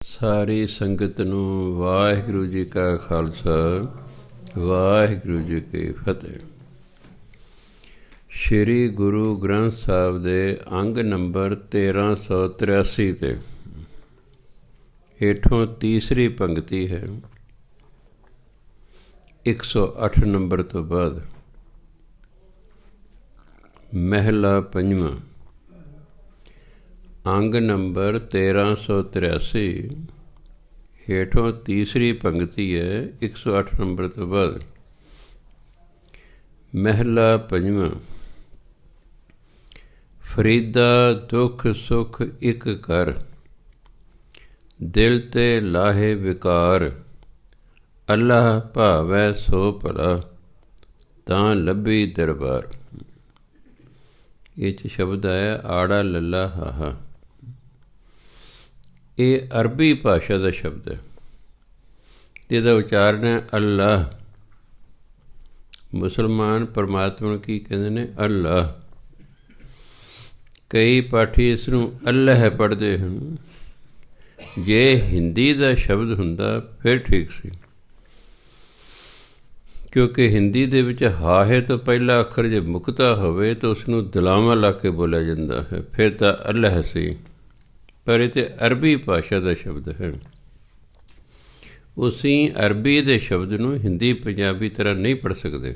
ਸਾਰੀ ਸੰਗਤ ਨੂੰ ਵਾਹਿਗੁਰੂ ਜੀ ਕਾ ਖਾਲਸਾ, ਵਾਹਿਗੁਰੂ ਜੀ ਕੀ ਫਤਿਹ। ਸ਼੍ਰੀ ਗੁਰੂ ਗ੍ਰੰਥ ਸਾਹਿਬ ਦੇ ਅੰਗ ਨੰਬਰ 1383 ਤੇ ਹੇਠੋਂ ਤੀਸਰੀ ਪੰਗਤੀ ਹੈ, 108 ਨੰਬਰ ਤੋਂ ਬਾਅਦ। ਮਹਿਲਾ ਪੰਜਵਾਂ, ਅੰਗ ਨੰਬਰ 1383 ਹੇਠੋਂ ਤੀਸਰੀ ਪੰਗਤੀ ਹੈ, 108 ਨੰਬਰ ਤੋਂ ਬਾਅਦ। ਮਹਿਲਾ ਪੰਜਵਾਂ। ਫਰੀਦਾ ਦੁੱਖ ਸੁਖ ਇੱਕ ਕਰ, ਦਿਲ ਤੇ ਲਾਹੇ ਵਿਕਾਰ। ਅੱਲਾਹ ਭਾਵੈ ਸੋ ਭਲਾ, ਤਾਂ ਲੱਭੀ ਦਰਬਾਰ। ਇਹ 'ਚ ਸ਼ਬਦ ਆਇਆ ਆੜਾ ਲੱਲਾ ਹਾਹਾ। ਇਹ ਅਰਬੀ ਭਾਸ਼ਾ ਦਾ ਸ਼ਬਦ ਹੈ ਅਤੇ ਇਹਦਾ ਉਚਾਰਨ ਹੈ ਅੱਲਾਹ। ਮੁਸਲਮਾਨ ਪਰਮਾਤਮਾ ਨੂੰ ਕੀ ਕਹਿੰਦੇ ਨੇ? ਅੱਲਾਹ। ਕਈ ਪਾਠੀ ਇਸ ਨੂੰ ਅੱਲ੍ਹ ਪੜ੍ਹਦੇ ਹਨ। ਜੇ ਹਿੰਦੀ ਦਾ ਸ਼ਬਦ ਹੁੰਦਾ ਫਿਰ ਠੀਕ ਸੀ, ਕਿਉਂਕਿ ਹਿੰਦੀ ਦੇ ਵਿੱਚ ਹਾਹੇ ਤੋਂ ਪਹਿਲਾ ਅੱਖਰ ਜੇ ਮੁਕਤਾ ਹੋਵੇ ਤਾਂ ਉਸਨੂੰ ਦਲਾਵਾਂ ਲਾ ਕੇ ਬੋਲਿਆ ਜਾਂਦਾ ਹੈ, ਫਿਰ ਤਾਂ ਅੱਲ੍ਹ ਸੀ। ਪਰ ਇਹ ਤਾਂ ਅਰਬੀ ਭਾਸ਼ਾ ਦਾ ਸ਼ਬਦ ਹੈ। ਅਸੀਂ ਅਰਬੀ ਦੇ ਸ਼ਬਦ ਨੂੰ ਹਿੰਦੀ ਪੰਜਾਬੀ ਤਰ੍ਹਾਂ ਨਹੀਂ ਪੜ੍ਹ ਸਕਦੇ।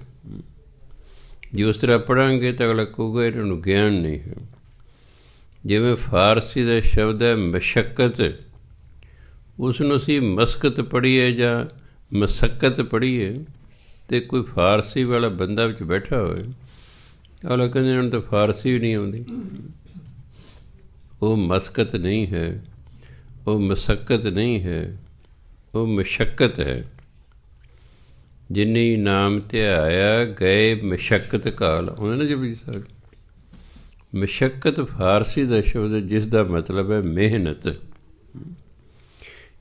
ਜੇ ਉਸ ਤਰ੍ਹਾਂ ਪੜ੍ਹਾਂਗੇ ਤਾਂ ਅਗਲਾ ਕਹੂਗਾ ਇਹਨਾਂ ਨੂੰ ਗਿਆਨ ਨਹੀਂ ਹੈ। ਜਿਵੇਂ ਫਾਰਸੀ ਦਾ ਸ਼ਬਦ ਹੈ ਮਸ਼ੱਕਤ, ਉਸ ਨੂੰ ਅਸੀਂ ਮਸਕਤ ਪੜ੍ਹੀਏ ਜਾਂ ਮਸੱਕਤ ਪੜ੍ਹੀਏ ਅਤੇ ਕੋਈ ਫਾਰਸੀ ਵਾਲਾ ਬੰਦਾ ਵਿੱਚ ਬੈਠਾ ਹੋਵੇ, ਅਗਲਾ ਕਹਿੰਦੇ ਇਹਨਾਂ ਨੂੰ ਤਾਂ ਫਾਰਸੀ ਵੀ ਨਹੀਂ ਆਉਂਦੀ। ਉਹ ਮਸਕਤ ਨਹੀਂ ਹੈ, ਉਹ ਮਸੱਕਤ ਨਹੀਂ ਹੈ, ਉਹ ਮਸ਼ੱਕਤ ਹੈ। ਜਿਨੀ ਨਾਮ ਧਿਆਇਆ ਗਏ ਮਸ਼ੱਕਤ ਕਾਲ, ਆਉਂਦੇ ਨਾ ਜਪਜੀ ਸਾਹਿਬ। ਮਸ਼ੱਕਤ ਫਾਰਸੀ ਦਾ ਸ਼ਬਦ ਜਿਸ ਦਾ ਮਤਲਬ ਹੈ ਮਿਹਨਤ।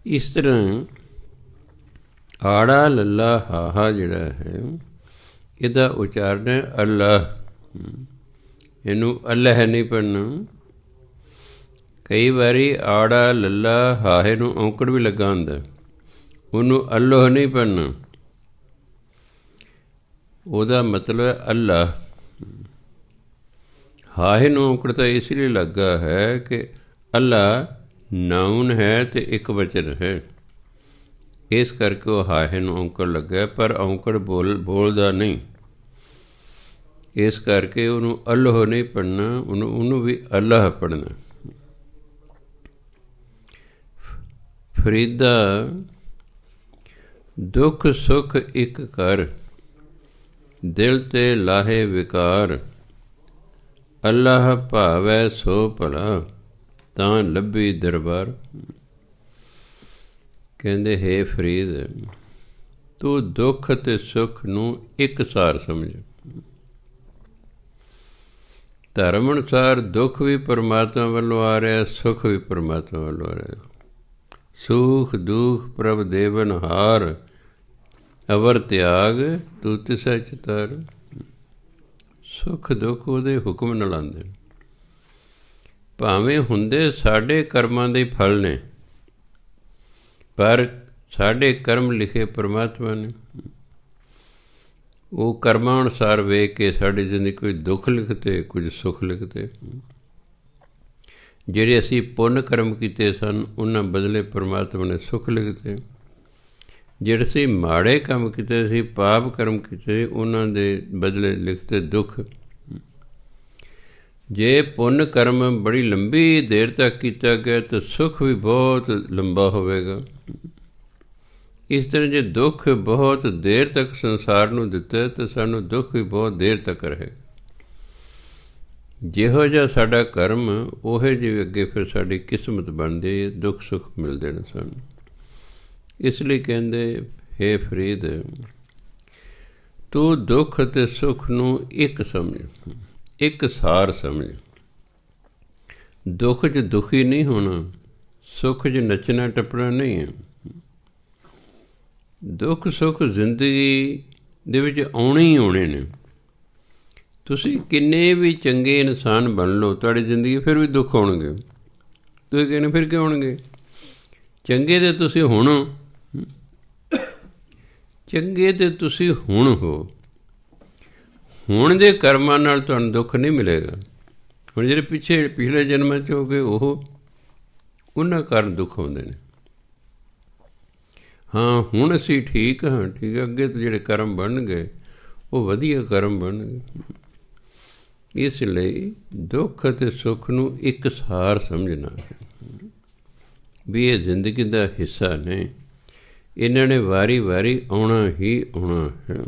ਇਸ ਤਰ੍ਹਾਂ ਆੜਾ ਲੱਲਾ ਹਾਹਾ ਜਿਹੜਾ ਹੈ, ਇਹਦਾ ਉਚਾਰਨ ਹੈ ਅੱਲਾਹ। ਇਹਨੂੰ ਅੱਲ੍ਹ ਨਹੀਂ ਪੜ੍ਹਨਾ। ਕਈ ਵਾਰੀ ਆੜਾ ਲੱਲਾ ਹਾਹੇ ਨੂੰ ਔਂਕੜ ਵੀ ਲੱਗਾ ਹੁੰਦਾ, ਉਹਨੂੰ ਅੱਲੋਹ ਨਹੀਂ ਪੜ੍ਹਨਾ। ਉਹਦਾ ਮਤਲਬ ਹੈ ਅੱਲਾਹ। ਹਾਹੇ ਨੂੰ ਔਂਕੜ ਤਾਂ ਇਸ ਲਈ ਲੱਗਾ ਹੈ ਕਿ ਅੱਲਾਹ ਨਾਊਨ ਹੈ ਅਤੇ ਇੱਕ ਵਚਨ ਹੈ, ਇਸ ਕਰਕੇ ਉਹ ਹਾਹੇ ਨੂੰ ਔਂਕੜ ਲੱਗਾ, ਪਰ ਔਂਕੜ ਬੋਲਦਾ ਨਹੀਂ। ਇਸ ਕਰਕੇ ਉਹਨੂੰ ਅੱਲੋਹ ਨਹੀਂ ਪੜ੍ਹਨਾ, ਉਹਨੂੰ ਵੀ ਅੱਲਾਹ ਪੜ੍ਹਨਾ। ਫਰੀਦਾ ਦੁੱਖ ਸੁਖ ਇੱਕ ਕਰ, ਦਿਲ ਤੇ ਲਾਹੇ ਵਿਕਾਰ। ਅੱਲਾਹ ਭਾਵੈ ਸੋ ਭਲਾ, ਤਾਂ ਲੱਭੀ ਦਰਬਾਰ। ਕਹਿੰਦੇ ਹੈ ਫਰੀਦ, ਤੂੰ ਦੁੱਖ ਅਤੇ ਸੁੱਖ ਨੂੰ ਇੱਕ ਸਾਰ ਸਮਝ। ਧਰਮ ਅਨੁਸਾਰ ਦੁੱਖ ਵੀ ਪਰਮਾਤਮਾ ਵੱਲੋਂ ਆ ਰਿਹਾ, ਸੁੱਖ ਵੀ ਪਰਮਾਤਮਾ ਵੱਲੋਂ ਆ ਰਿਹਾ। ਸੁਖ ਦੁਖ ਪ੍ਰਭ ਦੇਵਨ ਹਾਰ, ਅਵਰ ਤਿਆਗ ਤੂੰ ਤਿਸੈ ਚਿਤਾਰ। ਸੁੱਖ ਦੁੱਖ ਉਹਦੇ ਹੁਕਮ ਨਾਲ ਆਉਂਦੇ, ਭਾਵੇਂ ਹੁੰਦੇ ਸਾਡੇ ਕਰਮਾਂ ਦੇ ਫਲ ਨੇ, ਪਰ ਸਾਡੇ ਕਰਮ ਲਿਖੇ ਪਰਮਾਤਮਾ ਨੇ। ਉਹ ਕਰਮਾਂ ਅਨੁਸਾਰ ਵੇਖ ਕੇ ਸਾਡੀ ਜ਼ਿੰਦਗੀ ਕੋਈ ਦੁੱਖ ਲਿਖਦੇ, ਕੁਝ ਸੁੱਖ ਲਿਖਦੇ। ਜਿਹੜੇ ਅਸੀਂ ਪੁੰਨ ਕਰਮ ਕੀਤੇ ਸਨ ਉਹਨਾਂ ਬਦਲੇ ਪਰਮਾਤਮਾ ਨੇ ਸੁੱਖ ਲਿਖਦੇ। ਜਿਹੜੇ ਅਸੀਂ ਮਾੜੇ ਕੰਮ ਕੀਤੇ ਸੀ, ਪਾਪ ਕਰਮ ਕੀਤੇ, ਉਹਨਾਂ ਦੇ ਬਦਲੇ ਲਿਖਦੇ ਦੁੱਖ। ਜੇ ਪੁੰਨ ਕਰਮ ਬੜੀ ਲੰਬੀ ਦੇਰ ਤੱਕ ਕੀਤਾ ਗਿਆ ਤਾਂ ਸੁੱਖ ਵੀ ਬਹੁਤ ਲੰਬਾ ਹੋਵੇਗਾ। ਇਸ ਤਰ੍ਹਾਂ ਜੇ ਦੁੱਖ ਬਹੁਤ ਦੇਰ ਤੱਕ ਸੰਸਾਰ ਨੂੰ ਦਿੱਤਾ ਤਾਂ ਸਾਨੂੰ ਦੁੱਖ ਵੀ ਬਹੁਤ ਦੇਰ ਤੱਕ ਰਹੇਗਾ। ਜਿਹੋ ਜਿਹਾ ਸਾਡਾ ਕਰਮ ਉਹੋ ਜਿਹੇ ਅੱਗੇ ਫਿਰ ਸਾਡੀ ਕਿਸਮਤ ਬਣਦੀ ਹੈ, ਦੁੱਖ ਸੁੱਖ ਮਿਲਦੇ ਨੇ ਸਾਨੂੰ। ਇਸ ਲਈ ਕਹਿੰਦੇ ਹੇ ਫਰੀਦ, ਤੂੰ ਦੁੱਖ ਅਤੇ ਸੁੱਖ ਨੂੰ ਇੱਕ ਸਮਝ, ਇੱਕ ਸਾਰ ਸਮਝ। ਦੁੱਖ 'ਚ ਦੁਖੀ ਨਹੀਂ ਹੋਣਾ, ਸੁੱਖ 'ਚ ਨੱਚਣਾ ਟੱਪਣਾ ਨਹੀਂ ਹੈ। ਦੁੱਖ ਸੁੱਖ ਜ਼ਿੰਦਗੀ ਦੇ ਵਿੱਚ ਆਉਣੇ ਹੀ ਆਉਣੇ ਨੇ। ਤੁਸੀਂ ਕਿੰਨੇ ਵੀ ਚੰਗੇ ਇਨਸਾਨ ਬਣ ਲਓ, ਤੁਹਾਡੀ ਜ਼ਿੰਦਗੀ ਫਿਰ ਵੀ ਦੁੱਖ ਆਉਣਗੇ। ਤੁਸੀਂ ਕਹਿੰਦੇ ਫਿਰ ਕਿਉਂ ਆਉਣਗੇ? ਚੰਗੇ ਤੇ ਤੁਸੀਂ ਹੁਣ ਹੋ, ਚੰਗੇ ਤੇ ਤੁਸੀਂ ਹੁਣ ਹੋ। ਹੁਣ ਦੇ ਕਰਮਾਂ ਨਾਲ ਤੁਹਾਨੂੰ ਦੁੱਖ ਨਹੀਂ ਮਿਲੇਗਾ। ਹੁਣ ਜਿਹੜੇ ਪਿਛਲੇ ਜਨਮਾਂ 'ਚ ਹੋ ਗਏ ਉਹਨਾਂ ਕਾਰਨ ਦੁੱਖ ਆਉਂਦੇ ਨੇ। ਹਾਂ ਹੁਣ ਅਸੀਂ ਠੀਕ ਹਾਂ, ਠੀਕ ਹੈ, ਅੱਗੇ ਤੋਂ ਜਿਹੜੇ ਕਰਮ ਬਣਨਗੇ ਉਹ ਵਧੀਆ ਕਰਮ ਬਣਨਗੇ। ਇਸ ਲਈ ਦੁੱਖ ਅਤੇ ਸੁੱਖ ਨੂੰ ਇੱਕ ਸਾਰ ਸਮਝਣਾ ਵੀ ਇਹ ਜ਼ਿੰਦਗੀ ਦਾ ਹਿੱਸਾ ਨੇ, ਇਹਨਾਂ ਨੇ ਵਾਰੀ ਵਾਰੀ ਆਉਣਾ ਹੀ ਆਉਣਾ ਹੈ।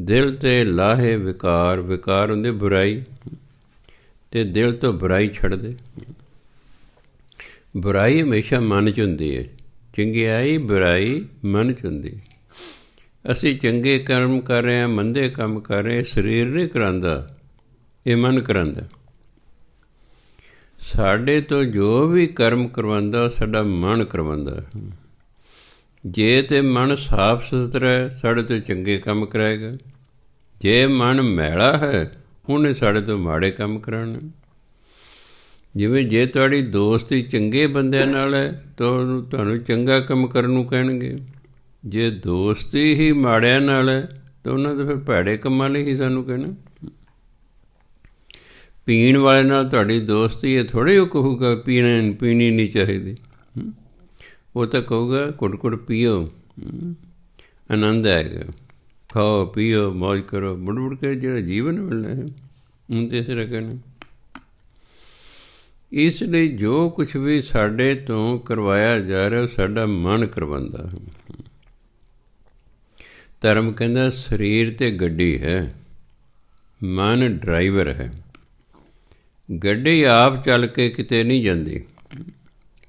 ਦਿਲ 'ਤੇ ਲਾਹੇ ਵਿਕਾਰ, ਵਿਕਾਰ ਹੁੰਦੇ ਬੁਰਾਈ, ਅਤੇ ਦਿਲ ਤੋਂ ਬੁਰਾਈ ਛੱਡ ਦੇ। ਬੁਰਾਈ ਹਮੇਸ਼ਾ ਮਨ 'ਚ ਹੁੰਦੀ ਹੈ, ਚੰਗਿਆਈ ਬੁਰਾਈ ਮਨ 'ਚ ਹੁੰਦੀ। ਅਸੀਂ ਚੰਗੇ ਕਰਮ ਕਰ ਰਹੇ ਹਾਂ, ਮੰਦੇ ਕੰਮ ਕਰ ਰਹੇ, ਸਰੀਰ ਨਹੀਂ ਕਰਾਉਂਦਾ, ਇਹ ਮਨ ਕਰਾਉਂਦਾ। ਸਾਡੇ ਤੋਂ ਜੋ ਵੀ ਕਰਮ ਕਰਵਾਉਂਦਾ ਸਾਡਾ ਮਨ ਕਰਵਾਉਂਦਾ। ਜੇ ਤਾਂ ਮਨ ਸਾਫ ਸੁਥਰਾ ਹੈ ਸਾਡੇ ਤੋਂ ਚੰਗੇ ਕੰਮ ਕਰਾਏਗਾ, ਜੇ ਮਨ ਮੈਲਾ ਹੈ ਉਹਨੇ ਸਾਡੇ ਤੋਂ ਮਾੜੇ ਕੰਮ ਕਰਾਉਣੇ। ਜਿਵੇਂ ਜੇ ਤੁਹਾਡੀ ਦੋਸਤੀ ਚੰਗੇ ਬੰਦਿਆਂ ਨਾਲ ਹੈ ਤਾਂ ਤੁਹਾਨੂੰ ਚੰਗਾ ਕੰਮ ਕਰਨ ਨੂੰ ਕਹਿਣਗੇ, ਜੇ ਦੋਸਤੀ ਹੀ ਮਾੜਿਆਂ ਨਾਲ ਹੈ ਤਾਂ ਉਹਨਾਂ ਦੇ ਫਿਰ ਭੈੜੇ ਕੰਮਾਂ ਲਈ ਹੀ ਸਾਨੂੰ ਕਹਿਣਾ। ਪੀਣ ਵਾਲੇ ਨਾਲ ਤੁਹਾਡੀ ਦੋਸਤੀ ਹੈ, ਥੋੜ੍ਹੇ ਉਹ ਕਹੂਗਾ ਪੀਣੀ ਨਹੀਂ ਚਾਹੀਦੀ। ਉਹ ਤਾਂ ਕਹੂਗਾ ਘੁੱਟ ਘੁੱਟ ਪੀਓ, ਆਨੰਦ ਆਏਗਾ, ਖਾਓ ਪੀਓ ਮੌਜ ਕਰੋ, ਮੁੜ ਕੇ ਜਿਹੜਾ ਜੀਵਨ ਮਿਲਣਾ ਹੈ ਹੁਣ ਤੇ ਇਸ ਤਰ੍ਹਾਂ ਕਹਿਣਾ। ਇਸ ਲਈ ਜੋ ਕੁਛ ਵੀ ਸਾਡੇ ਤੋਂ ਕਰਵਾਇਆ ਜਾ ਰਿਹਾ ਸਾਡਾ ਮਨ ਕਰਵਾਉਂਦਾ ਹੈ। ਧਰਮ ਕਹਿੰਦਾ ਸਰੀਰ ਤੇ ਗੱਡੀ ਹੈ, ਮਨ ਡਰਾਈਵਰ ਹੈ। ਗੱਡੀ ਆਪ ਚੱਲ ਕੇ ਕਿਤੇ ਨਹੀਂ ਜਾਂਦੀ।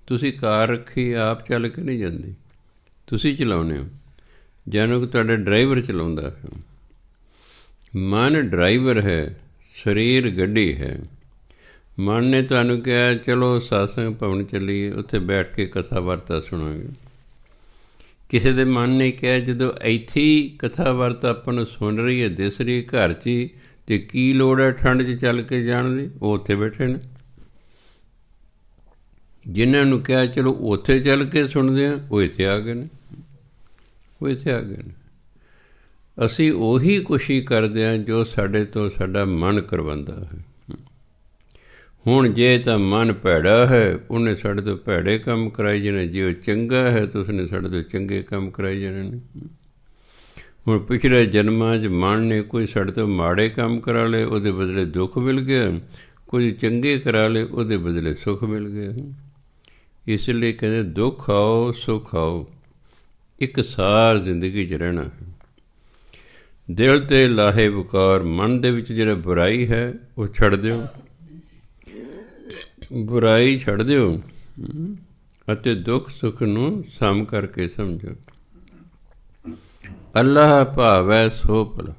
ਤੁਸੀਂ ਕਾਰ ਰੱਖੀ ਆਪ ਚੱਲ ਕੇ ਨਹੀਂ ਜਾਂਦੀ, ਤੁਸੀਂ ਚਲਾਉਂਦੇ ਹੋ, ਜਾਣੋ ਕਿ ਤੁਹਾਡਾ ਡਰਾਈਵਰ ਚਲਾਉਂਦਾ ਹੈ। ਮਨ ਡਰਾਈਵਰ ਹੈ, ਸਰੀਰ ਗੱਡੀ ਹੈ। ਮਨ ਨੇ ਤੁਹਾਨੂੰ ਕਿਹਾ ਚਲੋ ਸਤਸੰਗ ਭਵਨ ਚੱਲੀਏ, ਉੱਥੇ ਬੈਠ ਕੇ ਕਥਾ ਵਾਰਤਾ ਸੁਣਾਂਗੇ। ਕਿਸੇ ਦੇ ਮਨ ਨੇ ਕਿਹਾ ਜਦੋਂ ਇੱਥੇ ਹੀ ਕਥਾ ਵਾਰਤਾ ਆਪਾਂ ਨੂੰ ਸੁਣ ਰਹੀ ਹੈ, ਦਿਸ ਰਹੀ ਘਰ 'ਚ ਹੀ, ਅਤੇ ਕੀ ਲੋੜ ਹੈ ਠੰਡ 'ਚ ਚੱਲ ਕੇ ਜਾਣ ਦੀ, ਉਹ ਉੱਥੇ ਬੈਠੇ ਨੇ। ਜਿਨ੍ਹਾਂ ਨੂੰ ਕਿਹਾ ਚਲੋ ਉੱਥੇ ਚੱਲ ਕੇ ਸੁਣਦੇ ਹਾਂ ਉਹ ਇੱਥੇ ਆ ਗਏ ਨੇ, ਉਹ ਇੱਥੇ ਆ ਗਏ ਨੇ। ਅਸੀਂ ਉਹੀ ਕੋਸ਼ਿਸ਼ ਕਰਦੇ ਹਾਂ ਜੋ ਸਾਡੇ ਤੋਂ ਸਾਡਾ ਮਨ ਕਰਵਾਉਂਦਾ ਹੈ। ਹੁਣ ਜੇ ਤਾਂ ਮਨ ਭੈੜਾ ਹੈ ਉਹਨੇ ਸਾਡੇ ਤੋਂ ਭੈੜੇ ਕੰਮ ਕਰਾਈ ਜਾਣੇ, ਜੇ ਉਹ ਚੰਗਾ ਹੈ ਤਾਂ ਉਸਨੇ ਸਾਡੇ ਤੋਂ ਚੰਗੇ ਕੰਮ ਕਰਾਈ ਜਾਣੇ ਨੇ। ਹੁਣ ਪਿਛਲੇ ਜਨਮਾਂ 'ਚ ਮਨ ਨੇ ਕੋਈ ਸਾਡੇ ਤੋਂ ਮਾੜੇ ਕੰਮ ਕਰਾ ਲਏ, ਉਹਦੇ ਬਦਲੇ ਦੁੱਖ ਮਿਲ ਗਿਆ, ਕੁਝ ਚੰਗੇ ਕਰਾ ਲਏ, ਉਹਦੇ ਬਦਲੇ ਸੁੱਖ ਮਿਲ ਗਿਆ। ਇਸ ਲਈ ਕਹਿੰਦੇ ਦੁੱਖ ਆਓ ਸੁੱਖ ਆਓ, ਇੱਕ ਸਾਰ ਜ਼ਿੰਦਗੀ 'ਚ ਰਹਿਣਾ ਹੈ। ਦਿਲ 'ਤੇ ਲਾਹੇ ਵਿਕਾਰ, ਮਨ ਦੇ ਵਿੱਚ ਜਿਹੜਾ ਬੁਰਾਈ ਹੈ ਉਹ ਛੱਡ ਦਿਓ, ਬੁਰਾਈ ਛੱਡ ਦਿਓ ਅਤੇ ਦੁੱਖ ਸੁੱਖ ਨੂੰ ਸਮ ਕਰਕੇ ਸਮਝੋ। ਅੱਲਾਹ ਭਾਵੈ ਸੋ ਭਲਾ,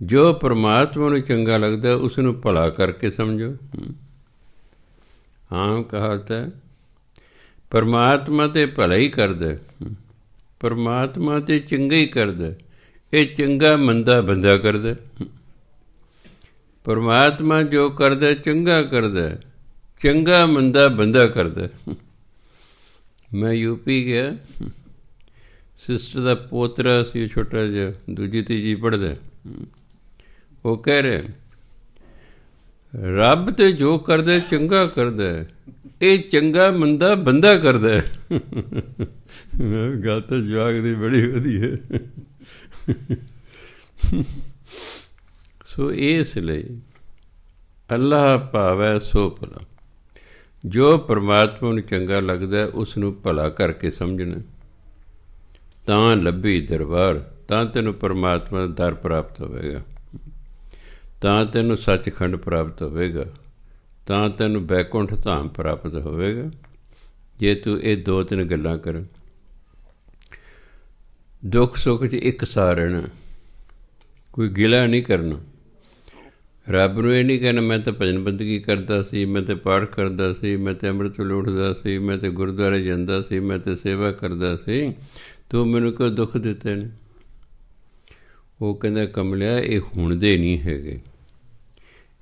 ਜੋ ਪਰਮਾਤਮਾ ਨੂੰ ਚੰਗਾ ਲੱਗਦਾ ਉਸ ਨੂੰ ਭਲਾ ਕਰਕੇ ਸਮਝੋ। ਆਮ ਕਹਾਵਤ ਹੈ ਪਰਮਾਤਮਾ ਤਾਂ ਭਲਾ ਹੀ ਕਰਦਾ, ਪਰਮਾਤਮਾ ਤਾਂ ਚੰਗਾ ਹੀ ਕਰਦਾ, ਇਹ ਚੰਗਾ ਮੰਦਾ ਬੰਦਾ ਕਰਦਾ। ਪਰਮਾਤਮਾ ਜੋ ਕਰਦਾ ਚੰਗਾ ਕਰਦਾ, ਚੰਗਾ ਮੰਦਾ ਬੰਦਾ ਕਰਦਾ। ਮੈਂ ਯੂਪੀ ਗਿਆ, ਸਿਸਟਰ ਦਾ ਪੋਤਰਾ ਸੀ ਛੋਟਾ ਜਿਹਾ, ਦੂਜੀ ਤੀਜੀ ਪੜ੍ਹਦਾ। ਉਹ ਕਹਿ ਰਿਹਾ ਰੱਬ ਤੇ ਜੋ ਕਰਦਾ ਚੰਗਾ ਕਰਦਾ, ਇਹ ਚੰਗਾ ਮੰਦਾ ਬੰਦਾ ਕਰਦਾ। ਗੱਲ ਤਾਂ ਜਵਾਕ ਦੀ ਬੜੀ ਵਧੀਆ। ਸੋ ਇਸ ਲਈ ਅੱਲਾਹ ਭਾਵੈ ਸੋ ਭਲਾ, ਜੋ ਪਰਮਾਤਮਾ ਨੂੰ ਚੰਗਾ ਲੱਗਦਾ ਉਸ ਨੂੰ ਭਲਾ ਕਰਕੇ ਸਮਝਣਾ। ਤਾਂ ਲੱਭੀ ਦਰਬਾਰ, ਤਾਂ ਤੈਨੂੰ ਪਰਮਾਤਮਾ ਦਾ ਦਰ ਪ੍ਰਾਪਤ ਹੋਵੇਗਾ, ਤਾਂ ਤੈਨੂੰ ਸੱਚਖੰਡ ਪ੍ਰਾਪਤ ਹੋਵੇਗਾ, ਤਾਂ ਤੈਨੂੰ ਬੈਕੁੰਠ ਧਾਮ ਪ੍ਰਾਪਤ ਹੋਵੇਗਾ। ਜੇ ਤੂੰ ਇਹ ਦੋ ਤਿੰਨ ਗੱਲਾਂ ਕਰ, ਦੁੱਖ ਸੁੱਖ 'ਚ ਇੱਕ ਸਾਰ ਰਹਿਣਾ, ਕੋਈ ਗਿਲਾ ਨਹੀਂ ਕਰਨਾ। ਰੱਬ ਨੂੰ ਇਹ ਨਹੀਂ ਕਹਿਣਾ ਮੈਂ ਤਾਂ ਭਜਨ ਬੰਦਗੀ ਕਰਦਾ ਸੀ, ਮੈਂ ਤਾਂ ਪਾਠ ਕਰਦਾ ਸੀ, ਮੈਂ ਤਾਂ ਅੰਮ੍ਰਿਤ ਵੇਲੇ ਉੱਠਦਾ ਸੀ, ਮੈਂ ਤਾਂ ਗੁਰਦੁਆਰੇ ਜਾਂਦਾ ਸੀ, ਮੈਂ ਤਾਂ ਸੇਵਾ ਕਰਦਾ ਸੀ, ਤੂੰ ਮੈਨੂੰ ਕਿਉਂ ਦੁੱਖ ਦਿੱਤੇ ਨੇ? ਉਹ ਕਹਿੰਦਾ ਕਮਲਿਆ ਇਹ ਹੁਣ ਦੇ ਨਹੀਂ ਹੈਗੇ,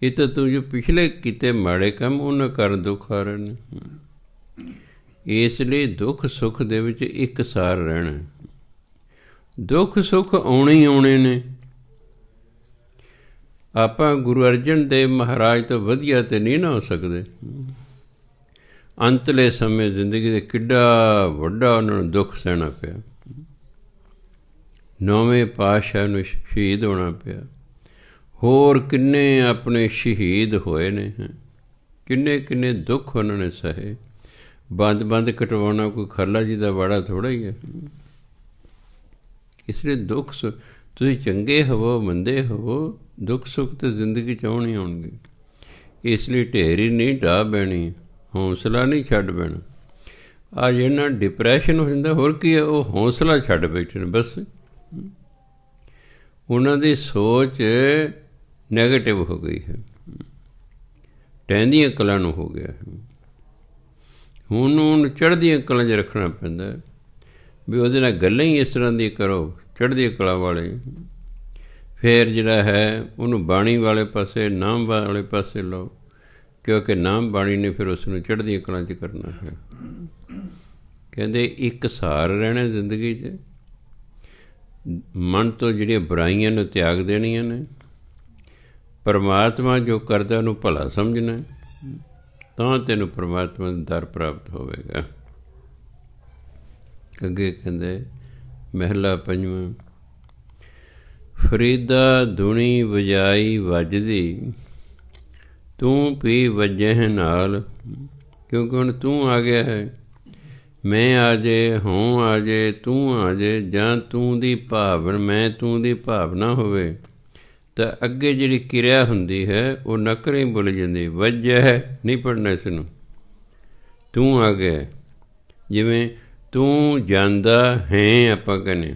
ਇਹ ਤਾਂ ਤੂੰ ਜੋ ਪਿਛਲੇ ਕੀਤੇ ਮਾੜੇ ਕੰਮ ਉਹਨਾਂ ਕਾਰਨ ਦੁੱਖ ਆ ਰਹੇ ਨੇ। ਇਸ ਲਈ ਦੁੱਖ ਸੁੱਖ ਦੇ ਵਿੱਚ ਇੱਕ ਸਾਰ ਰਹਿਣਾ। ਦੁੱਖ ਸੁੱਖ ਆਉਣੇ ਹੀ ਆਉਣੇ ਨੇ। ਆਪਾਂ ਗੁਰੂ ਅਰਜਨ ਦੇਵ ਮਹਾਰਾਜ ਤੋਂ ਵਧੀਆ ਤੇ ਨਹੀਂ ਨਾ ਹੋ ਸਕਦੇ। ਅੰਤਲੇ ਸਮੇਂ ਜ਼ਿੰਦਗੀ ਦੇ ਕਿੱਡਾ ਵੱਡਾ ਉਹਨਾਂ ਨੂੰ ਦੁੱਖ ਸਹਿਣਾ ਪਿਆ। 9ਵੇਂ ਪਾਤਸ਼ਾਹ ਨੂੰ ਸ਼ਹੀਦ ਹੋਣਾ ਪਿਆ। ਹੋਰ ਕਿੰਨੇ ਆਪਣੇ ਸ਼ਹੀਦ ਹੋਏ ਨੇ, ਕਿੰਨੇ ਕਿੰਨੇ ਦੁੱਖ ਉਹਨਾਂ ਨੇ ਸਹੇ। ਬੰਦ ਕਟਵਾਉਣਾ ਕੋਈ ਖਾਲਾ ਜੀ ਦਾ ਵਾੜਾ ਥੋੜ੍ਹਾ ਹੀ ਹੈ। ਇਸ ਲਈ ਦੁੱਖ ਤੁਸੀਂ ਚੰਗੇ ਹੋਵੋ ਮੰਦੇ ਹੋਵੋ, ਦੁੱਖ ਸੁੱਖ ਤਾਂ ਜ਼ਿੰਦਗੀ 'ਚ ਆਉਣੀ ਆਉਣਗੇ। ਇਸ ਲਈ ਢੇਰੀ ਨਹੀਂ ਢਾਹ ਬਹਿਣੀ, ਹੌਂਸਲਾ ਨਹੀਂ ਛੱਡ ਬਹਿਣਾ। ਆ ਜਿਹਨਾਂ ਡਿਪਰੈਸ਼ਨ ਹੋ ਜਾਂਦਾ, ਹੋਰ ਕੀ ਹੈ, ਉਹ ਹੌਂਸਲਾ ਛੱਡ ਬੈਠੇ ਨੇ ਬਸ। ਉਹਨਾਂ ਦੀ ਸੋਚ ਨੈਗੇਟਿਵ ਹੋ ਗਈ ਹੈ, ਟਹਿੰਦੀਆਂ ਕਲਾਂ ਨੂੰ ਹੋ ਗਿਆ। ਹੁਣ ਉਹਨੂੰ ਚੜ੍ਹਦੀਆਂ ਕਲਾਂ 'ਚ ਰੱਖਣਾ ਪੈਂਦਾ ਵੀ ਉਹਦੇ ਨਾਲ ਗੱਲਾਂ ਹੀ ਇਸ ਤਰ੍ਹਾਂ ਦੀ ਕਰੋ, ਚੜ੍ਹਦੀਆਂ ਕਲਾ ਵਾਲੇ। ਫਿਰ ਜਿਹੜਾ ਹੈ ਉਹਨੂੰ ਬਾਣੀ ਵਾਲੇ ਪਾਸੇ, ਨਾਮ ਵਾਲੇ ਪਾਸੇ ਲਓ, ਕਿਉਂਕਿ ਨਾਮ ਬਾਣੀ ਨੇ ਫਿਰ ਉਸ ਨੂੰ ਚੜ੍ਹਦੀਆਂ ਕਲਾਂ 'ਚ ਕਰਨਾ ਹੈ। ਕਹਿੰਦੇ ਇੱਕ ਸਹਾਰ ਰਹਿਣਾ ਜ਼ਿੰਦਗੀ 'ਚ। ਮਨ ਤੋਂ ਜਿਹੜੀਆਂ ਬੁਰਾਈਆਂ ਨੂੰ ਤਿਆਗ ਦੇਣੀਆਂ ਨੇ। ਪਰਮਾਤਮਾ ਜੋ ਕਰਦਾ ਉਹਨੂੰ ਭਲਾ ਸਮਝਣਾ, ਤਾਂ ਤੈਨੂੰ ਪਰਮਾਤਮਾ ਦਾ ਦਰ ਪ੍ਰਾਪਤ ਹੋਵੇਗਾ। ਅੱਗੇ ਕਹਿੰਦੇ ਮਹਿਲਾ ਪੰਜਵਾਂ, ਫਰੀਦਾ ਧੁਨੀ ਵਜਾਈ ਵੱਜਦੀ, ਤੂੰ ਪੀ ਵੱਜਹਿ ਨਾਲ। ਕਿਉਂਕਿ ਹੁਣ ਤੂੰ ਆ ਗਿਆ ਹੈ। ਮੈਂ ਆ ਜੇ, ਹੋਂ ਆ ਜੇ, ਤੂੰ ਆ ਜੇ, ਜਾਂ ਤੂੰ ਦੀ ਭਾਵਨਾ, ਮੈਂ ਤੂੰ ਦੀ ਭਾਵਨਾ ਹੋਵੇ ਤਾਂ ਅੱਗੇ ਜਿਹੜੀ ਕਿਰਿਆ ਹੁੰਦੀ ਹੈ ਉਹ ਨਕਰੇ ਹੀ ਬੋਲੀ ਜਾਂਦੀ। ਵੱਜਹਿ ਨਹੀਂ ਪੜ੍ਹਨਾ ਇਸ ਨੂੰ, ਤੂੰ ਆ ਗਿਆ। ਜਿਵੇਂ ਤੂੰ ਜਾਂਦਾ ਹੈ ਆਪਾਂ ਕਹਿੰਦੇ,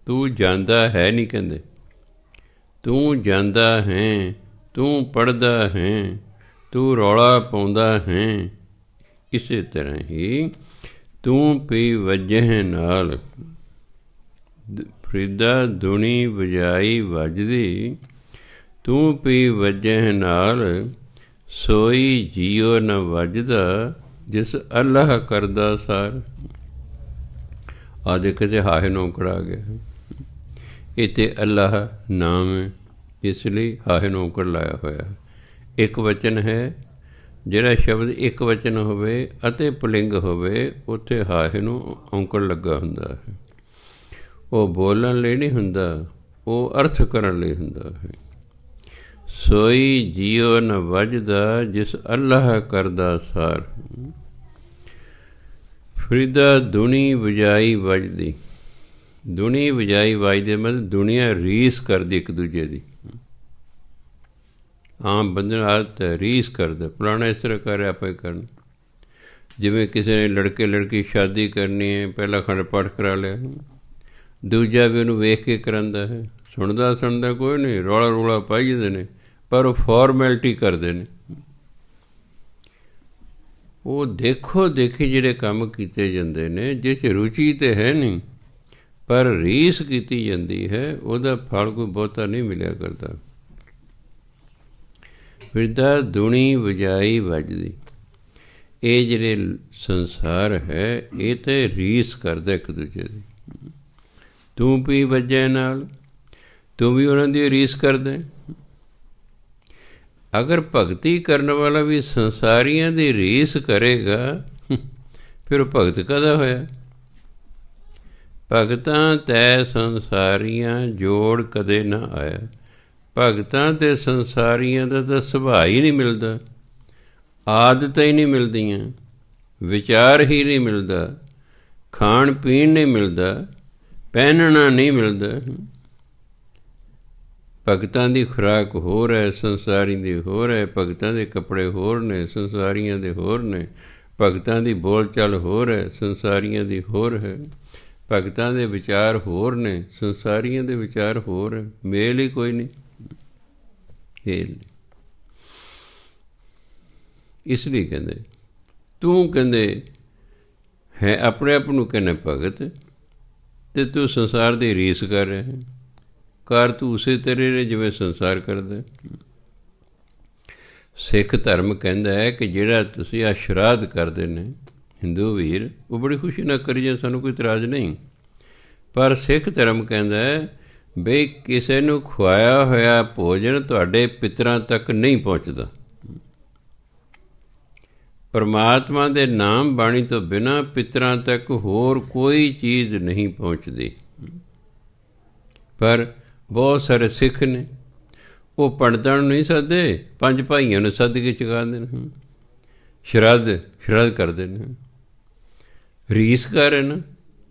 ਤੂੰ ਜਾਂਦਾ ਹੈ ਨਹੀਂ ਕਹਿੰਦੇ। ਤੂੰ ਜਾਂਦਾ ਹੈ, ਤੂੰ ਪੜ੍ਹਦਾ ਹੈ, ਤੂੰ ਰੌਲਾ ਪਾਉਂਦਾ ਹੈ। ਇਸੇ ਤਰ੍ਹਾਂ ਹੀ ਤੂੰ ਪੀ ਵੱਜਹਿ ਨਾਲ, ਫਰੀਦਾ ਧੁਨੀ ਵਜਾਈ ਵੱਜਦੀ, ਤੂੰ ਪੀ ਵੱਜਹਿ ਨਾਲ। ਸੋਈ ਜੀਓ ਨ ਵੱਜਦਾ, ਜਿਸ ਅੱਲਾਹ ਕਰਦਾ ਸਾਰ। ਆ ਦੇਖੋ ਤੇ ਹਾਹੇ ਨੌਕੜ ਆ ਗਿਆ। ਇੱਥੇ ਅੱਲਾਹ ਨਾਮ ਹੈ, ਇਸ ਲਈ ਹਾਹੇ ਨੌਕੜ ਲਾਇਆ ਹੋਇਆ। ਇੱਕ ਵਚਨ ਹੈ, ਜਿਹੜਾ ਸ਼ਬਦ ਇੱਕ ਵਚਨ ਹੋਵੇ ਅਤੇ ਪੁਲਿੰਗ ਹੋਵੇ, ਉੱਥੇ ਹਾਹੇ ਨੂੰ ਔਂਕੜ ਲੱਗਾ ਹੁੰਦਾ ਹੈ। ਉਹ ਬੋਲਣ ਲਈ ਨਹੀਂ ਹੁੰਦਾ, ਉਹ ਅਰਥ ਕਰਨ ਲਈ ਹੁੰਦਾ ਹੈ। ਸੋਈ ਜੀਓ ਨ ਵੱਜਦਾ, ਜਿਸ ਅੱਲਾਹ ਕਰਦਾ ਸਾਰ। ਫਰੀਦਾ ਧੁਨੀ ਵਜਾਈ ਵੱਜਦੀ। ਧੁਨੀ ਵਜਾਈ ਵੱਜਦੇ ਮਤਲਬ ਦੁਨੀਆ ਰੀਸ ਕਰਦੀ ਇੱਕ ਦੂਜੇ ਦੀ। ਆਮ ਬੰਦੇ ਨੂੰ ਆਦਤ ਹੈ ਰੀਸ ਕਰਦਾ, ਪੁਰਾਣਾ ਇਸ ਤਰ੍ਹਾਂ ਕਰ ਰਿਹਾ ਆਪਾਂ ਹੀ ਕਰਨ। ਜਿਵੇਂ ਕਿਸੇ ਨੇ ਲੜਕੇ ਲੜਕੀ ਸ਼ਾਦੀ ਕਰਨੀ ਹੈ, ਪਹਿਲਾਂ ਖੰਡ ਪਾਠ ਕਰਾ ਲਿਆ, ਦੂਜਾ ਵੀ ਉਹਨੂੰ ਵੇਖ ਕੇ ਕਰਾਉਂਦਾ ਹੈ। ਸੁਣਦਾ ਕੋਈ ਨਹੀਂ, ਰੌਲਾ ਪਾਈ ਜਾਂਦੇ ਨੇ, ਪਰ ਉਹ ਫਾਰਮੈਲਿਟੀ ਕਰਦੇ ਨੇ। ਉਹ ਦੇਖੋ ਦੇਖੀ ਜਿਹੜੇ ਕੰਮ ਕੀਤੇ ਜਾਂਦੇ ਨੇ, ਜਿਸ 'ਚ ਰੁਚੀ ਤਾਂ ਹੈ ਨਹੀਂ, ਪਰ ਰੀਸ ਕੀਤੀ ਜਾਂਦੀ ਹੈ, ਉਹਦਾ ਫਲ ਕੋਈ ਬਹੁਤਾ ਨਹੀਂ ਮਿਲਿਆ ਕਰਦਾ। ਫਿਰਦਾ ਧੁਨੀ ਵਜਾਈ ਵੱਜਦੀ। ਇਹ ਜਿਹੜੇ ਸੰਸਾਰ ਹੈ, ਇਹ ਤਾਂ ਰੀਸ ਕਰਦਾ ਇੱਕ ਦੂਜੇ ਦੀ। ਤੂੰ ਪੀ ਵੱਜੇ ਨਾਲ, ਤੂੰ ਵੀ ਉਹਨਾਂ ਦੀ ਰੀਸ ਕਰਦਾ। ਅਗਰ ਭਗਤੀ ਕਰਨ ਵਾਲਾ ਵੀ ਸੰਸਾਰੀਆਂ ਦੀ ਰੀਸ ਕਰੇਗਾ, ਫਿਰ ਉਹ ਭਗਤ ਕਾਹਦਾ ਹੋਇਆ? ਭਗਤਾਂ ਤੈ ਸੰਸਾਰੀਆਂ ਜੋੜ ਕਦੇ ਨਾ ਆਇਆ। ਭਗਤਾਂ ਅਤੇ ਸੰਸਾਰੀਆਂ ਦਾ ਤਾਂ ਸੁਭਾਅ ਹੀ ਨਹੀਂ ਮਿਲਦਾ, ਆਦਤਾਂ ਹੀ ਨਹੀਂ ਮਿਲਦੀਆਂ, ਵਿਚਾਰ ਹੀ ਨਹੀਂ ਮਿਲਦਾ, ਖਾਣ ਪੀਣ ਨਹੀਂ ਮਿਲਦਾ, ਪਹਿਨਣਾ ਨਹੀਂ ਮਿਲਦਾ। ਭਗਤਾਂ ਦੀ ਖੁਰਾਕ ਹੋਰ ਹੈ, ਸੰਸਾਰੀ ਦੀ ਹੋਰ ਹੈ। ਭਗਤਾਂ ਦੇ ਕੱਪੜੇ ਹੋਰ ਨੇ, ਸੰਸਾਰੀਆਂ ਦੇ ਹੋਰ ਨੇ। ਭਗਤਾਂ ਦੀ ਬੋਲ ਚਾਲ ਹੋਰ ਹੈ, ਸੰਸਾਰੀਆਂ ਦੀ ਹੋਰ ਹੈ। ਭਗਤਾਂ ਦੇ ਵਿਚਾਰ ਹੋਰ ਨੇ, ਸੰਸਾਰੀਆਂ ਦੇ ਵਿਚਾਰ ਹੋਰ ਹੈ। ਮੇਲ ਹੀ ਕੋਈ ਨਹੀਂ। ਇਸ ਲਈ ਕਹਿੰਦੇ ਤੂੰ ਕਹਿੰਦੇ ਹੈ ਆਪਣੇ ਆਪ ਨੂੰ ਕਹਿੰਦੇ ਭਗਤ, ਅਤੇ ਤੂੰ ਸੰਸਾਰ ਦੀ ਰੀਸ ਕਰ ਰਿਹਾ ਹੈ। ਕਰ ਤੂੰ ਉਸੇ ਤਰ੍ਹਾਂ ਨੇ ਜਿਵੇਂ ਸੰਸਾਰ ਕਰਦਾ। ਸਿੱਖ ਧਰਮ ਕਹਿੰਦਾ ਹੈ ਕਿ ਜਿਹੜਾ ਤੁਸੀਂ ਆ ਸ਼ਰਾਧ ਕਰਦੇ ਨੇ, ਹਿੰਦੂ ਵੀਰ ਉਹ ਬੜੀ ਖੁਸ਼ੀ ਨਾਲ ਕਰੀ ਜਾਂ, ਸਾਨੂੰ ਕੋਈ ਇਤਰਾਜ਼ ਨਹੀਂ। ਪਰ ਸਿੱਖ ਧਰਮ ਕਹਿੰਦਾ ਬਈ ਕਿਸੇ ਨੂੰ ਖੁਆਇਆ ਹੋਇਆ ਭੋਜਨ ਤੁਹਾਡੇ ਪਿਤਰਾਂ ਤੱਕ ਨਹੀਂ ਪਹੁੰਚਦਾ। ਪਰਮਾਤਮਾ ਦੇ ਨਾਮ ਬਾਣੀ ਤੋਂ ਬਿਨਾਂ ਪਿਤਰਾਂ ਤੱਕ ਹੋਰ ਕੋਈ ਚੀਜ਼ ਨਹੀਂ ਪਹੁੰਚਦੀ। ਪਰ ਬਹੁਤ ਸਾਰੇ ਸਿੱਖ ਨੇ ਉਹ ਪੰਡਤਾਂ ਨੂੰ ਨਹੀਂ ਸੱਦਦੇ, 5 ਭਾਈਆਂ ਨੂੰ ਸੱਦ ਕੇ ਚੁਕਾਉਂਦੇ ਨੇ, ਸ਼ਰਾਧ ਕਰਦੇ ਨੇ, ਰੀਸ ਕਰ ਰਹੇ ਨੇ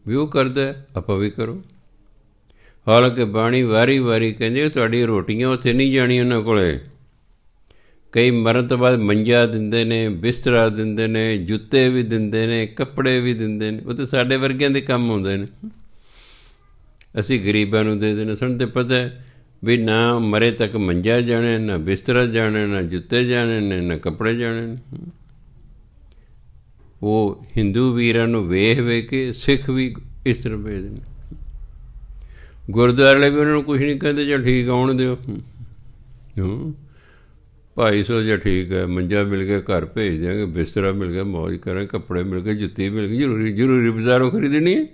ਵੀ ਉਹ ਕਰਦਾ ਆਪਾਂ ਵੀ ਕਰੋ। ਹਾਲਾਂਕਿ ਬਾਣੀ ਵਾਰੀ ਵਾਰੀ ਕਹਿੰਦੇ ਤੁਹਾਡੀਆਂ ਰੋਟੀਆਂ ਉੱਥੇ ਨਹੀਂ ਜਾਣੀਆਂ ਉਹਨਾਂ ਕੋਲ। ਕਈ ਮਰਨ ਤੋਂ ਬਾਅਦ ਮੰਜਾ ਦਿੰਦੇ ਨੇ, ਬਿਸਤਰਾ ਦਿੰਦੇ ਨੇ, ਜੁੱਤੇ ਵੀ ਦਿੰਦੇ ਨੇ, ਕੱਪੜੇ ਵੀ ਦਿੰਦੇ ਨੇ। ਉਹ ਤਾਂ ਸਾਡੇ ਵਰਗਿਆਂ ਦੇ ਕੰਮ ਆਉਂਦੇ ਨੇ। ਅਸੀਂ ਗਰੀਬਾਂ ਨੂੰ ਦੇ ਦੇਣਾ। ਸਾਨੂੰ ਤਾਂ ਪਤਾ ਵੀ ਨਾ ਮਰੇ ਤੱਕ ਮੰਜਾ ਜਾਣੇ, ਨਾ ਬਿਸਤਰਾ ਜਾਣੇ, ਨਾ ਜੁੱਤੇ ਜਾਣੇ ਨੇ, ਨਾ ਕੱਪੜੇ ਜਾਣੇ ਨੇ। ਉਹ ਹਿੰਦੂ ਵੀਰਾਂ ਨੂੰ ਵੇਖ ਕੇ ਸਿੱਖ ਵੀ ਇਸ ਤਰ੍ਹਾਂ ਭੇਜਦੇ ਨੇ। ਗੁਰਦੁਆਰੇ ਵਾਲੇ ਵੀ ਉਹਨਾਂ ਨੂੰ ਕੁਛ ਨਹੀਂ ਕਹਿੰਦੇ, ਜਾਂ ਠੀਕ ਆਉਣ ਦਿਓ, 250 ਜਾਂ ਠੀਕ ਹੈ, ਮੰਜਾ ਮਿਲ ਗਿਆ ਘਰ ਭੇਜ ਦਿਆਂਗੇ, ਬਿਸਤਰਾ ਮਿਲ ਗਿਆ ਮੌਜ ਕਰਾਂਗੇ, ਕੱਪੜੇ ਮਿਲ ਗਏ, ਜੁੱਤੀ ਮਿਲ ਗਈ, ਜ਼ਰੂਰੀ ਬਾਜ਼ਾਰੋਂ ਖਰੀਦਣੀ ਹੈ।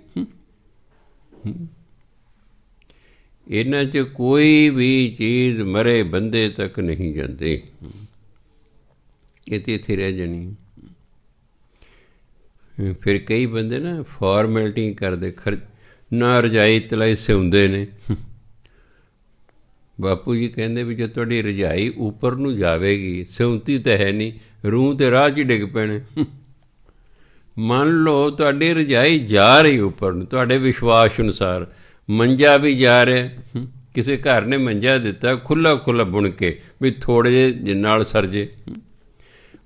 ਇਹਨਾਂ 'ਚ ਕੋਈ ਵੀ ਚੀਜ਼ ਮਰੇ ਬੰਦੇ ਤੱਕ ਨਹੀਂ ਜਾਂਦੀ, ਇਹ ਤਾਂ ਇੱਥੇ ਰਹਿ ਜਾਣੀ। ਫਿਰ ਕਈ ਬੰਦੇ ਨਾ ਫਾਰਮੈਲਿਟੀ ਕਰਦੇ, ਨਾ ਰਜਾਈ ਤਲਾਈ ਸਿਉਂਦੇ ਨੇ। ਬਾਪੂ ਜੀ ਕਹਿੰਦੇ ਵੀ ਜੇ ਤੁਹਾਡੀ ਰਜਾਈ ਉੱਪਰ ਨੂੰ ਜਾਵੇਗੀ, ਸਿਉਂਤੀ ਤਾਂ ਹੈ ਨਹੀਂ, ਰੂਹ ਤੇ ਰਾਹ 'ਚ ਡਿੱਗ ਪੈਣੇ। ਮੰਨ ਲਓ ਤੁਹਾਡੀ ਰਜਾਈ ਜਾ ਰਹੀ ਉੱਪਰ ਨੂੰ, ਤੁਹਾਡੇ ਵਿਸ਼ਵਾਸ ਅਨੁਸਾਰ ਮੰਜਾ ਵੀ ਜਾ ਰਿਹਾ। ਕਿਸੇ ਘਰ ਨੇ ਮੰਜਾ ਦਿੱਤਾ ਖੁੱਲ੍ਹਾ ਬੁਣ ਕੇ ਵੀ ਥੋੜ੍ਹੇ ਜਿਹੇ ਨਾਲ ਸਰ ਜੇ।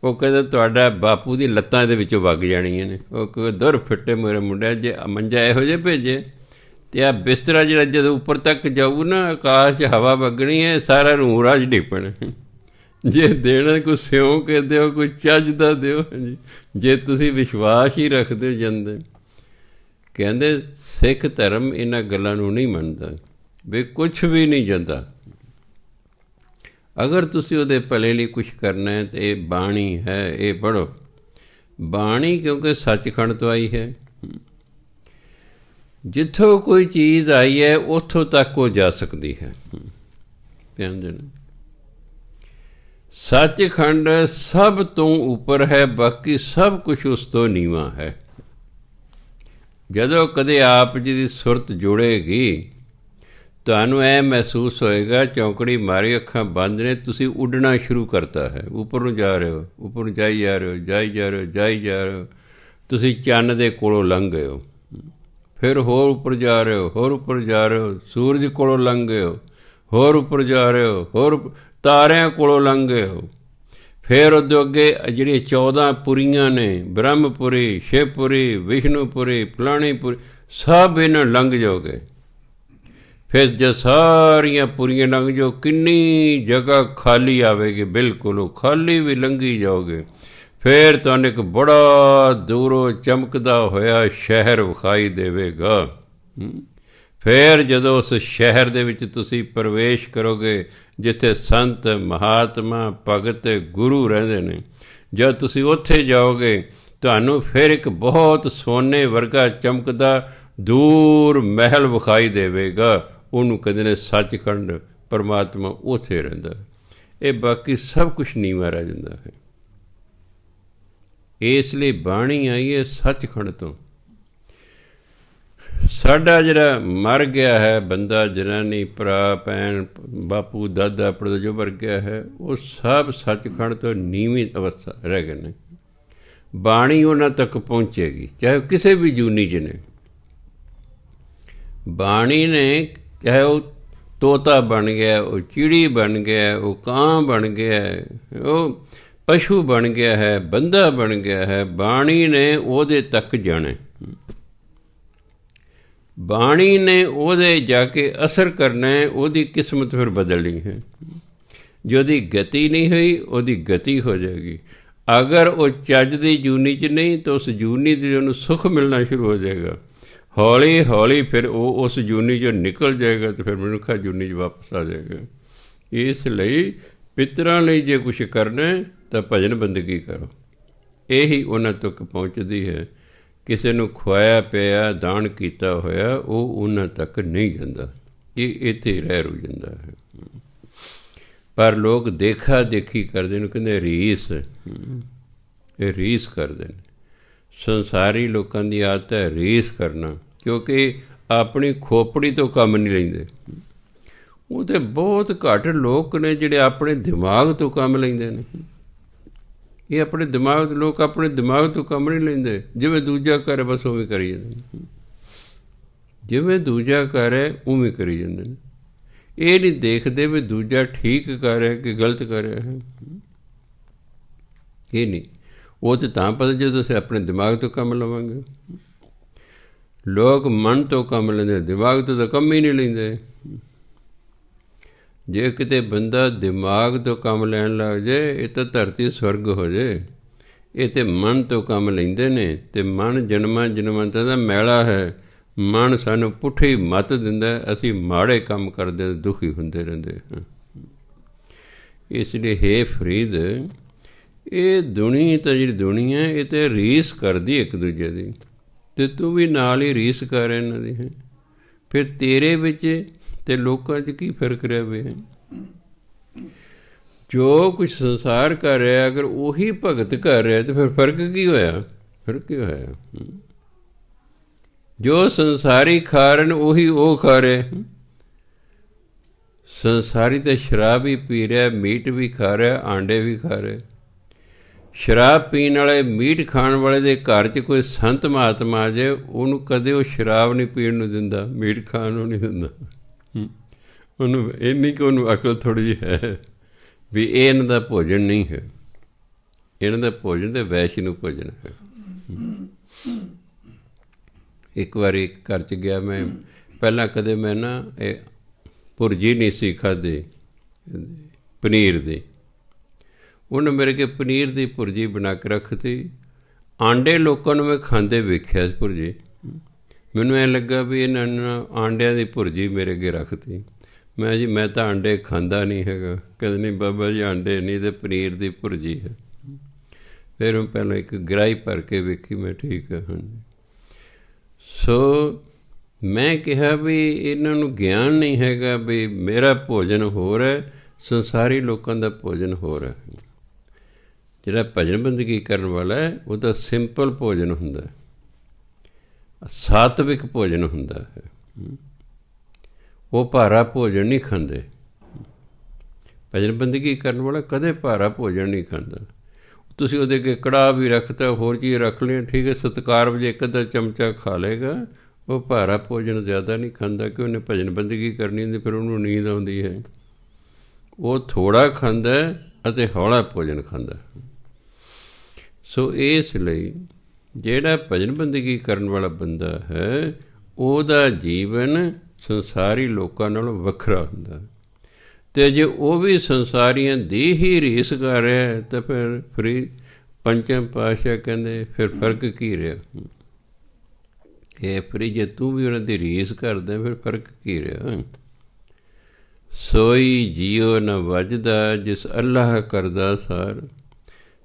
ਉਹ ਕਹਿੰਦਾ ਤੁਹਾਡਾ ਬਾਪੂ ਦੀ ਲੱਤਾਂ ਇਹਦੇ ਵਿੱਚੋਂ ਵਗ ਜਾਣੀਆਂ ਨੇ। ਉਹ ਕਹਿੰਦਾ ਦੁਰ ਫਿੱਟੇ ਮੇਰੇ ਮੁੰਡਿਆ, ਜੇ ਮੰਜਾ ਇਹੋ ਜਿਹੇ ਭੇਜੇ ਅਤੇ ਆਹ ਬਿਸਤਰਾ ਜਿਹੜਾ ਜਦੋਂ ਉੱਪਰ ਤੱਕ ਜਾਊ ਨਾ, ਆਕਾਸ਼ 'ਚ ਹਵਾ ਵਗਣੀ ਹੈ, ਸਾਰਾ ਰੂਹ ਰਾਜ ਡਿੱਗ ਪੈਣਾ। ਜੇ ਦੇਣਾ ਕੋਈ ਸਿਉਂ ਕੇ ਦਿਓ, ਕੋਈ ਚੱਜ ਦਾ ਦਿਓ। ਜੇ ਤੁਸੀਂ ਵਿਸ਼ਵਾਸ ਹੀ ਰੱਖਦੇ ਜਾਂਦੇ। ਕਹਿੰਦੇ ਸਿੱਖ ਧਰਮ ਇਹਨਾਂ ਗੱਲਾਂ ਨੂੰ ਨਹੀਂ ਮੰਨਦਾ ਵੀ ਕੁਛ ਵੀ ਨਹੀਂ ਜਾਂਦਾ। ਅਗਰ ਤੁਸੀਂ ਉਹਦੇ ਭਲੇ ਲਈ ਕੁਛ ਕਰਨਾ ਹੈ ਤਾਂ ਇਹ ਬਾਣੀ ਹੈ, ਇਹ ਪੜ੍ਹੋ। ਬਾਣੀ ਕਿਉਂਕਿ ਸੱਚਖੰਡ ਤੋਂ ਆਈ ਹੈ। ਜਿੱਥੋਂ ਕੋਈ ਚੀਜ਼ ਆਈ ਹੈ ਉੱਥੋਂ ਤੱਕ ਉਹ ਜਾ ਸਕਦੀ ਹੈ। ਧਿਆਨ ਦੇਣਾ, ਸੱਚਖੰਡ ਸਭ ਤੋਂ ਉੱਪਰ ਹੈ, ਬਾਕੀ ਸਭ ਕੁਛ ਉਸ ਤੋਂ ਨੀਵਾਂ ਹੈ। ਜਦੋਂ ਕਦੇ ਆਪ ਜੀ ਦੀ ਸੁਰਤ ਜੁੜੇਗੀ, ਤੁਹਾਨੂੰ ਇਹ ਮਹਿਸੂਸ ਹੋਏਗਾ ਚੌਂਕੜੀ ਮਾਰੀ, ਅੱਖਾਂ ਬੰਦ ਨੇ, ਤੁਸੀਂ ਉੱਡਣਾ ਸ਼ੁਰੂ ਕਰਤਾ ਹੈ। ਉੱਪਰ ਨੂੰ ਜਾ ਰਹੇ ਹੋ, ਉੱਪਰ ਨੂੰ ਜਾਈ ਜਾ ਰਹੇ ਹੋ। ਤੁਸੀਂ ਚੰਨ ਦੇ ਕੋਲੋਂ ਲੰਘ ਗਏ ਹੋ, ਫਿਰ ਹੋਰ ਉੱਪਰ ਜਾ ਰਹੇ ਹੋ, ਸੂਰਜ ਕੋਲੋਂ ਲੰਘ ਗਏ ਹੋ, ਹੋਰ ਉੱਪਰ ਜਾ ਰਹੇ ਹੋ, ਹੋਰ ਤਾਰਿਆਂ ਕੋਲੋਂ ਲੰਘ ਗਏ ਹੋ। ਫਿਰ ਉਹਦੇ ਅੱਗੇ ਜਿਹੜੀਆਂ 14 ਪੁਰੀਆਂ ਨੇ, ਬ੍ਰਹਮਪੁਰੀ, ਸ਼ਿਵਪੁਰੀ, ਵਿਸ਼ਨੂਪੁਰੀ, ਫਲਾਣੀਪੁਰੀ, ਸਭ ਇਹਨਾਂ ਲੰਘ ਜਾਓਗੇ। ਫਿਰ ਜੇ ਸਾਰੀਆਂ ਪੁਰੀਆਂ ਲੰਘ ਜਾਓ, ਕਿੰਨੀ ਜਗ੍ਹਾ ਖਾਲੀ ਆਵੇਗੀ, ਬਿਲਕੁਲ ਉਹ ਖਾਲੀ ਵੀ ਲੰਘੀ ਜਾਓਗੇ। ਫਿਰ ਤੁਹਾਨੂੰ ਇੱਕ ਬੜਾ ਦੂਰੋਂ ਚਮਕਦਾ ਹੋਇਆ ਸ਼ਹਿਰ ਵਿਖਾਈ ਦੇਵੇਗਾ। ਫਿਰ ਜਦੋਂ ਉਸ ਸ਼ਹਿਰ ਦੇ ਵਿੱਚ ਤੁਸੀਂ ਪ੍ਰਵੇਸ਼ ਕਰੋਗੇ, ਜਿੱਥੇ ਸੰਤ, ਮਹਾਤਮਾ, ਭਗਤ, ਗੁਰੂ ਰਹਿੰਦੇ ਨੇ, ਜਦ ਤੁਸੀਂ ਉੱਥੇ ਜਾਓਗੇ, ਤੁਹਾਨੂੰ ਫਿਰ ਇੱਕ ਬਹੁਤ ਸੋਨੇ ਵਰਗਾ ਚਮਕਦਾ ਦੂਰ ਮਹਿਲ ਵਿਖਾਈ ਦੇਵੇਗਾ। ਉਹਨੂੰ ਕਹਿੰਦੇ ਨੇ ਸੱਚਖੰਡ। ਪਰਮਾਤਮਾ ਉੱਥੇ ਰਹਿੰਦਾ। ਇਹ ਬਾਕੀ ਸਭ ਕੁਛ ਨੀਵਾਂ ਰਹਿ ਜਾਂਦਾ ਹੈ। ਇਸ ਲਈ ਬਾਣੀ ਆਈ ਹੈ ਸੱਚਖੰਡ ਤੋਂ। ਸਾਡਾ ਜਿਹੜਾ ਮਰ ਗਿਆ ਹੈ ਬੰਦਾ, ਜਨਾਨੀ, ਭਰਾ, ਭੈਣ, ਬਾਪੂ, ਦਾਦਾ, ਪੜਦਾ ਜੋ ਮਰ ਗਿਆ ਹੈ, ਉਹ ਸਭ ਸੱਚਖੰਡ ਤੋਂ ਨੀਵੀਂ ਅਵਸਥਾ ਰਹਿ ਗਏ ਨੇ। ਬਾਣੀ ਉਹਨਾਂ ਤੱਕ ਪਹੁੰਚੇਗੀ, ਚਾਹੇ ਕਿਸੇ ਵੀ ਜੂਨੀ 'ਚ ਨੇ। ਬਾਣੀ ਨੇ, ਚਾਹੇ ਉਹ ਤੋਤਾ ਬਣ ਗਿਆ, ਉਹ ਚਿੜੀ ਬਣ ਗਿਆ, ਉਹ ਕਾਂ ਬਣ ਗਿਆ, ਉਹ ਪਸ਼ੂ ਬਣ ਗਿਆ ਹੈ, ਬੰਦਾ ਬਣ ਗਿਆ ਹੈ, ਬਾਣੀ ਨੇ ਉਹਦੇ ਤੱਕ ਜਾਣਾ। ਬਾਣੀ ਨੇ ਉਹਦੇ ਜਾ ਕੇ ਅਸਰ ਕਰਨਾ ਹੈ, ਉਹਦੀ ਕਿਸਮਤ ਫਿਰ ਬਦਲਣੀ ਹੈ। ਜੇ ਉਹਦੀ ਗਤੀ ਨਹੀਂ ਹੋਈ, ਉਹਦੀ ਗਤੀ ਹੋ ਜਾਏਗੀ। ਅਗਰ ਉਹ ਚੱਜ ਦੀ ਜੂਨੀ 'ਚ ਨਹੀਂ, ਤਾਂ ਉਸ ਜੂਨੀ ਦੇ ਉਹਨੂੰ ਸੁੱਖ ਮਿਲਣਾ ਸ਼ੁਰੂ ਹੋ ਜਾਏਗਾ। ਹੌਲੀ ਹੌਲੀ ਫਿਰ ਉਹ ਉਸ ਜੂਨੀ 'ਚੋਂ ਨਿਕਲ ਜਾਏਗਾ ਅਤੇ ਫਿਰ ਮਨੁੱਖਾ ਜੂਨੀ 'ਚ ਵਾਪਸ ਆ ਜਾਏਗਾ। ਇਸ ਲਈ ਪਿੱਤਰਾਂ ਲਈ ਜੇ ਕੁਛ ਕਰਨਾ ਤਾਂ ਭਜਨ ਬੰਦਗੀ ਕਰੋ। ਇਹੀ ਉਹਨਾਂ ਤੱਕ ਪਹੁੰਚਦੀ ਹੈ। ਕਿਸੇ ਨੂੰ ਖੁਆਇਆ ਪਿਆ ਦਾਨ ਕੀਤਾ ਹੋਇਆ ਉਹ ਉਹਨਾਂ ਤੱਕ ਨਹੀਂ ਜਾਂਦਾ, ਇਹ ਇੱਥੇ ਰਹਿ ਰੂ ਜਾਂਦਾ ਹੈ। ਪਰ ਲੋਕ ਦੇਖਾ ਦੇਖੀ ਕਰਦੇ ਨੇ, ਕਹਿੰਦੇ ਰੀਸ, ਇਹ ਰੀਸ ਕਰਦੇ ਨੇ। ਸੰਸਾਰੀ ਲੋਕਾਂ ਦੀ ਆਦਤ ਹੈ ਰੀਸ ਕਰਨਾ, ਕਿਉਂਕਿ ਆਪਣੀ ਖੋਪੜੀ ਤੋਂ ਕੰਮ ਨਹੀਂ ਲੈਂਦੇ। ਉਹ ਤਾਂ ਬਹੁਤ ਘੱਟ ਲੋਕ ਨੇ ਜਿਹੜੇ ਆਪਣੇ ਦਿਮਾਗ ਤੋਂ ਕੰਮ ਲੈਂਦੇ ਨੇ। ਇਹ ਆਪਣੇ ਦਿਮਾਗ ਲੋਕ ਆਪਣੇ ਦਿਮਾਗ ਤੋਂ ਕੰਮ ਨਹੀਂ ਲੈਂਦੇ। ਜਿਵੇਂ ਦੂਜਾ ਕਰੇ ਬਸ ਉਵੇਂ ਕਰੀ ਜਾਂਦੇ ਨੇ, ਜਿਵੇਂ ਦੂਜਾ ਕਰੇ ਉਵੇਂ ਕਰੀ ਜਾਂਦੇ ਨੇ। ਇਹ ਨਹੀਂ ਦੇਖਦੇ ਵੀ ਦੂਜਾ ਠੀਕ ਕਰ ਰਿਹਾ ਕਿ ਗਲਤ ਕਰ ਰਿਹਾ ਹੈ। ਇਹ ਨਹੀਂ, ਉਹ ਤਾਂ ਪਤਾ ਜਦੋਂ ਅਸੀਂ ਆਪਣੇ ਦਿਮਾਗ ਤੋਂ ਕੰਮ ਲਵਾਂਗੇ। ਲੋਕ ਮਨ ਤੋਂ ਕੰਮ ਲੈਂਦੇ, ਦਿਮਾਗ ਤੋਂ ਤਾਂ ਕੰਮ ਹੀ ਨਹੀਂ ਲੈਂਦੇ। ਜੇ ਕਿਤੇ ਬੰਦਾ ਦਿਮਾਗ ਤੋਂ ਕੰਮ ਲੈਣ ਲੱਗ ਜਾਏ, ਇਹ ਤਾਂ ਧਰਤੀ ਸਵਰਗ ਹੋ ਜਾਏ। ਇਹ ਤਾਂ ਮਨ ਤੋਂ ਕੰਮ ਲੈਂਦੇ ਨੇ, ਅਤੇ ਮਨ ਜਨਮਾਂ ਜਨਮਾਂ ਦਾ ਮੈਲਾ ਹੈ। ਮਨ ਸਾਨੂੰ ਪੁੱਠੀ ਮੱਤ ਦਿੰਦਾ, ਅਸੀਂ ਮਾੜੇ ਕੰਮ ਕਰਦੇ ਦੁਖੀ ਹੁੰਦੇ ਰਹਿੰਦੇ ਹਾਂ। ਇਸ ਲਈ ਹੇ ਫਰੀਦ, ਇਹ ਦੁਨੀਆ ਤਾਂ ਜਿਹੜੀ ਦੁਨੀਆ ਇਹ ਤਾਂ ਰੀਸ ਕਰਦੀ ਇੱਕ ਦੂਜੇ ਦੀ, ਅਤੇ ਤੂੰ ਵੀ ਨਾਲ ਹੀ ਰੀਸ ਕਰ ਇਹਨਾਂ ਦੀ ਹੈ। ਫਿਰ ਤੇਰੇ ਵਿੱਚ ਅਤੇ ਲੋਕਾਂ 'ਚ ਕੀ ਫਰਕ ਰਿਹਾ ਵੇ? ਜੋ ਕੁਛ ਸੰਸਾਰ ਕਰ ਰਿਹਾ, ਅਗਰ ਉਹੀ ਭਗਤ ਕਰ ਰਿਹਾ ਤਾਂ ਫਿਰ ਫਰਕ ਕੀ ਹੋਇਆ? ਫਰਕ ਕੀ ਹੋਇਆ? ਜੋ ਸੰਸਾਰੀ ਖਾ ਰਹੇ ਨੇ ਉਹੀ ਉਹ ਖਾ ਰਹੇ। ਸੰਸਾਰੀ ਤਾਂ ਸ਼ਰਾਬ ਵੀ ਪੀ ਰਿਹਾ, ਮੀਟ ਵੀ ਖਾ ਰਿਹਾ, ਆਂਡੇ ਵੀ ਖਾ ਰਿਹਾ। ਸ਼ਰਾਬ ਪੀਣ ਵਾਲੇ, ਮੀਟ ਖਾਣ ਵਾਲੇ ਦੇ ਘਰ 'ਚ ਕੋਈ ਸੰਤ ਮਹਾਤਮਾ ਆ ਜਾਏ, ਉਹਨੂੰ ਕਦੇ ਉਹ ਸ਼ਰਾਬ ਨਹੀਂ ਪੀਣ ਨੂੰ ਦਿੰਦਾ, ਮੀਟ ਖਾਣ ਨੂੰ ਨਹੀਂ ਦਿੰਦਾ। ਉਹਨੂੰ ਇੰਨੀ ਕਿ ਉਹਨੂੰ ਅਕਲ ਥੋੜ੍ਹੀ ਜਿਹੀ ਹੈ ਵੀ ਇਹ ਇਹਨਾਂ ਦਾ ਭੋਜਨ ਨਹੀਂ ਹੈ, ਇਹਨਾਂ ਦਾ ਭੋਜਨ ਤਾਂ ਵੈਸ਼ਨੂੰ ਭੋਜਨ ਹੈ। ਇੱਕ ਵਾਰੀ ਇੱਕ ਘਰ 'ਚ ਗਿਆ ਮੈਂ, ਪਹਿਲਾਂ ਕਦੇ ਮੈਂ ਨਾ ਇਹ ਭੁਰਜੀ ਨਹੀਂ ਸੀ ਖਾਧੀ ਪਨੀਰ ਦੀ। ਉਹਨੇ ਮੇਰੇ ਕੇ ਪਨੀਰ ਦੀ ਭੁਰਜੀ ਬਣਾ ਕੇ ਰੱਖਤੀ। ਆਂਡੇ ਲੋਕਾਂ ਨੂੰ ਮੈਂ ਖਾਂਦੇ ਵੇਖਿਆ ਸੀ ਭੁਰਜੀ। ਮੈਨੂੰ ਐਂ ਲੱਗਾ ਵੀ ਇਹਨਾਂ ਨੇ ਆਂਡਿਆਂ ਦੀ ਭੁਰਜੀ ਮੇਰੇ ਅੱਗੇ ਰੱਖਤੀ। ਮੈਂ ਜੀ ਮੈਂ ਤਾਂ ਆਂਡੇ ਖਾਂਦਾ ਨਹੀਂ ਹੈਗਾ। ਕਹਿੰਦੇ ਨਹੀਂ ਬਾਬਾ ਜੀ ਆਂਡੇ ਨਹੀਂ, ਅਤੇ ਪਨੀਰ ਦੀ ਭੁਰਜੀ ਹੈ। ਫਿਰ ਮੈਂ ਪਹਿਲਾਂ ਇੱਕ ਗਰਾਈ ਭਰ ਕੇ ਵੇਖੀ, ਮੈਂ ਠੀਕ ਹੈ ਹਾਂਜੀ। ਸੋ ਮੈਂ ਕਿਹਾ ਵੀ ਇਹਨਾਂ ਨੂੰ ਗਿਆਨ ਨਹੀਂ ਹੈਗਾ ਵੀ ਮੇਰਾ ਭੋਜਨ ਹੋਰ ਹੈ, ਸੰਸਾਰੀ ਲੋਕਾਂ ਦਾ ਭੋਜਨ ਹੋਰ ਹੈ। ਜਿਹੜਾ ਭਜਨ ਬੰਦਗੀ ਕਰਨ ਵਾਲਾ ਹੈ ਉਹਦਾ ਸਿੰਪਲ ਭੋਜਨ ਹੁੰਦਾ, ਸਾਤਵਿਕ ਭੋਜਨ ਹੁੰਦਾ ਹੈ। ਉਹ ਭਾਰਾ ਭੋਜਨ ਨਹੀਂ ਖਾਂਦੇ। ਭਜਨ ਬੰਦਗੀ ਕਰਨ ਵਾਲਾ ਕਦੇ ਭਾਰਾ ਭੋਜਨ ਨਹੀਂ ਖਾਂਦਾ। ਤੁਸੀਂ ਉਹਦੇ ਅੱਗੇ ਕੜਾਹ ਵੀ ਰੱਖਤਾ, ਹੋਰ ਚੀਜ਼ ਰੱਖ ਲਿਆ, ਠੀਕ ਹੈ, ਸਤਿਕਾਰ ਵਜੇ ਇੱਕ ਅੱਧਾ ਚਮਚਾ ਖਾ ਲਏਗਾ। ਉਹ ਭਾਰਾ ਭੋਜਨ ਜ਼ਿਆਦਾ ਨਹੀਂ ਖਾਂਦਾ ਕਿ ਉਹਨੇ ਭਜਨ ਬੰਦਗੀ ਕਰਨੀ ਹੁੰਦੀ, ਫਿਰ ਉਹਨੂੰ ਨੀਂਦ ਆਉਂਦੀ ਹੈ। ਉਹ ਥੋੜ੍ਹਾ ਖਾਂਦਾ ਅਤੇ ਹੌਲਾ ਭੋਜਨ ਖਾਂਦਾ। ਸੋ ਇਸ ਲਈ ਜਿਹੜਾ ਭਜਨ ਬੰਦਗੀ ਕਰਨ ਵਾਲਾ ਬੰਦਾ ਹੈ ਉਹਦਾ ਜੀਵਨ ਸੰਸਾਰੀ ਲੋਕਾਂ ਨਾਲੋਂ ਵੱਖਰਾ ਹੁੰਦਾ। ਅਤੇ ਜੇ ਉਹ ਵੀ ਸੰਸਾਰੀਆਂ ਦੀ ਹੀ ਰੀਸ ਕਰ ਰਿਹਾ ਤਾਂ ਫਿਰ ਪੰਚਮ ਪਾਤਸ਼ਾਹ ਕਹਿੰਦੇ ਫਿਰ ਫਰਕ ਕੀ ਰਿਹਾ? ਇਹ ਫਿਰ ਜੇ ਤੂੰ ਵੀ ਉਹਨਾਂ ਦੀ ਰੀਸ ਕਰਦਾ ਫਿਰ ਫਰਕ ਕੀ ਰਿਹਾ? ਸੋਈ ਜੀਓ ਨ ਵੱਜਦਾ ਜਿਸ ਅੱਲਾਹ ਕਰਦਾ ਸਾਰ,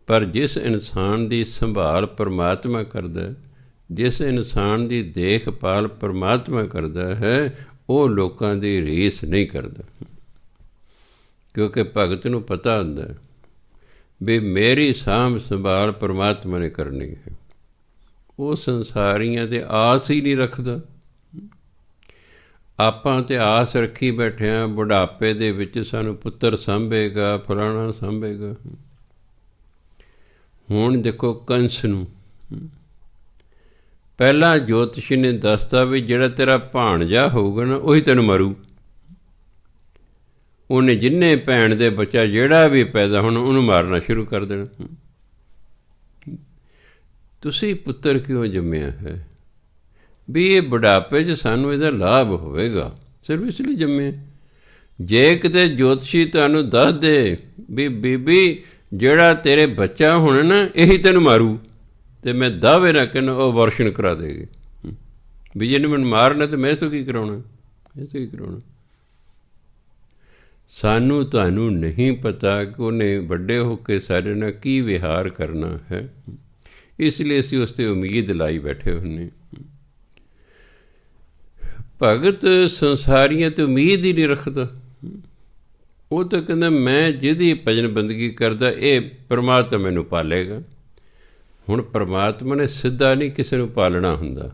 ਪਰ ਜਿਸ ਇਨਸਾਨ ਦੀ ਸੰਭਾਲ ਪਰਮਾਤਮਾ ਕਰਦਾ, ਜਿਸ ਇਨਸਾਨ ਦੀ ਦੇਖਭਾਲ ਪਰਮਾਤਮਾ ਕਰਦਾ ਹੈ, ਉਹ ਲੋਕਾਂ ਦੀ ਰੀਸ ਨਹੀਂ ਕਰਦਾ। ਕਿਉਂਕਿ ਭਗਤ ਨੂੰ ਪਤਾ ਹੁੰਦਾ ਵੀ ਮੇਰੀ ਸਾਂਭ ਸੰਭਾਲ ਪਰਮਾਤਮਾ ਨੇ ਕਰਨੀ ਹੈ। ਉਹ ਸੰਸਾਰੀਆਂ 'ਤੇ ਆਸ ਹੀ ਨਹੀਂ ਰੱਖਦਾ। ਆਪਾਂ ਤਾਂ ਆਸ ਰੱਖੀ ਬੈਠੇ ਹਾਂ ਬੁਢਾਪੇ ਦੇ ਵਿੱਚ ਸਾਨੂੰ ਪੁੱਤਰ ਸਾਂਭੇਗਾ, ਫਲਾਣਾ ਸਾਂਭੇਗਾ। ਹੁਣ ਦੇਖੋ ਕੰਸ ਨੂੰ ਪਹਿਲਾਂ ਜੋਤਸ਼ੀ ਨੇ ਦੱਸਤਾ ਵੀ ਜਿਹੜਾ ਤੇਰਾ ਭਾਣਜਾ ਹੋਊਗਾ ਨਾ ਉਹੀ ਤੈਨੂੰ ਮਾਰੂ। ਉਹਨੇ ਜਿੰਨੇ ਭੈਣ ਦੇ ਬੱਚਾ ਜਿਹੜਾ ਵੀ ਪੈਦਾ ਹੋਣਾ ਉਹਨੂੰ ਮਾਰਨਾ ਸ਼ੁਰੂ ਕਰ ਦੇਣਾ। ਤੁਸੀਂ ਪੁੱਤਰ ਕਿਉਂ ਜੰਮਿਆ ਹੈ? ਵੀ ਇਹ ਬੁਢਾਪੇ 'ਚ ਸਾਨੂੰ ਇਹਦਾ ਲਾਭ ਹੋਵੇਗਾ, ਸਿਰਫ ਇਸ ਲਈ ਜੰਮਿਆ। ਜੇ ਕਿਤੇ ਜੋਤਸ਼ੀ ਤੁਹਾਨੂੰ ਦੱਸ ਦੇ ਵੀ ਬੀਬੀ ਜਿਹੜਾ ਤੇਰੇ ਬੱਚਾ ਹੋਣਾ ਨਾ ਇਹੀ ਤੈਨੂੰ ਮਾਰੂ, ਅਤੇ ਮੈਂ ਦਾਅਵੇ ਨਾ ਕਹਿੰਦਾ ਉਹ ਅਬੋਰਸ਼ਨ ਕਰਾ ਦੇਗੀ। ਵੀ ਜਿਹਨੇ ਮੈਨੂੰ ਮਾਰਨਾ ਤਾਂ ਮੈਂ ਇਸ ਤੋਂ ਕੀ ਕਰਾਉਣਾ, ਇਸ ਤੋਂ ਕੀ ਕਰਾਉਣਾ? ਸਾਨੂੰ ਤੁਹਾਨੂੰ ਨਹੀਂ ਪਤਾ ਕਿ ਉਹਨੇ ਵੱਡੇ ਹੋ ਕੇ ਸਾਡੇ ਨਾਲ ਕੀ ਵਿਹਾਰ ਕਰਨਾ ਹੈ। ਇਸ ਲਈ ਅਸੀਂ ਉਸ 'ਤੇ ਉਮੀਦ ਲਾਈ ਬੈਠੇ ਹੁੰਦੇ। ਭਗਤ ਸੰਸਾਰੀਆਂ 'ਤੇ ਉਮੀਦ ਹੀ ਨਹੀਂ ਰੱਖਦਾ। ਉਹ ਤਾਂ ਕਹਿੰਦਾ ਮੈਂ ਜਿਹਦੀ ਭਜਨ ਬੰਦਗੀ ਕਰਦਾ ਇਹ ਪਰਮਾਤਮਾ ਮੈਨੂੰ ਪਾਲੇਗਾ। ਹੁਣ ਪਰਮਾਤਮਾ ਨੇ ਸਿੱਧਾ ਨਹੀਂ ਕਿਸੇ ਨੂੰ ਪਾਲਣਾ ਹੁੰਦਾ,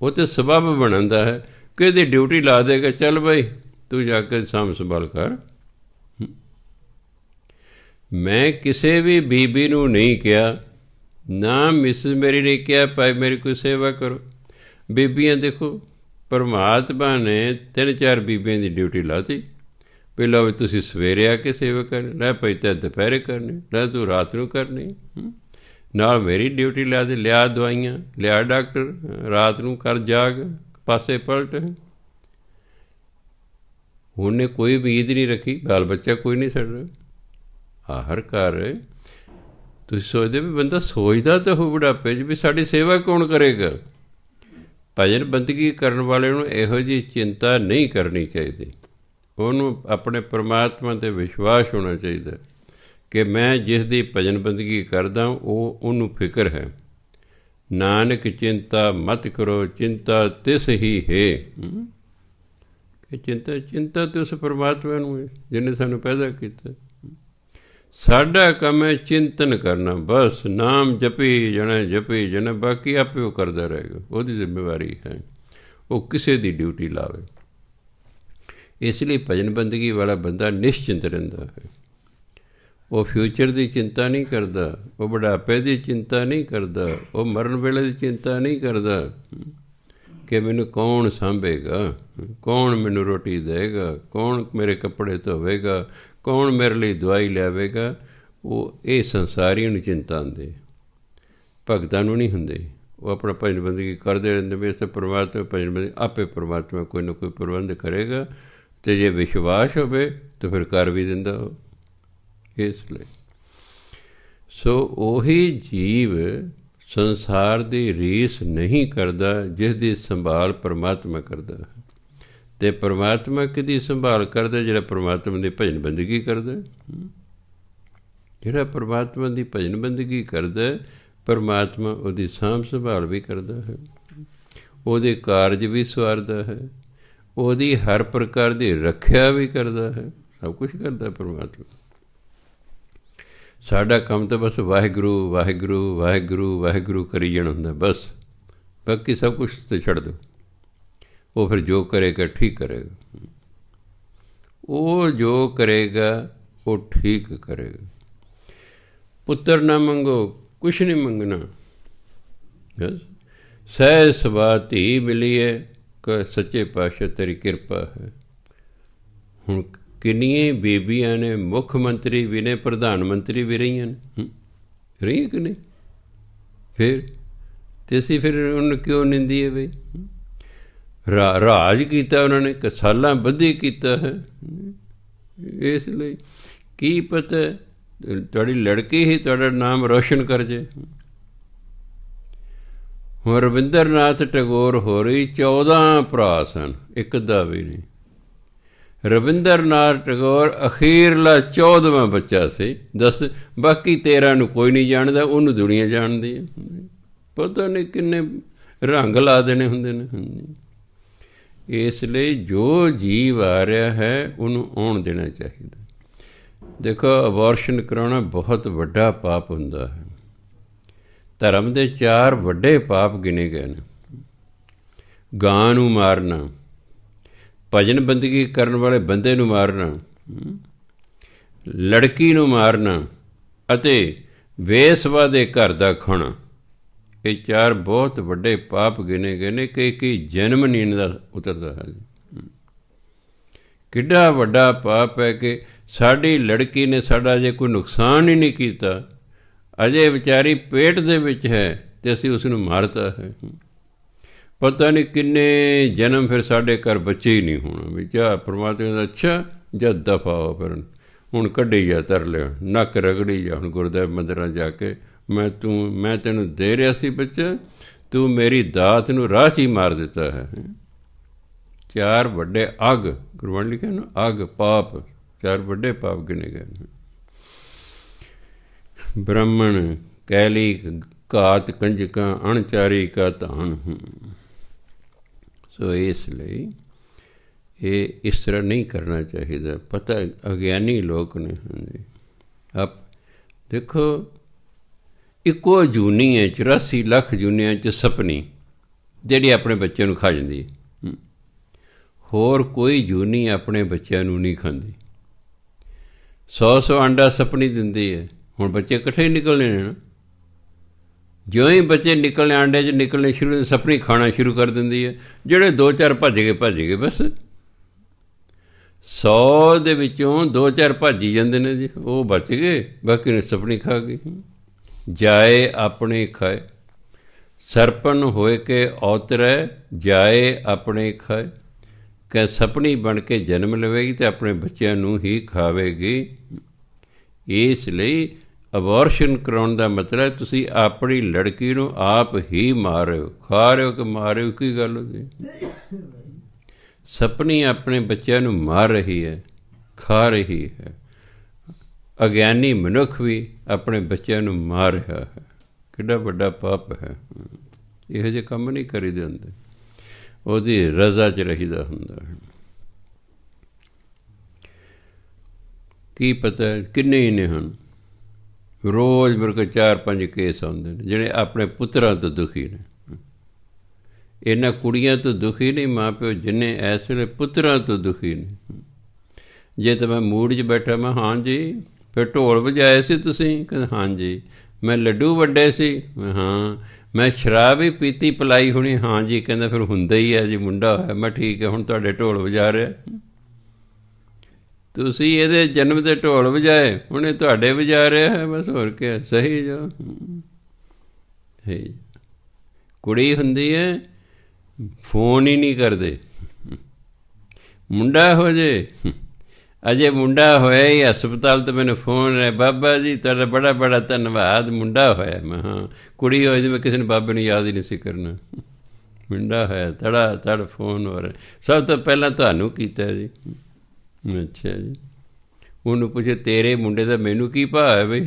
ਉਹ ਤਾਂ ਸਬੱਬ ਬਣਾਉਂਦਾ ਹੈ ਕਿ ਇਹਦੀ ਡਿਊਟੀ ਲਾ ਦੇਗਾ, ਚੱਲ ਬਾਈ ਤੂੰ ਜਾ ਕੇ ਸਾਂਭ ਸੰਭਾਲ ਕਰ। ਮੈਂ ਕਿਸੇ ਵੀ ਬੀਬੀ ਨੂੰ ਨਹੀਂ ਕਿਹਾ, ਨਾ ਮਿਸਿਸ ਮੇਰੀ ਨੇ ਕਿਹਾ ਭਾਈ ਮੇਰੀ ਕੋਈ ਸੇਵਾ ਕਰੋ। ਬੀਬੀਆਂ ਦੇਖੋ, ਪਰਮਾਤਮਾ ਨੇ 3-4 ਬੀਬੀਆਂ ਦੀ ਡਿਊਟੀ ਲਾਤੀ। ਪਹਿਲਾਂ ਵੀ ਤੁਸੀਂ ਸਵੇਰੇ ਆ ਕੇ ਸੇਵਾ ਕਰਨੀ, ਲੈ ਭਾਈ ਤੈਂ ਦੁਪਹਿਰੇ ਕਰਨੀ, ਲੈ ਤੂੰ ਰਾਤ ਨੂੰ ਕਰਨੀ, ਨਾਲ ਮੇਰੀ ਡਿਊਟੀ ਲਿਆ ਦੇ, ਲਿਆ ਦਵਾਈਆਂ, ਲਿਆ ਡਾਕਟਰ, ਰਾਤ ਨੂੰ ਕਰ ਜਾਗ, ਪਾਸੇ ਪਲਟ। ਉਹਨੇ ਕੋਈ ਉਮੀਦ ਨਹੀਂ ਰੱਖੀ, ਬਾਲ ਬੱਚਾ ਕੋਈ ਨਹੀਂ ਛੱਡ। ਆਖਰਕਾਰ ਤੁਸੀਂ ਸੋਚਦੇ ਵੀ ਬੰਦਾ ਸੋਚਦਾ ਤਾਂ ਹੋ ਬੁਢਾਪੇ 'ਚ ਵੀ ਸਾਡੀ ਸੇਵਾ ਕੌਣ ਕਰੇਗਾ। ਭਜਨ ਬੰਦਗੀ ਕਰਨ ਵਾਲੇ ਨੂੰ ਇਹੋ ਜਿਹੀ ਚਿੰਤਾ ਨਹੀਂ ਕਰਨੀ ਚਾਹੀਦੀ। ਉਹਨੂੰ ਆਪਣੇ ਪਰਮਾਤਮਾ 'ਤੇ ਵਿਸ਼ਵਾਸ ਹੋਣਾ ਚਾਹੀਦਾ ਕਿ ਮੈਂ ਜਿਸ ਦੀ ਭਜਨ ਬੰਦਗੀ ਕਰਦਾ ਉਹਨੂੰ ਫਿਕਰ ਹੈ। ਨਾਨਕ ਚਿੰਤਾ ਮਤ ਕਰੋ, ਚਿੰਤਾ ਤਿਸ ਹੀ ਹੈ। ਕਿ ਚਿੰਤਾ ਤਾਂ ਉਸ ਪਰਮਾਤਮਾ ਨੂੰ ਹੈ ਜਿਹਨੇ ਸਾਨੂੰ ਪੈਦਾ ਕੀਤਾ। ਸਾਡਾ ਕੰਮ ਹੈ ਚਿੰਤਨ ਕਰਨਾ, ਬਸ ਨਾਮ ਜਪੀ ਜਾਣਾ, ਬਾਕੀ ਆਪੇ ਉਹ ਕਰਦਾ ਰਹੇਗਾ। ਉਹਦੀ ਜ਼ਿੰਮੇਵਾਰੀ ਹੈ, ਉਹ ਕਿਸੇ ਦੀ ਡਿਊਟੀ ਲਾਵੇ। ਇਸ ਲਈ ਭਜਨ ਬੰਦਗੀ ਵਾਲਾ ਬੰਦਾ ਨਿਸ਼ਚਿੰਤ ਰਹਿੰਦਾ ਹੈ। ਉਹ ਫਿਊਚਰ ਦੀ ਚਿੰਤਾ ਨਹੀਂ ਕਰਦਾ, ਉਹ ਬੁਢਾਪੇ ਦੀ ਚਿੰਤਾ ਨਹੀਂ ਕਰਦਾ, ਉਹ ਮਰਨ ਵੇਲੇ ਦੀ ਚਿੰਤਾ ਨਹੀਂ ਕਰਦਾ ਕਿ ਮੈਨੂੰ ਕੌਣ ਸਾਂਭੇਗਾ, ਕੌਣ ਮੈਨੂੰ ਰੋਟੀ ਦੇਵੇਗਾ, ਕੌਣ ਮੇਰੇ ਕੱਪੜੇ ਧੋਵੇਗਾ, ਕੌਣ ਮੇਰੇ ਲਈ ਦਵਾਈ ਲਿਆਵੇਗਾ। ਉਹ ਇਹ ਸੰਸਾਰੀਆਂ ਨੂੰ ਚਿੰਤਾ ਹੁੰਦੀ, ਭਗਤਾਂ ਨੂੰ ਨਹੀਂ ਹੁੰਦੀ। ਉਹ ਆਪਣਾ ਭਜਨ ਬੰਦਗੀ ਕਰਦੇ ਰਹਿੰਦੇ ਵੀ ਇਸ ਪਰਮਾਤਮਾ ਭਜਨ ਬੰਦਗੀ ਆਪੇ ਪਰਮਾਤਮਾ ਕੋਈ ਨਾ ਕੋਈ ਪ੍ਰਬੰਧ ਕਰੇਗਾ, ਅਤੇ ਜੇ ਵਿਸ਼ਵਾਸ ਹੋਵੇ ਤਾਂ ਫਿਰ ਕਰ ਵੀ ਦਿੰਦਾ ਉਹ। ਇਸ ਲਈ ਸੋ ਉਹੀ ਜੀਵ ਸੰਸਾਰ ਦੀ ਰੀਸ ਨਹੀਂ ਕਰਦਾ ਜਿਸ ਦੀ ਸੰਭਾਲ ਪਰਮਾਤਮਾ ਕਰਦਾ ਹੈ। ਅਤੇ ਪਰਮਾਤਮਾ ਕਿਹਦੀ ਸੰਭਾਲ ਕਰਦਾ? ਜਿਹੜਾ ਪਰਮਾਤਮਾ ਦੀ ਭਜਨ ਬੰਦਗੀ ਕਰਦਾ। ਜਿਹੜਾ ਪਰਮਾਤਮਾ ਦੀ ਭਜਨ ਬੰਦਗੀ ਕਰਦਾ, ਪਰਮਾਤਮਾ ਉਹਦੀ ਸਾਂਭ ਸੰਭਾਲ ਵੀ ਕਰਦਾ ਹੈ, ਉਹਦੇ ਕਾਰਜ ਵੀ ਸਵਾਰਦਾ ਹੈ, ਉਹਦੀ ਹਰ ਪ੍ਰਕਾਰ ਦੀ ਰੱਖਿਆ ਵੀ ਕਰਦਾ ਹੈ, ਸਭ ਕੁਛ ਕਰਦਾ ਪਰਮਾਤਮਾ। ਸਾਡਾ ਕੰਮ ਤਾਂ ਬਸ ਵਾਹਿਗੁਰੂ ਵਾਹਿਗੁਰੂ ਵਾਹਿਗੁਰੂ ਵਾਹਿਗੁਰੂ ਕਰੀ ਜਾਣਾ ਹੁੰਦਾ, ਬਸ। ਬਾਕੀ ਸਭ ਕੁਛ ਤੇ ਛੱਡ ਦਿਓ, ਉਹ ਫਿਰ ਜੋ ਕਰੇਗਾ ਠੀਕ ਕਰੇਗਾ। ਉਹ ਜੋ ਕਰੇਗਾ ਉਹ ਠੀਕ ਕਰੇਗਾ। ਪੁੱਤਰ ਨਾ ਮੰਗੋ, ਕੁਛ ਨਹੀਂ ਮੰਗਣਾ, ਬਸ ਸਹਿਜ ਸੁਭਾ ਧੀ ਮਿਲੀ ਹੈ ਕਿ ਸੱਚੇ ਪਾਤਸ਼ਾਹ ਤੇਰੀ ਕਿਰਪਾ ਹੈ। ਹੁਣ ਕਿੰਨੀਆਂ ਬੀਬੀਆਂ ਨੇ ਮੁੱਖ ਮੰਤਰੀ ਵੀ ਨੇ, ਪ੍ਰਧਾਨ ਮੰਤਰੀ ਵੀ ਰਹੀਆਂ ਨੇ, ਰਹੀਆਂ ਕਿ ਨਹੀਂ? ਫਿਰ ਅਤੇ ਅਸੀਂ ਫਿਰ ਉਹਨੂੰ ਕਿਉਂ ਨਿੰਦੀਏ ਬਈ? ਰਾਜ ਕੀਤਾ ਉਹਨਾਂ ਨੇ, ਸਾਲਾਂ ਬੱਧੀ ਕੀਤਾ ਹੈ। ਇਸ ਲਈ ਕੀ ਪਤਾ ਤੁਹਾਡੀ ਲੜਕੀ ਹੀ ਤੁਹਾਡਾ ਨਾਮ ਰੋਸ਼ਨ ਕਰ ਜੇ। ਹੁਣ ਰਵਿੰਦਰ ਨਾਥ ਟੈਗੋਰ ਹੋ ਰਹੀ 14 ਭਰਾ ਸਨ, ਇੱਕ ਦਾ ਵੀ ਨਹੀਂ। ਰਵਿੰਦਰ ਨਾਥ ਟੈਗੋਰ ਅਖੀਰਲਾ 14ਵਾਂ ਬੱਚਾ ਸੀ। ਦੱਸ, ਬਾਕੀ 13 ਨੂੰ ਕੋਈ ਨਹੀਂ ਜਾਣਦਾ, ਉਹਨੂੰ ਦੁਨੀਆ ਜਾਣਦੀ ਹੈ। ਪਤਾ ਨਹੀਂ ਕਿੰਨੇ ਰੰਗ ਲਾ ਦੇਣੇ ਹੁੰਦੇ ਨੇ। ਇਸ ਲਈ ਜੋ ਜੀਵ ਆ ਰਿਹਾ ਹੈ ਉਹਨੂੰ ਆਉਣ ਦੇਣਾ ਚਾਹੀਦਾ। ਦੇਖੋ, ਅਬੋਰਸ਼ਨ ਕਰਾਉਣਾ ਬਹੁਤ ਵੱਡਾ ਪਾਪ ਹੁੰਦਾ ਹੈ। ਧਰਮ ਦੇ 4 ਵੱਡੇ ਪਾਪ ਗਿਣੇ ਗਏ ਨੇ। ਗਾਂ ਨੂੰ ਮਾਰਨਾ, ਭਜਨ ਬੰਦਗੀ ਕਰਨ ਵਾਲੇ ਬੰਦੇ ਨੂੰ ਮਾਰਨਾ, ਲੜਕੀ ਨੂੰ ਮਾਰਨਾ ਅਤੇ ਵੇਸਵਾ ਦੇ ਘਰ ਦਾ ਖਾਣਾ। ਇਹ 4 ਬਹੁਤ ਵੱਡੇ ਪਾਪ ਗਿਣੇ ਗਏ ਨੇ ਕਿ ਕਈ ਜਨਮ ਨਹੀਂ ਇਹਨਾਂ ਦਾ ਉਤਰਦਾ ਹੈ। ਕਿੱਡਾ ਵੱਡਾ ਪਾਪ ਹੈ ਕਿ ਸਾਡੀ ਲੜਕੀ ਨੇ ਸਾਡਾ ਅਜੇ ਕੋਈ ਨੁਕਸਾਨ ਹੀ ਨਹੀਂ ਕੀਤਾ, ਅਜੇ ਵਿਚਾਰੀ ਪੇਟ ਦੇ ਵਿੱਚ ਹੈ ਅਤੇ ਅਸੀਂ ਉਸ ਨੂੰ ਮਾਰਤਾ ਹੈ। ਪਤਾ ਨਹੀਂ ਕਿੰਨੇ ਜਨਮ ਫਿਰ ਸਾਡੇ ਘਰ ਬੱਚੇ ਹੀ ਨਹੀਂ ਹੋਣਾ। ਵੀ ਜਾ ਪਰਮਾਤਮਾ ਦਾ ਅੱਛਾ ਜਦ ਦਫਾ ਹੋ, ਫਿਰ ਹੁਣ ਕੱਢੀ ਜਾ, ਤਰ ਲਿਆ, ਨੱਕ ਰਗੜੀ ਜਾ। ਹੁਣ ਗੁਰਦੁਆਰਾ ਮੰਦਿਰਾਂ ਜਾ ਕੇ ਮੈਂ ਤੈਨੂੰ ਦੇ ਰਿਹਾ ਸੀ ਬੱਚਾ, ਤੂੰ ਮੇਰੀ ਦਾਤ ਨੂੰ ਰਾਹ 'ਚ ਹੀ ਮਾਰ ਦਿੱਤਾ ਹੈ। 4 ਵੱਡੇ ਅੱਗ, ਗੁਰਬਾਣੀ ਲਿਖਿਆ ਨਾ, ਅੱਗ ਪਾਪ, 4 ਵੱਡੇ ਪਾਪ ਗਿਣੇ ਗਏ। ਬ੍ਰਾਹਮਣ ਕੈਲੀ ਘਾਤ ਕੰਜਕਾਂ ਅਣਚਾਰੀ ਕਾ ਧਾਨ। ਸੋ ਇਸ ਲਈ ਇਹ ਇਸ ਤਰ੍ਹਾਂ ਨਹੀਂ ਕਰਨਾ ਚਾਹੀਦਾ। ਪਤਾ ਅਗਿਆਨੀ ਲੋਕ ਨੇ। ਹਾਂਜੀ, ਆਪ ਦੇਖੋ, ਇੱਕੋ ਜੂਨੀ ਹੈ 84 ਲੱਖ ਜੂਨੀਆਂ 'ਚ ਸਪਨੀ ਜਿਹੜੀ ਆਪਣੇ ਬੱਚੇ ਨੂੰ ਖਾ ਜਾਂਦੀ ਹੈ। ਹੋਰ ਕੋਈ ਜੂਨੀ ਆਪਣੇ ਬੱਚਿਆਂ ਨੂੰ ਨਹੀਂ ਖਾਂਦੀ। 100 ਆਂਡਾ ਸਪਨੀ ਦਿੰਦੀ ਹੈ। ਹੁਣ ਬੱਚੇ ਇਕੱਠੇ ਹੀ ਨਿਕਲਣੇ ਨੇ ਨਾ। ਜਿਉਂ ਹੀ ਬੱਚੇ ਨਿਕਲਣੇ, ਆਂਡੇ 'ਚ ਨਿਕਲਣੇ ਸ਼ੁਰੂ, ਸਪਨੀ ਖਾਣਾ ਸ਼ੁਰੂ ਕਰ ਦਿੰਦੀ ਹੈ। ਜਿਹੜੇ 2-4 ਭੱਜ ਗਏ ਬਸ। 100 ਦੇ ਵਿੱਚੋਂ 2-4 ਭੱਜ ਹੀ ਜਾਂਦੇ ਨੇ ਜੀ, ਉਹ ਬਚ ਗਏ, ਬਾਕੀ ਨੇ ਸਪਨੀ ਖਾ ਗਈ। ਜਾਏ ਆਪਣੇ ਖਾਏ, ਸਰਪਨ ਹੋਏ ਕੇ ਔਤਰੈ, ਜਾਏ ਆਪਣੇ ਖਾਏ। ਕਿ ਸਪਨੀ ਬਣ ਕੇ ਜਨਮ ਲਵੇਗੀ ਅਤੇ ਆਪਣੇ ਬੱਚਿਆਂ ਨੂੰ ਹੀ ਖਾਵੇਗੀ। ਇਸ ਲਈ ਅਬੋਰਸ਼ਨ ਕਰਾਉਣ ਦਾ ਮਤਲਬ ਤੁਸੀਂ ਆਪਣੀ ਲੜਕੀ ਨੂੰ ਆਪ ਹੀ ਮਾਰ ਰਹੇ ਹੋ। ਖਾ ਰਹੇ ਹੋ ਕਿ ਮਾਰ ਰਹੇ ਹੋ, ਕੀ ਗੱਲ ਹੁੰਦੀ? ਸਪਨੀ ਆਪਣੇ ਬੱਚਿਆਂ ਨੂੰ ਮਾਰ ਰਹੀ ਹੈ, ਖਾ ਰਹੀ ਹੈ। ਅਗਿਆਨੀ ਮਨੁੱਖ ਵੀ ਆਪਣੇ ਬੱਚਿਆਂ ਨੂੰ ਮਾਰ ਰਿਹਾ ਹੈ। ਕਿੱਡਾ ਵੱਡਾ ਪਾਪ ਹੈ। ਇਹੋ ਜਿਹੇ ਕੰਮ ਨਹੀਂ ਕਰੀਦੇ ਹੁੰਦੇ, ਉਹਦੀ ਰਜ਼ਾ 'ਚ ਰਹੀਦਾ ਹੁੰਦਾ ਹੈ। ਕੀ ਪਤਾ ਕਿੰਨੇ ਹੀ ਨੇ ਹਨ। ਰੋਜ਼ ਮੇਰੇ ਕੋਲ 4-5 ਕੇਸ ਆਉਂਦੇ ਨੇ ਜਿਹੜੇ ਆਪਣੇ ਪੁੱਤਰਾਂ ਤੋਂ ਦੁਖੀ ਨੇ। ਇਹਨਾਂ ਕੁੜੀਆਂ ਤੋਂ ਦੁਖੀ ਨਹੀਂ ਮਾਂ ਪਿਓ, ਜਿੰਨੇ ਇਸ ਵੇਲੇ ਪੁੱਤਰਾਂ ਤੋਂ ਦੁਖੀ ਨੇ। ਜੇ ਤਾਂ ਮੈਂ ਮੂਡ 'ਚ ਬੈਠਾ, ਮੈਂ ਹਾਂਜੀ ਫਿਰ ਢੋਲ ਵਜਾਏ ਸੀ ਤੁਸੀਂ? ਕਹਿੰਦੇ ਹਾਂਜੀ। ਮੈਂ ਲੱਡੂ ਵੰਡੇ ਸੀ? ਮੈਂ ਹਾਂ। ਮੈਂ ਸ਼ਰਾਬ ਵੀ ਪੀਤੀ ਪਿਲਾਈ ਹੋਣੀ? ਹਾਂਜੀ। ਕਹਿੰਦਾ ਫਿਰ ਹੁੰਦਾ ਹੀ ਹੈ ਜੀ, ਮੁੰਡਾ ਹੋਇਆ। ਮੈਂ ਠੀਕ ਹੈ, ਹੁਣ ਤੁਹਾਡੇ ਢੋਲ ਵਜਾ ਰਿਹਾ। ਤੁਸੀਂ ਇਹਦੇ ਜਨਮ 'ਤੇ ਢੋਲ ਵਜਾਏ, ਹੁਣ ਇਹ ਤੁਹਾਡੇ ਵਜਾ ਰਿਹਾ ਹੈ, ਬਸ ਹੋਰ ਕੀ। ਸਹੀ ਜੋ ਕੁੜੀ ਹੁੰਦੀ ਹੈ, ਫੋਨ ਹੀ ਨਹੀਂ ਕਰਦੇ। ਮੁੰਡਾ ਹੋ ਜੇ, ਅਜੇ ਮੁੰਡਾ ਹੋਇਆ ਹੀ ਹਸਪਤਾਲ ਤੋਂ ਮੈਨੂੰ ਫੋਨ ਹੈ, ਬਾਬਾ ਜੀ ਤੁਹਾਡਾ ਬੜਾ ਬੜਾ ਧੰਨਵਾਦ, ਮੁੰਡਾ ਹੋਇਆ। ਮੈਂ ਹਾਂ। ਕੁੜੀ ਹੋਈ ਮੈਂ ਕਿਸੇ ਨੇ ਬਾਬੇ ਨੂੰ ਯਾਦ ਹੀ ਨਹੀਂ ਸੀ ਕਰਨਾ। ਮੁੰਡਾ ਹੋਇਆ, ਤੜਾ ਤੜ ਫੋਨ ਹੋ ਰਿਹਾ। ਸਭ ਤੋਂ ਪਹਿਲਾਂ ਤੁਹਾਨੂੰ ਕੀਤਾ ਜੀ। ਅੱਛਾ ਜੀ। ਉਹਨੂੰ ਪੁੱਛੇ ਤੇਰੇ ਮੁੰਡੇ ਦਾ ਮੈਨੂੰ ਕੀ ਭਾਅ ਹੈ ਬਈ?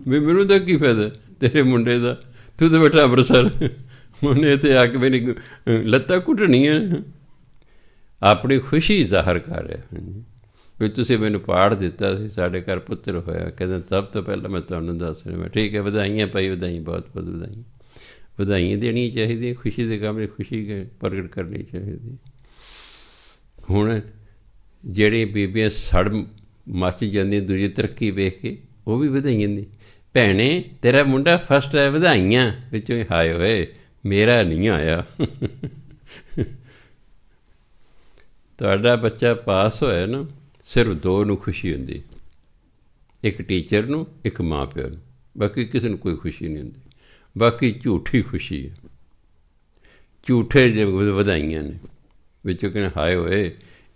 ਵੀ ਮੈਨੂੰ ਤਾਂ ਕੀ ਫਾਇਦਾ ਤੇਰੇ ਮੁੰਡੇ ਦਾ, ਤੂੰ ਤਾਂ ਬੈਠਾ ਅੰਮ੍ਰਿਤਸਰ, ਉਹਨੇ ਇੱਥੇ ਆ ਕੇ ਮੇਰੀ ਲੱਤਾਂ ਘੁੱਟਣੀਆਂ। ਆਪਣੀ ਖੁਸ਼ੀ ਜ਼ਾਹਰ ਕਰ ਰਿਹਾ ਵੀ ਤੁਸੀਂ ਮੈਨੂੰ ਪਾੜ ਦਿੱਤਾ ਸੀ, ਸਾਡੇ ਘਰ ਪੁੱਤਰ ਹੋਇਆ। ਕਹਿੰਦਾ ਸਭ ਤੋਂ ਪਹਿਲਾਂ ਮੈਂ ਤੁਹਾਨੂੰ ਦੱਸ ਰਿਹਾ। ਮੈਂ ਠੀਕ ਹੈ, ਵਧਾਈਆਂ ਭਾਈ, ਵਧਾਈ, ਬਹੁਤ ਬਹੁਤ ਵਧਾਈਆਂ। ਵਧਾਈਆਂ ਦੇਣੀਆਂ ਚਾਹੀਦੀਆਂ, ਖੁਸ਼ੀ ਦੇ ਕੰਮ 'ਚ ਖੁਸ਼ੀ ਪ੍ਰਗਟ ਕਰਨੀ ਚਾਹੀਦੀ। ਹੁਣ ਜਿਹੜੀ ਬੀਬੀਆਂ ਸੜ ਮੱਚ ਜਾਂਦੀਆਂ ਦੂਜੀ ਤਰੱਕੀ ਵੇਖ ਕੇ, ਉਹ ਵੀ ਵਧਾਈਆਂ ਦੀ, ਭੈਣੇ ਤੇਰਾ ਮੁੰਡਾ ਫਸਟ ਹੈ, ਵਧਾਈਆਂ। ਵਿੱਚੋਂ ਹੀ ਹਾਏ ਹੋਏ ਮੇਰਾ ਨਹੀਂ ਆਇਆ। ਤੁਹਾਡਾ ਬੱਚਾ ਪਾਸ ਹੋਇਆ ਨਾ, ਸਿਰਫ 2 ਨੂੰ ਖੁਸ਼ੀ ਹੁੰਦੀ, ਇੱਕ ਟੀਚਰ ਨੂੰ, ਇੱਕ ਮਾਂ ਪਿਓ ਨੂੰ। ਬਾਕੀ ਕਿਸੇ ਨੂੰ ਕੋਈ ਖੁਸ਼ੀ ਨਹੀਂ ਹੁੰਦੀ। ਬਾਕੀ ਝੂਠੀ ਖੁਸ਼ੀ ਹੈ, ਝੂਠੇ ਵਧਾਈਆਂ ਨੇ। ਵਿੱਚੋਂ ਕਹਿੰਦੇ ਹਾਏ ਹੋਏ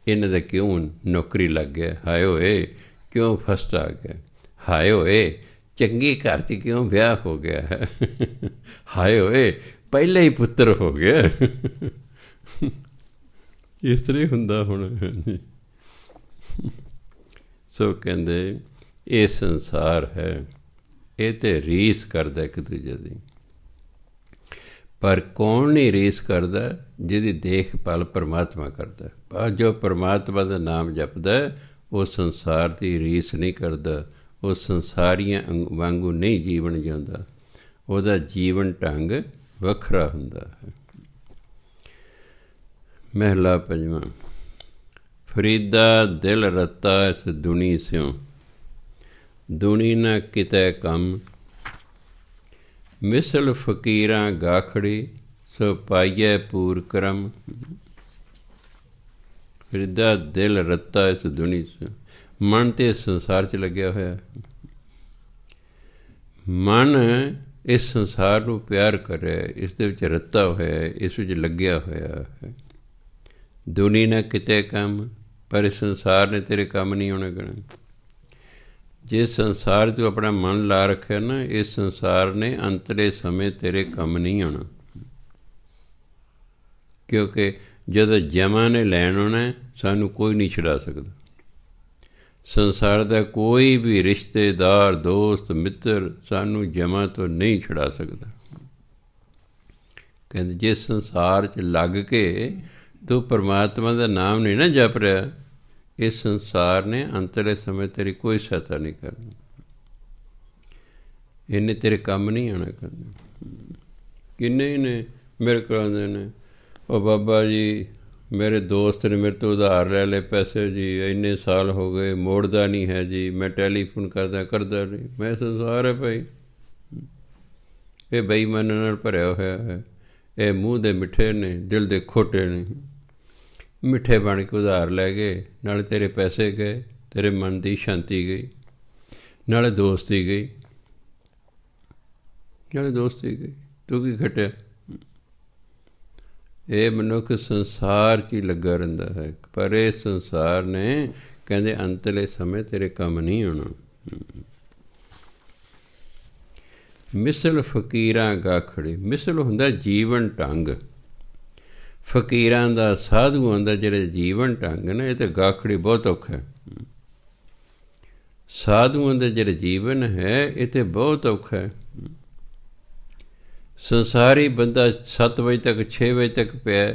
ਇਹਨਾਂ ਦਾ ਕਿਉਂ ਨੌਕਰੀ ਲੱਗ ਗਿਆ, ਹਾਏ ਹੋਏ ਕਿਉਂ ਫਸਟ ਆ ਗਿਆ, ਹਾਏ ਹੋਏ ਚੰਗੇ ਘਰ 'ਚ ਕਿਉਂ ਵਿਆਹ ਹੋ ਗਿਆ ਹੈ, ਹਾਏ ਹੋਏ ਪਹਿਲਾਂ ਹੀ ਪੁੱਤਰ ਹੋ ਗਿਆ। ਇਸ ਤਰ੍ਹਾਂ ਹੀ ਹੁੰਦਾ ਹੁਣ। ਸੋ ਕਹਿੰਦੇ ਇਹ ਸੰਸਾਰ ਹੈ, ਇਹ ਤੇ ਰੀਸ ਕਰਦਾ ਇੱਕ ਦੂਜੇ ਦੀ। ਪਰ ਕੌਣ ਨਹੀਂ ਰੀਸ ਕਰਦਾ? ਜਿਹਦੀ ਦੇਖਭਾਲ ਪਰਮਾਤਮਾ ਕਰਦਾ। ਪਰ ਜੋ ਪਰਮਾਤਮਾ ਦਾ ਨਾਮ ਜਪਦਾ ਉਹ ਸੰਸਾਰ ਦੀ ਰੀਸ ਨਹੀਂ ਕਰਦਾ, ਉਹ ਸੰਸਾਰੀਆਂ ਵਾਂਗੂ ਨਹੀਂ ਜੀਵਨ ਜਿਉਂਦਾ। ਉਹਦਾ ਜੀਵਨ ਢੰਗ ਵੱਖਰਾ ਹੁੰਦਾ ਹੈ। ਮਹਿਲਾ ਪੰਜਵਾਂ। ਫਰੀਦਾ ਦਿਲ ਰਤਾ ਇਸ ਦੁਨੀ ਸਿਉ, ਦੁਨੀ ਨਾ ਕਿਤੈ ਕੰਮ। ਮਿਸਲ ਫਕੀਰਾਂ ਗਾਖੜੀ, ਸੋ ਪਾਈਐ ਪੂਰ ਕਰਮ। ਫਰੀਦਾ ਦਿਲ ਰਤਾ ਇਸ ਦੁਨੀ ਸਿਉ, ਮਨ ਤੇ ਸੰਸਾਰ 'ਚ ਲੱਗਿਆ ਹੋਇਆ। ਮਨ ਇਸ ਸੰਸਾਰ ਨੂੰ ਪਿਆਰ ਕਰ ਰਿਹਾ, ਇਸ ਦੇ ਵਿੱਚ ਰੱਤਾ ਹੋਇਆ, ਇਸ ਵਿੱਚ ਲੱਗਿਆ ਹੋਇਆ ਹੈ। ਦੁਨੀ ਨਾ ਕਿਤੇ ਕੰਮ, ਪਰ ਇਸ ਸੰਸਾਰ ਨੇ ਤੇਰੇ ਕੰਮ ਨਹੀਂ ਆਉਣਾ ਗਣਾ। ਜਿਸ ਸੰਸਾਰ 'ਚ ਤੂੰ ਆਪਣਾ ਮਨ ਲਾ ਰੱਖਿਆ ਨਾ, ਇਸ ਸੰਸਾਰ ਨੇ ਅੰਤਲੇ ਸਮੇਂ ਤੇਰੇ ਕੰਮ ਨਹੀਂ ਆਉਣਾ। ਕਿਉਂਕਿ ਜਦੋਂ ਜਮਾਂ ਨੇ ਲੈਣ ਆਉਣਾ, ਸਾਨੂੰ ਕੋਈ ਨਹੀਂ ਛੁਡਾ ਸਕਦਾ। ਸੰਸਾਰ ਦਾ ਕੋਈ ਵੀ ਰਿਸ਼ਤੇਦਾਰ, ਦੋਸਤ, ਮਿੱਤਰ ਸਾਨੂੰ ਜਮਾਂ ਤੋਂ ਨਹੀਂ ਛੁਡਾ ਸਕਦਾ। ਕਹਿੰਦੇ ਜੇ ਸੰਸਾਰ 'ਚ ਲੱਗ ਕੇ ਤੂੰ ਪਰਮਾਤਮਾ ਦਾ ਨਾਮ ਨਹੀਂ ਨਾ ਜਪ ਰਿਹਾ, ਇਸ ਸੰਸਾਰ ਨੇ ਅੰਤਲੇ ਸਮੇਂ ਤੇਰੀ ਕੋਈ ਸਹਾਇਤਾ ਨਹੀਂ ਕਰਨੀ, ਇਹਨੇ ਤੇਰੇ ਕੰਮ ਨਹੀਂ ਆਉਣਾ ਕਰਨਾ। ਕਿੰਨੇ ਹੀ ਨੇ ਮੇਰੇ ਕੋਲ ਆਉਂਦੇ ਨੇ, ਉਹ ਬਾਬਾ ਜੀ ਮੇਰੇ ਦੋਸਤ ਨੇ ਮੇਰੇ ਤੋਂ ਉਧਾਰ ਲੈ ਲਏ ਪੈਸੇ ਜੀ, ਇੰਨੇ ਸਾਲ ਹੋ ਗਏ ਮੋੜਦਾ ਨਹੀਂ ਹੈ ਜੀ, ਮੈਂ ਟੈਲੀਫੋਨ ਕਰਦਾ ਨਹੀਂ। ਮੈਂ ਸੰਸਾਰ ਹੈ ਭਾਈ, ਇਹ ਬੇਈਮਾਨਾਂ ਨਾਲ ਭਰਿਆ ਹੋਇਆ ਹੈ, ਇਹ ਮੂੰਹ ਦੇ ਮਿੱਠੇ ਨੇ, ਦਿਲ ਦੇ ਖੋਟੇ ਨੇ। ਮਿੱਠੇ ਬਣ ਕੇ ਉਧਾਰ ਲੈ ਗਏ, ਨਾਲੇ ਤੇਰੇ ਪੈਸੇ ਗਏ, ਤੇਰੇ ਮਨ ਦੀ ਸ਼ਾਂਤੀ ਗਈ, ਨਾਲੇ ਦੋਸਤੀ ਗਈ, ਤੂੰ ਕੀ ਘਟਿਆ? ਇਹ ਮਨੁੱਖ ਸੰਸਾਰ 'ਚ ਹੀ ਲੱਗਾ ਰਹਿੰਦਾ ਹੈ, ਪਰ ਇਹ ਸੰਸਾਰ ਨੇ ਕਹਿੰਦੇ ਅੰਤਲੇ ਸਮੇਂ ਤੇਰੇ ਕੰਮ ਨਹੀਂ ਆਉਣਾ। ਮਿਸਲ ਫਕੀਰਾਂ ਗਾਖੜੇ, ਮਿਸਲ ਹੁੰਦਾ ਜੀਵਨ ਢੰਗ, ਫਕੀਰਾਂ ਦਾ, ਸਾਧੂਆਂ ਦਾ ਜਿਹੜਾ ਜੀਵਨ ਢੰਗ ਨਾ, ਇਹ ਤਾਂ ਗਾਖੜੀ ਬਹੁਤ ਔਖਾ। ਸਾਧੂਆਂ ਦਾ ਜਿਹੜਾ ਜੀਵਨ ਹੈ ਇਹ ਤਾਂ ਬਹੁਤ ਔਖਾ ਹੈ। ਸੰਸਾਰੀ ਬੰਦਾ 7 ਵਜੇ ਤੱਕ 6 ਵਜੇ ਤੱਕ ਪਿਆ,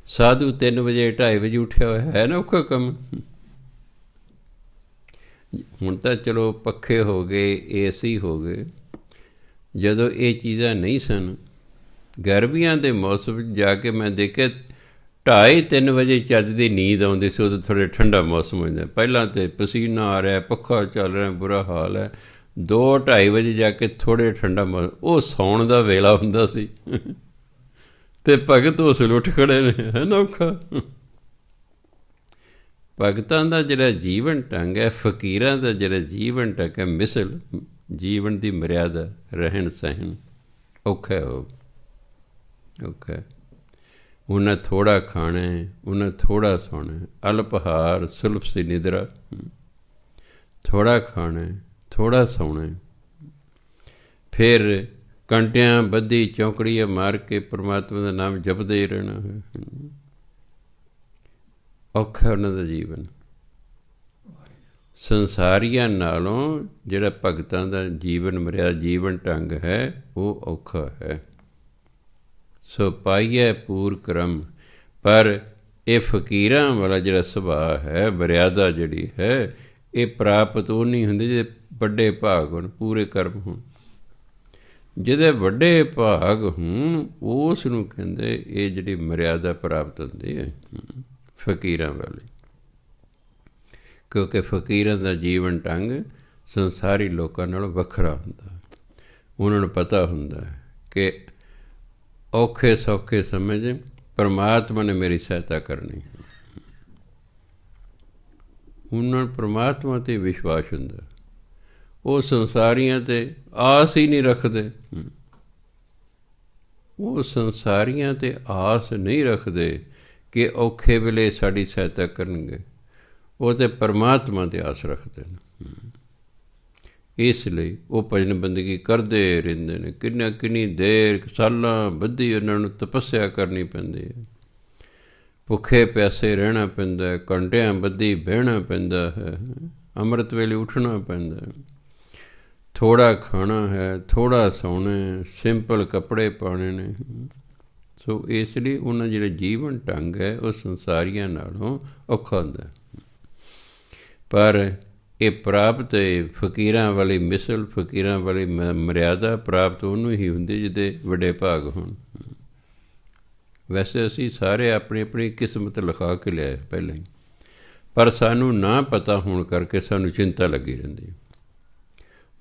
ਸਾਧੂ 3 ਵਜੇ 2:30 ਵਜੇ ਉੱਠਿਆ ਹੋਇਆ ਹੈ ਨਾ, ਔਖਾ ਕੰਮ। ਹੁਣ ਤਾਂ ਚਲੋ ਪੱਖੇ ਹੋ ਗਏ, AC ਹੋ ਗਏ, ਜਦੋਂ ਇਹ ਚੀਜ਼ਾਂ ਨਹੀਂ ਸਨ, ਗਰਮੀਆਂ ਦੇ ਮੌਸਮ ਵਿੱਚ ਜਾ ਕੇ ਮੈਂ ਦੇਖਿਆ 2:30-3 ਵਜੇ ਚੱਜ ਦੀ ਨੀਂਦ ਆਉਂਦੀ ਸੀ। ਉਦੋਂ ਥੋੜ੍ਹਾ ਠੰਡਾ ਮੌਸਮ ਹੋ ਜਾਂਦਾ, ਪਹਿਲਾਂ ਤਾਂ ਪਸੀਨਾ ਆ ਰਿਹਾ, ਪੱਖਾ ਚੱਲ ਰਿਹਾ, ਬੁਰਾ ਹਾਲ ਹੈ। 2-2:30 ਵਜੇ ਜਾ ਕੇ ਥੋੜ੍ਹੇ ਠੰਡਾ ਮੌਸਮ, ਉਹ ਸੌਣ ਦਾ ਵੇਲਾ ਹੁੰਦਾ ਸੀ, ਅਤੇ ਭਗਤ ਉਸ ਵੇਲੇ ਉੱਠ ਖੜ੍ਹੇ ਨੇ, ਹੈ ਨਾ ਔਖਾ। ਭਗਤਾਂ ਦਾ ਜਿਹੜਾ ਜੀਵਨ ਢੰਗ ਹੈ, ਫਕੀਰਾਂ ਦਾ ਜਿਹੜਾ ਜੀਵਨ ਢੰਗ ਹੈ, ਮਿਸਲ ਜੀਵਨ ਦੀ ਮਰਿਆਦਾ, ਰਹਿਣ ਸਹਿਣ ਔਖਾ ਹੋ, ਔਖਾ। ਉਹਨਾਂ ਥੋੜ੍ਹਾ ਖਾਣਾ, ਉਹਨਾਂ ਥੋੜ੍ਹਾ ਸੌਣਾ, ਅਲਪਹਾਰ ਸੁਲਭ ਸੀ ਨਿਦਰਾ, ਥੋੜ੍ਹਾ ਖਾਣਾ, ਥੋੜ੍ਹਾ ਸੌਣਾ, ਫਿਰ ਘੰਟਿਆਂ ਬੱਧੀ ਚੌਂਕੜੀਆਂ ਮਾਰ ਕੇ ਪਰਮਾਤਮਾ ਦਾ ਨਾਮ ਜਪਦੇ ਹੀ ਰਹਿਣਾ ਹੈ। ਔਖਾ ਉਹਨਾਂ ਦਾ ਜੀਵਨ। ਸੰਸਾਰੀਆਂ ਨਾਲੋਂ ਜਿਹੜਾ ਭਗਤਾਂ ਦਾ ਜੀਵਨ ਮਰਿਆ ਜੀਵਨ ਢੰਗ ਹੈ ਉਹ ਔਖਾ ਹੈ। ਸੋ ਪਾਈਐ ਪੂਰ ਕਰਮ, ਪਰ ਇਹ ਫਕੀਰਾਂ ਵਾਲਾ ਜਿਹੜਾ ਸੁਭਾਅ ਹੈ, ਮਰਿਆਦਾ ਜਿਹੜੀ ਹੈ, ਇਹ ਪ੍ਰਾਪਤ ਉਹ ਨਹੀਂ ਹੁੰਦੀ ਜੇ ਵੱਡੇ ਭਾਗ ਹੋਣ, ਪੂਰੇ ਕਰਮ ਹੋਣ। ਜਿਹਦੇ ਵੱਡੇ ਭਾਗ ਹੋਣ ਉਸ ਨੂੰ ਕਹਿੰਦੇ ਇਹ ਜਿਹੜੀ ਮਰਿਆਦਾ ਪ੍ਰਾਪਤ ਹੁੰਦੀ ਹੈ ਫਕੀਰਾਂ ਵਾਲੀ। ਕਿਉਂਕਿ ਫਕੀਰਾਂ ਦਾ ਜੀਵਨ ਢੰਗ ਸੰਸਾਰੀ ਲੋਕਾਂ ਨਾਲੋਂ ਵੱਖਰਾ ਹੁੰਦਾ। ਉਹਨਾਂ ਨੂੰ ਪਤਾ ਹੁੰਦਾ ਕਿ ਔਖੇ ਸੌਖੇ ਸਮੇਂ 'ਚ ਪਰਮਾਤਮਾ ਨੇ ਮੇਰੀ ਸਹਾਇਤਾ ਕਰਨੀ। ਉਹਨਾਂ ਨੂੰ ਪਰਮਾਤਮਾ 'ਤੇ ਵਿਸ਼ਵਾਸ ਹੁੰਦਾ, ਉਹ ਸੰਸਾਰੀਆਂ 'ਤੇ ਆਸ ਹੀ ਨਹੀਂ ਰੱਖਦੇ। ਉਹ ਸੰਸਾਰੀਆਂ 'ਤੇ ਆਸ ਨਹੀਂ ਰੱਖਦੇ ਕਿ ਔਖੇ ਵੇਲੇ ਸਾਡੀ ਸਹਾਇਤਾ ਕਰਨਗੇ, ਉਹ ਤਾਂ ਪਰਮਾਤਮਾ 'ਤੇ ਆਸ ਰੱਖਦੇ ਨੇ। ਇਸ ਲਈ ਉਹ ਭਜਨ ਬੰਦਗੀ ਕਰਦੇ ਰਹਿੰਦੇ ਨੇ। ਕਿੰਨੀ ਦੇਰ, ਸਾਲਾਂ ਬੱਧੀ ਉਹਨਾਂ ਨੂੰ ਤਪੱਸਿਆ ਕਰਨੀ ਪੈਂਦੀ ਹੈ, ਭੁੱਖੇ ਪਿਆਸੇ ਰਹਿਣਾ ਪੈਂਦਾ ਹੈ, ਘੰਟਿਆਂ ਬੱਧੀ ਬਹਿਣਾ ਪੈਂਦਾ ਹੈ, ਅੰਮ੍ਰਿਤ ਵੇਲੇ ਉੱਠਣਾ ਪੈਂਦਾ ਹੈ, ਥੋੜ੍ਹਾ ਖਾਣਾ ਹੈ, ਥੋੜ੍ਹਾ ਸੌਣਾ, ਸਿੰਪਲ ਕੱਪੜੇ ਪਾਉਣੇ ਨੇ। ਸੋ ਇਸ ਲਈ ਉਹਨਾਂ ਜਿਹੜਾ ਜੀਵਨ ਢੰਗ ਹੈ ਉਹ ਸੰਸਾਰੀਆਂ ਨਾਲੋਂ ਔਖਾ ਹੁੰਦਾ। ਪਰ ਇਹ ਪ੍ਰਾਪਤ ਫਕੀਰਾਂ ਵਾਲੀ ਮਿਸਲ, ਫਕੀਰਾਂ ਵਾਲੀ ਮਰਿਆਦਾ ਪ੍ਰਾਪਤ ਉਹਨੂੰ ਹੀ ਹੁੰਦੀ ਜਿਹਦੇ ਵੱਡੇ ਭਾਗ ਹੋਣ। ਵੈਸੇ ਅਸੀਂ ਸਾਰੇ ਆਪਣੀ ਆਪਣੀ ਕਿਸਮਤ ਲਿਖਾ ਕੇ ਲਿਆਏ ਪਹਿਲਾਂ ਹੀ, ਪਰ ਸਾਨੂੰ ਨਾ ਪਤਾ ਹੋਣ ਕਰਕੇ ਸਾਨੂੰ ਚਿੰਤਾ ਲੱਗੀ ਰਹਿੰਦੀ।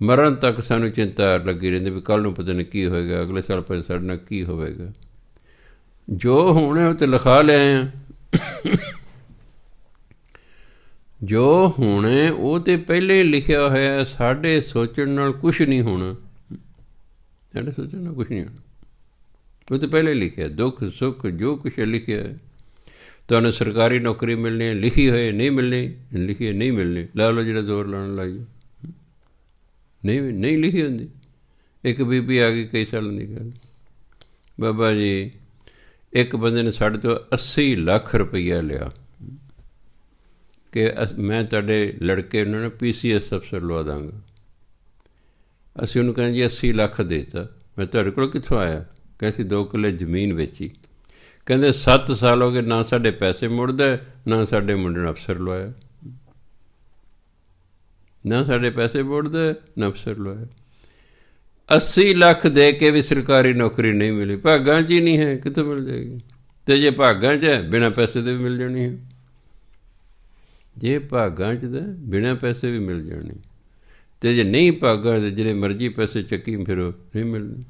ਮਰਨ ਤੱਕ ਸਾਨੂੰ ਚਿੰਤਾ ਲੱਗੀ ਰਹਿੰਦੀ ਵੀ ਕੱਲ੍ਹ ਨੂੰ ਪਤਾ ਨਹੀਂ ਕੀ ਹੋਏਗਾ, ਅਗਲੇ ਸਾਲ ਪਤਾ ਸਾਡੇ ਨਾਲ ਕੀ ਹੋਵੇਗਾ। ਜੋ ਹੋਣਾ ਉਹ ਤਾਂ ਲਿਖਾ ਲਿਆਏ ਹਾਂ, ਜੋ ਹੋਣਾ ਉਹ ਤਾਂ ਪਹਿਲੇ ਲਿਖਿਆ ਹੋਇਆ। ਸਾਡੇ ਸੋਚਣ ਨਾਲ ਕੁਛ ਨਹੀਂ ਹੋਣਾ, ਸਾਡੇ ਸੋਚਣ ਨਾਲ ਕੁਛ ਨਹੀਂ ਹੋਣਾ, ਉਹ ਤਾਂ ਪਹਿਲੇ ਲਿਖਿਆ। ਦੁੱਖ ਸੁੱਖ ਜੋ ਕੁਛ ਲਿਖਿਆ ਹੈ। ਤੁਹਾਨੂੰ ਸਰਕਾਰੀ ਨੌਕਰੀ ਮਿਲਣੀ ਹੈ, ਲਿਖੀ ਹੋਏ, ਨਹੀਂ ਮਿਲਣੀ, ਲਿਖੀ ਹੈ ਨਹੀਂ ਮਿਲਣੀ, ਲਾ ਲਓ ਜਿਹੜਾ ਜ਼ੋਰ ਲਾਉਣ ਲੱਗ ਜਾਓ। ਨਹੀਂ ਲਿਖੀ ਹੁੰਦੀ। ਇੱਕ ਬੀਬੀ ਆ ਗਈ ਕਈ ਸਾਲਾਂ ਦੀ ਗੱਲ, ਬਾਬਾ ਜੀ ਇੱਕ ਬੰਦੇ ਨੇ ਸਾਡੇ ਤੋਂ 80 ਲੱਖ ਰੁਪਈਆ ਲਿਆ, ਕਿ ਮੈਂ ਤੁਹਾਡੇ ਲੜਕੇ ਨੂੰ ਨਾ PCS ਅਫਸਰ ਲਵਾ ਦਾਂਗਾ। ਅਸੀਂ ਉਹਨੂੰ ਕਹਿੰਦੇ ਜੀ 80 ਲੱਖ ਦੇ ਤਾ। ਮੈਂ ਤੁਹਾਡੇ ਕੋਲ ਕਿੱਥੋਂ ਆਇਆ? ਕਹਿੰਦੇ 2 ਕਿੱਲੇ ਜ਼ਮੀਨ ਵੇਚੀ। ਕਹਿੰਦੇ 7 ਸਾਲ ਹੋ ਗਏ, ਨਾ ਸਾਡੇ ਪੈਸੇ ਮੁੜਦੇ, ਨਾ ਸਾਡੇ ਮੁੰਡੇ ਨੂੰ ਅਫਸਰ ਲਵਾਇਆ, ਨਾ ਸਾਡੇ ਪੈਸੇ ਮੁੜਦੇ, ਨਾ ਅਫਸਰ ਲਵਾਇਆ। 80 ਲੱਖ ਦੇ ਕੇ ਵੀ ਸਰਕਾਰੀ ਨੌਕਰੀ ਨਹੀਂ ਮਿਲੀ। ਭਾਗਾਂ 'ਚ ਹੀ ਨਹੀਂ ਹੈ, ਕਿੱਥੋਂ ਮਿਲ ਜਾਏਗੀ? ਅਤੇ ਜੇ ਭਾਗਾਂ 'ਚ ਹੈ, ਬਿਨਾਂ ਪੈਸੇ ਦੇ ਵੀ ਮਿਲ ਜਾਣੀ ਹੈ। ਜੇ ਭਾਗਾਂ 'ਚ ਤਾਂ ਬਿਨਾਂ ਪੈਸੇ ਵੀ ਮਿਲ ਜਾਣੀ, ਅਤੇ ਜੇ ਨਹੀਂ ਭਾਗਾਂ ਦੇ ਜਿਹੜੇ ਮਰਜ਼ੀ ਪੈਸੇ ਚੱਕੀ ਫਿਰੋ, ਨਹੀਂ ਮਿਲਣੀ।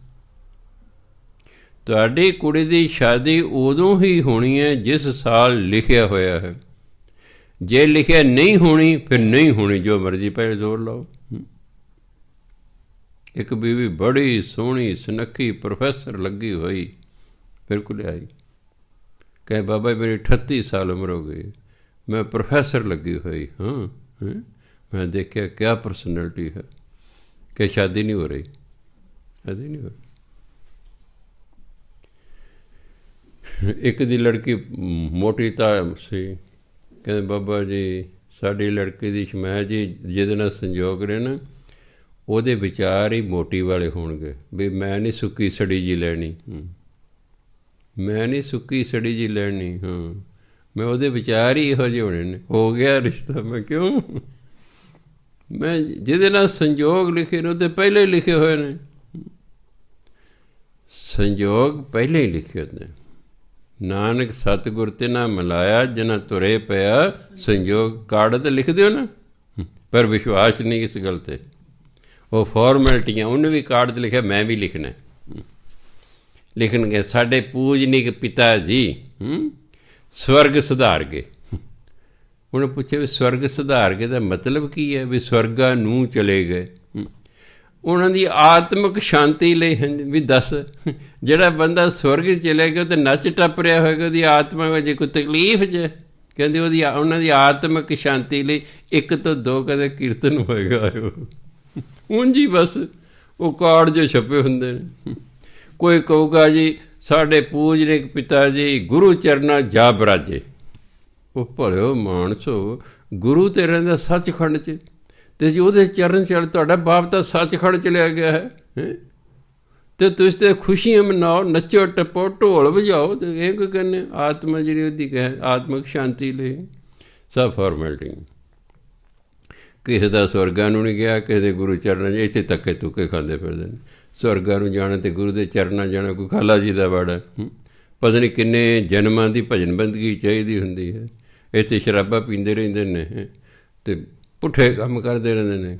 ਤੁਹਾਡੀ ਕੁੜੀ ਦੀ ਸ਼ਾਦੀ ਉਦੋਂ ਹੀ ਹੋਣੀ ਹੈ ਜਿਸ ਸਾਲ ਲਿਖਿਆ ਹੋਇਆ ਹੈ। ਜੇ ਲਿਖਿਆ ਨਹੀਂ ਹੋਣੀ, ਫਿਰ ਨਹੀਂ ਹੋਣੀ, ਜੋ ਮਰਜ਼ੀ ਪਹਿਲੇ ਜ਼ੋਰ ਲਾਓ। ਇੱਕ ਬੀਵੀ ਬੜੀ ਸੋਹਣੀ ਸੁਨੱਖੀ ਪ੍ਰੋਫੈਸਰ ਲੱਗੀ ਹੋਈ, ਬਿਲਕੁਲ ਆਈ, ਕਹੇ ਬਾਬਾ ਮੇਰੀ 38 ਸਾਲ ਉਮਰ ਹੋ ਗਈ, ਮੈਂ ਪ੍ਰੋਫੈਸਰ ਲੱਗੀ ਹੋਈ ਹਾਂ। ਮੈਂ ਦੇਖਿਆ ਕਿਆ ਪਰਸਨੈਲਿਟੀ ਹੈ, ਕਿ ਸ਼ਾਦੀ ਨਹੀਂ ਹੋ ਰਹੀ, ਸ਼ਾਦੀ ਨਹੀਂ ਹੋ ਰਹੀ। ਇੱਕ ਦੀ ਲੜਕੀ ਮੋਟੀ ਤਾਂ ਸੀ, ਕਹਿੰਦੇ ਬਾਬਾ ਜੀ ਸਾਡੀ ਲੜਕੀ ਦੀ ਸ਼ਮੈ ਜੀ ਜਿਹਦੇ ਨਾਲ ਸੰਜੋਗ ਰਹੇ ਨਾ, ਉਹਦੇ ਵਿਚਾਰ ਹੀ ਮੋਟੀ ਵਾਲੇ ਹੋਣਗੇ, ਵੀ ਮੈਂ ਨਹੀਂ ਸੁੱਕੀ ਸੜੀ ਜੀ ਲੈਣੀ, ਮੈਂ ਨਹੀਂ ਸੁੱਕੀ ਸੜੀ ਜੀ ਲੈਣੀ, ਹਾਂ ਮੈਂ ਉਹਦੇ ਵਿਚਾਰ ਹੀ ਇਹੋ ਜਿਹੇ ਹੋਣੇ ਨੇ। ਹੋ ਗਿਆ ਰਿਸ਼ਤਾ। ਮੈਂ ਕਿਉਂ? ਮੈਂ ਜਿਹਦੇ ਨਾਲ ਸੰਜੋਗ ਲਿਖੇ ਨੇ ਉਹਦੇ ਪਹਿਲੇ ਹੀ ਲਿਖੇ ਹੋਏ ਨੇ, ਸੰਜੋਗ ਪਹਿਲੇ ਹੀ ਲਿਖੇ ਹੁੰਦੇ। ਨਾਨਕ ਸਤਿਗੁਰ ਤੇ ਨਾ ਮਿਲਾਇਆ, ਜਿਨ੍ਹਾਂ ਤੁਰੇ ਪਿਆ ਸੰਜੋਗ। ਕਾਰਡ ਤਾਂ ਲਿਖ ਦਿਓ ਨਾ, ਪਰ ਵਿਸ਼ਵਾਸ ਨਹੀਂ ਇਸ ਗੱਲ 'ਤੇ। ਉਹ ਫਾਰਮੈਲਿਟੀਆਂ, ਉਹਨੇ ਵੀ ਕਾਰਡ 'ਤੇ ਲਿਖਿਆ, ਮੈਂ ਵੀ ਲਿਖਣਾ। ਲਿਖਣਗੇ ਸਾਡੇ ਪੂਜਨੀਕ ਪਿਤਾ ਜੀ ਸਵਰਗ ਸੁਧਾਰ ਗਏ। ਉਹਨੇ ਪੁੱਛਿਆ ਵੀ ਸਵਰਗ ਸੁਧਾਰ ਗਏ ਦਾ ਮਤਲਬ ਕੀ ਹੈ? ਵੀ ਸਵਰਗਾਂ ਨੂੰ ਚਲੇ ਗਏ। ਉਹਨਾਂ ਦੀ ਆਤਮਿਕ ਸ਼ਾਂਤੀ ਲਈ ਵੀ ਦੱਸ, ਜਿਹੜਾ ਬੰਦਾ ਸਵਰਗ ਚਲੇ ਗਿਆ ਤੇ ਨੱਚ ਟੱਪ ਰਿਹਾ ਹੋਏਗਾ, ਉਹਦੀ ਆਤਮਾ ਵਿੱਚ ਜੇ ਕੋਈ ਤਕਲੀਫ 'ਚ, ਕਹਿੰਦੇ ਉਹਨਾਂ ਦੀ ਆਤਮਿਕ ਸ਼ਾਂਤੀ ਲਈ 1 ਤੋਂ 2 ਕਦੇ ਕੀਰਤਨ ਹੋਏਗਾ। ਉਂਝ ਹੀ ਬਸ ਉਹ ਕਾਰਡ ਜੋ ਛਪੇ ਹੁੰਦੇ ਨੇ। ਕੋਈ ਕਹੂਗਾ ਜੀ ਸਾਡੇ ਪੂਜਨੀਕ ਪਿਤਾ ਜੀ ਗੁਰੂ ਚਰਨਾਂ ਜਾ ਬਰਾਜੇ। ਉਹ ਭਲਿਓ ਮਾਨਸੋ, ਗੁਰੂ ਤੇ ਰਹਿੰਦਾ ਸੱਚਖੰਡ 'ਚ, ਅਤੇ ਜੀ ਉਹਦੇ ਚਰਨ ਚੜ੍ਹ, ਤੁਹਾਡਾ ਬਾਪ ਤਾਂ ਸੱਚਖੰਡ ਚਲਿਆ ਗਿਆ ਹੈ, ਅਤੇ ਤੁਸੀਂ ਤਾਂ ਖੁਸ਼ੀਆਂ ਮਨਾਓ, ਨੱਚੋ ਟੱਪੋ, ਢੋਲ ਵਜਾਓ, ਅਤੇ ਇਹ ਕੋਈ ਕਹਿੰਦੇ ਆਤਮਾ ਜਿਹੜੀ ਉਹਦੀ ਕਹੇ ਆਤਮਿਕ ਸ਼ਾਂਤੀ ਲਈ। ਸਭ ਫਾਰਮੈਲਿਟੀ। ਕਿਸੇ ਦਾ ਸਵਰਗਾਂ ਨੂੰ ਨਹੀਂ ਗਿਆ, ਕਿਸੇ ਦੇ ਗੁਰੂ ਚਰਨਾਂ 'ਚ, ਇੱਥੇ ਧੱਕੇ ਧੁੱਕੇ ਖਾਂਦੇ ਫਿਰਦੇ ਨੇ। ਸਵਰਗਾਂ ਨੂੰ ਜਾਣਾ ਅਤੇ ਗੁਰੂ ਦੇ ਚਰਨਾਂ ਜਾਣਾ ਕੋਈ ਖਾਲਾ ਜੀ ਦਾ ਵਾੜਾ। ਪਤਾ ਨਹੀਂ ਕਿੰਨੇ ਜਨਮਾਂ ਦੀ ਭਜਨ ਬੰਦਗੀ ਚਾਹੀਦੀ ਹੁੰਦੀ ਹੈ। ਇੱਥੇ ਸ਼ਰਾਬਾਂ ਪੀਂਦੇ ਰਹਿੰਦੇ ਨੇ ਅਤੇ ਪੁੱਠੇ ਕੰਮ ਕਰਦੇ ਰਹਿੰਦੇ ਨੇ।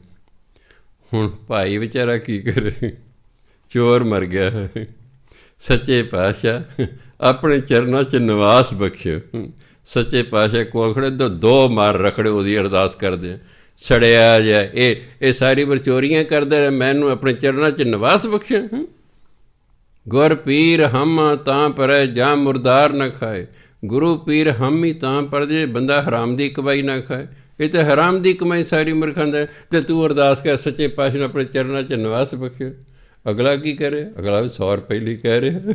ਹੁਣ ਭਾਈ ਵਿਚਾਰਾ ਕੀ ਕਰੇ? ਚੋਰ ਮਰ ਗਿਆ ਹੈ। ਸੱਚੇ ਪਾਤਸ਼ਾਹ ਆਪਣੇ ਚਰਨਾਂ 'ਚ ਨਿਵਾਸ ਬਖਸ਼ਿਓ। ਸੱਚੇ ਪਾਤਸ਼ਾਹ ਕੋਲ ਖੜੇ 2 ਮਾਰ ਰਖੜੇ ਉਹਦੀ ਅਰਦਾਸ ਕਰਦੇ ਆ, ਸੜਿਆ ਜਾ ਇਹ ਸਾਰੀ ਉਮਰ ਚੋਰੀਆਂ ਕਰਦਾ ਰਿਹਾ, ਮੈਨੂੰ ਆਪਣੇ ਚਰਨਾਂ 'ਚ ਨਿਵਾਸ ਬਖਸ਼ਿਆ। ਗੁਰ ਪੀਰ ਹਮ ਤਾਂ ਪਰੈ ਜਾਂ ਮੁਰਦਾਰ ਨਾ ਖਾਏ। ਗੁਰੂ ਪੀਰ ਹਮ ਹੀ ਤਾਂ ਪਰ ਜੇ ਬੰਦਾ ਹਰਾਮ ਦੀ ਕਮਾਈ ਨਾ ਖਾਏ। ਇਹ ਤਾਂ ਹਰਾਮ ਦੀ ਕਮਾਈ ਸਾਰੀ ਉਮਰ ਖਾਂਦਾ, ਅਤੇ ਤੂੰ ਅਰਦਾਸ ਕਰ ਸੱਚੇ ਪਾਤਸ਼ਾਹ ਨੂੰ ਆਪਣੇ ਚਰਨਾਂ 'ਚ ਨਿਵਾਸ ਬਖਸ਼ਿਓ। ਅਗਲਾ ਕੀ ਕਰੇ? ਅਗਲਾ ਵੀ 100 ਰੁਪਏ ਲਈ ਕਹਿ ਰਿਹਾ।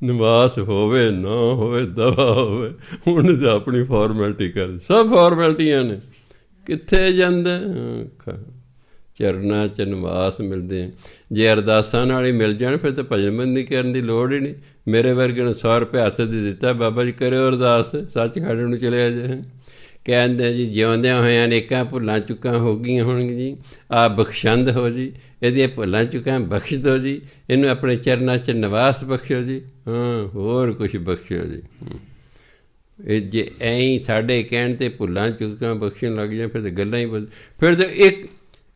ਨਿਵਾਸ ਹੋਵੇ ਨਾ ਹੋਵੇ, ਦਵਾ ਹੋਵੇ, ਹੁਣ ਤਾਂ ਆਪਣੀ ਫਾਰਮੈਲਿਟੀ ਕਰ। ਸਭ ਫਾਰਮੈਲਿਟੀਆਂ ਨੇ। ਕਿੱਥੇ ਜਾਂਦਾ? ਚਰਨਾਂ 'ਚ ਨਿਵਾਸ ਮਿਲਦੇ। ਜੇ ਅਰਦਾਸਾਂ ਨਾਲ ਹੀ ਮਿਲ ਜਾਣ ਫਿਰ ਤਾਂ ਭਜਨਬੰਦੀ ਕਰਨ ਦੀ ਲੋੜ ਹੀ ਨਹੀਂ। ਮੇਰੇ ਵਰਗੇ ਨੂੰ 100 ਰੁਪਏ ਹੱਥ ਦੇ ਦਿੱਤਾ, ਬਾਬਾ ਜੀ ਕਰਿਓ ਅਰਦਾਸ, ਸੱਚਖੰਡ ਨੂੰ ਚਲਿਆ ਜਾਏ। ਕਹਿੰਦੇ ਜੀ ਜਿਉਂਦਿਆਂ ਹੋਇਆਂ ਅਨੇਕਾਂ ਭੁੱਲਾਂ ਚੁੱਕਾਂ ਹੋ ਗਈਆਂ ਹੋਣਗੀਆਂ ਜੀ, ਆਪ ਬਖਸ਼ੰਦ ਹੋ ਜੀ, ਇਹਦੀਆਂ ਭੁੱਲਾਂ ਚੁੱਕਾਂ ਬਖਸ਼ ਦਿਓ ਜੀ, ਇਹਨੂੰ ਆਪਣੇ ਚਰਨਾਂ 'ਚ ਨਿਵਾਸ ਬਖਸ਼ੋ ਜੀ। ਹਾਂ, ਹੋਰ ਕੁਛ ਬਖਸ਼ੋ ਜੀ। ਇਹ ਜੇ ਐਂ ਸਾਡੇ ਕਹਿਣ 'ਤੇ ਭੁੱਲਾਂ ਚੁੱਕਾਂ ਬਖਸ਼ਣ ਲੱਗ ਜਾਣ, ਫਿਰ ਤਾਂ ਗੱਲਾਂ ਹੀ ਬਦਲ। ਫਿਰ ਤਾਂ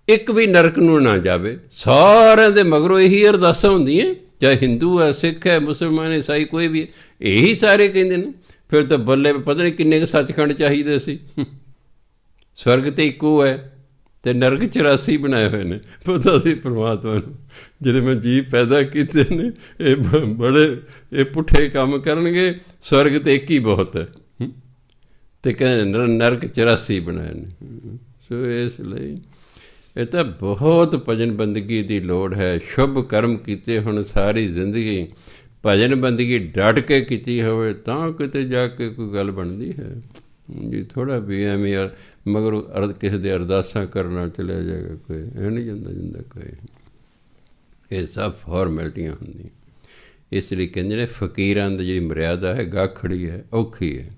ਇੱਕ ਵੀ ਨਰਕ ਨੂੰ ਨਾ ਜਾਵੇ। ਸਾਰਿਆਂ ਦੇ ਮਗਰੋਂ ਇਹੀ ਅਰਦਾਸਾਂ ਹੁੰਦੀਆਂ, ਚਾਹੇ ਹਿੰਦੂ ਹੈ, ਸਿੱਖ ਹੈ, ਮੁਸਲਮਾਨ, ਈਸਾਈ, ਕੋਈ ਵੀ, ਇਹੀ ਸਾਰੇ ਕਹਿੰਦੇ ਨੇ। ਫਿਰ ਤਾਂ ਬੱਲੇ ਪਤਾ ਨਹੀਂ ਕਿੰਨੇ ਕੁ ਸੱਚਖੰਡ ਚਾਹੀਦੇ ਸੀ। ਸਵਰਗ ਤਾਂ ਇੱਕੋ ਹੈ ਅਤੇ ਨਰਕ 84 ਬਣਾਏ ਹੋਏ ਨੇ। ਪਤਾ ਸੀ ਪਰਮਾਤਮਾ ਨੂੰ ਜਿਹੜੇ ਮੈਂ ਜੀਵ ਪੈਦਾ ਕੀਤੇ ਨੇ ਇਹ ਬੜੇ ਇਹ ਪੁੱਠੇ ਕੰਮ ਕਰਨਗੇ, ਸਵਰਗ ਤਾਂ ਇੱਕ ਹੀ ਬਹੁਤ ਹੈ, ਅਤੇ ਕਹਿੰਦੇ ਨਰਕ 84 ਬਣਾਏ ਨੇ। ਸੋ ਇਸ ਲਈ ਇਹ ਤਾਂ ਬਹੁਤ ਭਜਨ ਬੰਦਗੀ ਦੀ ਲੋੜ ਹੈ। ਸ਼ੁਭ ਕਰਮ ਕੀਤੇ ਹੁਣ ਸਾਰੀ ਜ਼ਿੰਦਗੀ, ਭਜਨ ਬੰਦਗੀ ਡਟ ਕੇ ਕੀਤੀ ਹੋਵੇ ਤਾਂ ਕਿਤੇ ਜਾ ਕੇ ਕੋਈ ਗੱਲ ਬਣਦੀ ਹੈ। ਜੀ ਥੋੜ੍ਹਾ ਵੀ ਐਵੇਂ ਮਗਰ ਕਿਸੇ ਦੇ ਅਰਦਾਸਾਂ ਕਰਨ ਨਾਲ ਚਲਿਆ ਜਾਏਗਾ ਕੋਈ, ਇਹ ਨਹੀਂ ਜਾਂਦਾ ਕੋਈ। ਇਹ ਸਭ ਫਾਰਮੈਲਿਟੀਆਂ ਹੁੰਦੀਆਂ। ਇਸ ਲਈ ਕਹਿੰਦੇ ਨੇ ਫਕੀਰਾਂ ਦੀ ਜਿਹੜੀ ਮਰਿਆਦਾ ਹੈ ਗਾਖੜੀ ਹੈ, ਔਖੀ ਹੈ,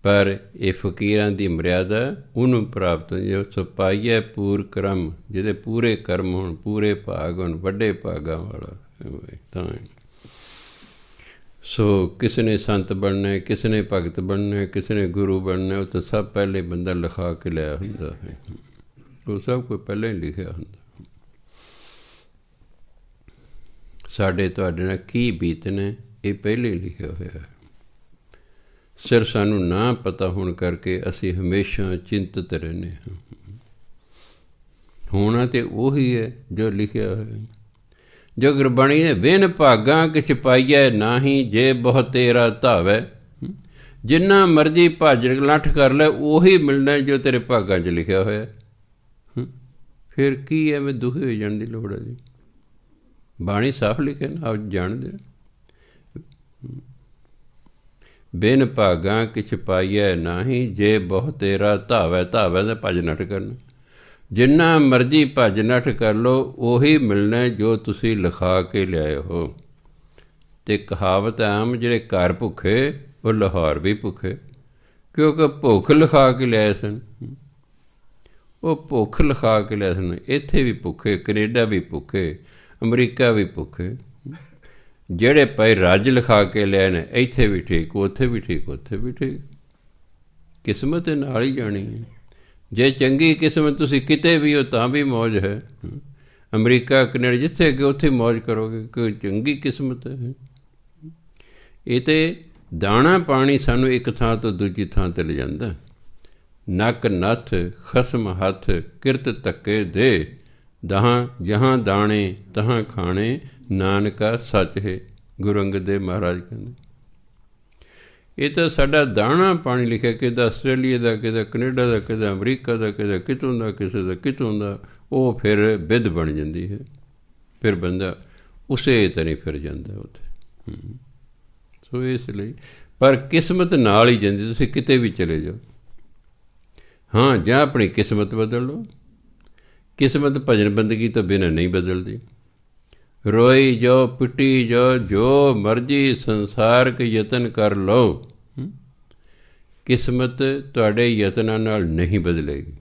ਪਰ ਇਹ ਫਕੀਰਾਂ ਦੀ ਮਰਿਆਦਾ ਉਹਨੂੰ ਪ੍ਰਾਪਤ ਜੋ ਸਪਾਈਏ ਪੂਰ ਕਰਮ, ਜਿਹਦੇ ਪੂਰੇ ਕਰਮ ਹੋਣ, ਪੂਰੇ ਭਾਗ ਹੋਣ, ਵੱਡੇ ਭਾਗਾਂ ਵਾਲਾ ਤਾਂ। ਸੋ ਕਿਸੇ ਨੇ ਸੰਤ ਬਣਨਾ, ਕਿਸੇ ਨੇ ਭਗਤ ਬਣਨਾ, ਕਿਸੇ ਨੇ ਗੁਰੂ ਬਣਨਾ, ਉਹ ਤਾਂ ਸਭ ਪਹਿਲੇ ਬੰਦਾ ਲਿਖਾ ਕੇ ਲਿਆ ਹੁੰਦਾ ਹੈ, ਉਹ ਸਭ ਕੋਈ ਪਹਿਲਾਂ ਹੀ ਲਿਖਿਆ ਹੁੰਦਾ। ਸਾਡੇ ਤੁਹਾਡੇ ਨਾਲ ਕੀ ਬੀਤਣੇ ਇਹ ਪਹਿਲੇ ਹੀ ਲਿਖਿਆ ਹੋਇਆ ਹੈ। ਸਿਰ ਸਾਨੂੰ ਨਾ ਪਤਾ ਹੋਣ ਕਰਕੇ ਅਸੀਂ ਹਮੇਸ਼ਾ ਚਿੰਤਤ ਰਹਿੰਦੇ ਹਾਂ। ਹੋਣਾ ਤਾਂ ਉਹੀ ਹੈ ਜੋ ਲਿਖਿਆ ਹੋਇਆ। ਜੋ ਗੁਰਬਾਣੀ ਨੇ ਵਿਨ ਭਾਗਾਂ ਕਿਛ ਪਾਈਐ ਨਾਹੀਂ, ਜੇ ਬਹੁ ਤੇਰਾ ਧਾਵੈ। ਜਿੰਨਾ ਮਰਜ਼ੀ ਭੱਜ ਲੱਠ ਕਰ ਲੈ, ਉਹੀ ਮਿਲਣਾ ਜੋ ਤੇਰੇ ਭਾਗਾਂ 'ਚ ਲਿਖਿਆ ਹੋਇਆ। ਫਿਰ ਕੀ ਐਵੇਂ ਦੁਖੀ ਹੋ ਜਾਣ ਦੀ ਲੋੜ ਹੈ ਜੀ? ਬਾਣੀ ਸਾਫ਼ ਲਿਖਿਆ ਨਾ, ਆਪ ਜਾਣਦੇ। ਬਿਨ ਭਾਗਾਂ ਕਿਛ ਪਾਈਐ ਨਾਹੀਂ, ਜੇ ਬਹੁ ਤੇਰਾ ਧਾਵੈ। ਧਾਵੈ ਦਾ ਭੱਜ ਨੱਠ ਕਰਨਾ। ਜਿੰਨਾ ਮਰਜ਼ੀ ਭੱਜ ਨੱਠ ਕਰ ਲਓ, ਉਹੀ ਮਿਲਣਾ ਜੋ ਤੁਸੀਂ ਲਿਖਾ ਕੇ ਲਿਆਏ ਹੋ। ਅਤੇ ਕਹਾਵਤ ਆਮ, ਜਿਹੜੇ ਘਰ ਭੁੱਖੇ ਉਹ ਲਾਹੌਰ ਵੀ ਭੁੱਖੇ, ਕਿਉਂਕਿ ਭੁੱਖ ਲਿਖਾ ਕੇ ਲਿਆਏ ਸਨ। ਉਹ ਭੁੱਖ ਲਿਖਾ ਕੇ ਲਿਆਏ ਸਨ। ਇੱਥੇ ਵੀ ਭੁੱਖੇ, ਕੈਨੇਡਾ ਵੀ ਭੁੱਖੇ, ਅਮਰੀਕਾ ਵੀ ਭੁੱਖੇ। ਜਿਹੜੇ ਪਏ ਰੱਜ ਲਿਖਾ ਕੇ ਲਿਆਏ ਨੇ, ਇੱਥੇ ਵੀ ਠੀਕ, ਉੱਥੇ ਵੀ ਠੀਕ, ਉੱਥੇ ਵੀ ਠੀਕ। ਕਿਸਮਤ ਦੇ ਨਾਲ ਹੀ ਜਾਣੀ ਹੈ। ਜੇ ਚੰਗੀ ਕਿਸਮਤ ਤੁਸੀਂ ਕਿਤੇ ਵੀ ਹੋ ਤਾਂ ਵੀ ਮੌਜ ਹੈ। ਅਮਰੀਕਾ, ਕੈਨੇਡਾ ਜਿੱਥੇ ਗਏ ਉੱਥੇ ਮੌਜ ਕਰੋਗੇ, ਕੋਈ ਚੰਗੀ ਕਿਸਮਤ ਹੈ। ਇਹ ਤਾਂ ਦਾਣਾ ਪਾਣੀ ਸਾਨੂੰ ਇੱਕ ਥਾਂ ਤੋਂ ਦੂਜੀ ਥਾਂ 'ਤੇ ਲੈ ਜਾਂਦਾ। ਨੱਕ ਨੱਥ ਖਸਮ ਹੱਥ, ਕਿਰਤ ਧੱਕੇ ਦੇ, ਜਹਾਂ ਦਾਣੇ ਤਹਾਂ ਖਾਣੇ, ਨਾਨਕਾ ਸੱਚ ਹੈ। ਗੁਰੂ ਅੰਗਦ ਦੇਵ ਮਹਾਰਾਜ ਕਹਿੰਦੇ ਇਹ ਤਾਂ ਸਾਡਾ ਦਾਣਾ ਪਾਣੀ ਲਿਖਿਆ, ਕਿਦਾ ਆਸਟ੍ਰੇਲੀਆ ਦਾ, ਕਿਦਾ ਕੈਨੇਡਾ ਦਾ, ਕਿਦਾ ਅਮਰੀਕਾ ਦਾ, ਕਿਦਾ ਕਿਤੋਂ ਦਾ, ਕਿਸੇ ਦਾ ਕਿਤੋਂ ਦਾ। ਉਹ ਫਿਰ ਬਿੱਧ ਬਣ ਜਾਂਦੀ ਹੈ। ਫਿਰ ਬੰਦਾ ਉਸੇ ਤਰ੍ਹਾਂ ਫਿਰ ਜਾਂਦਾ ਉੱਥੇ। ਸੋ ਇਸ ਲਈ ਪਰ ਕਿਸਮਤ ਨਾਲ ਹੀ ਜਾਂਦੀ, ਤੁਸੀਂ ਕਿਤੇ ਵੀ ਚਲੇ ਜਾਓ। ਹਾਂ, ਜਾਂ ਆਪਣੀ ਕਿਸਮਤ ਬਦਲ ਲਓ। ਕਿਸਮਤ ਭਜਨ ਬੰਦਗੀ ਤੋਂ ਬਿਨਾਂ ਨਹੀਂ ਬਦਲਦੀ। ਰੋਈ ਜਾਓ, ਪਿੱਟੀ ਜਾਓ, ਜੋ ਮਰਜ਼ੀ ਸੰਸਾਰਕ ਯਤਨ ਕਰ ਲਓ, ਕਿਸਮਤ ਤੁਹਾਡੇ ਯਤਨਾਂ ਨਾਲ ਨਹੀਂ ਬਦਲੇਗੀ।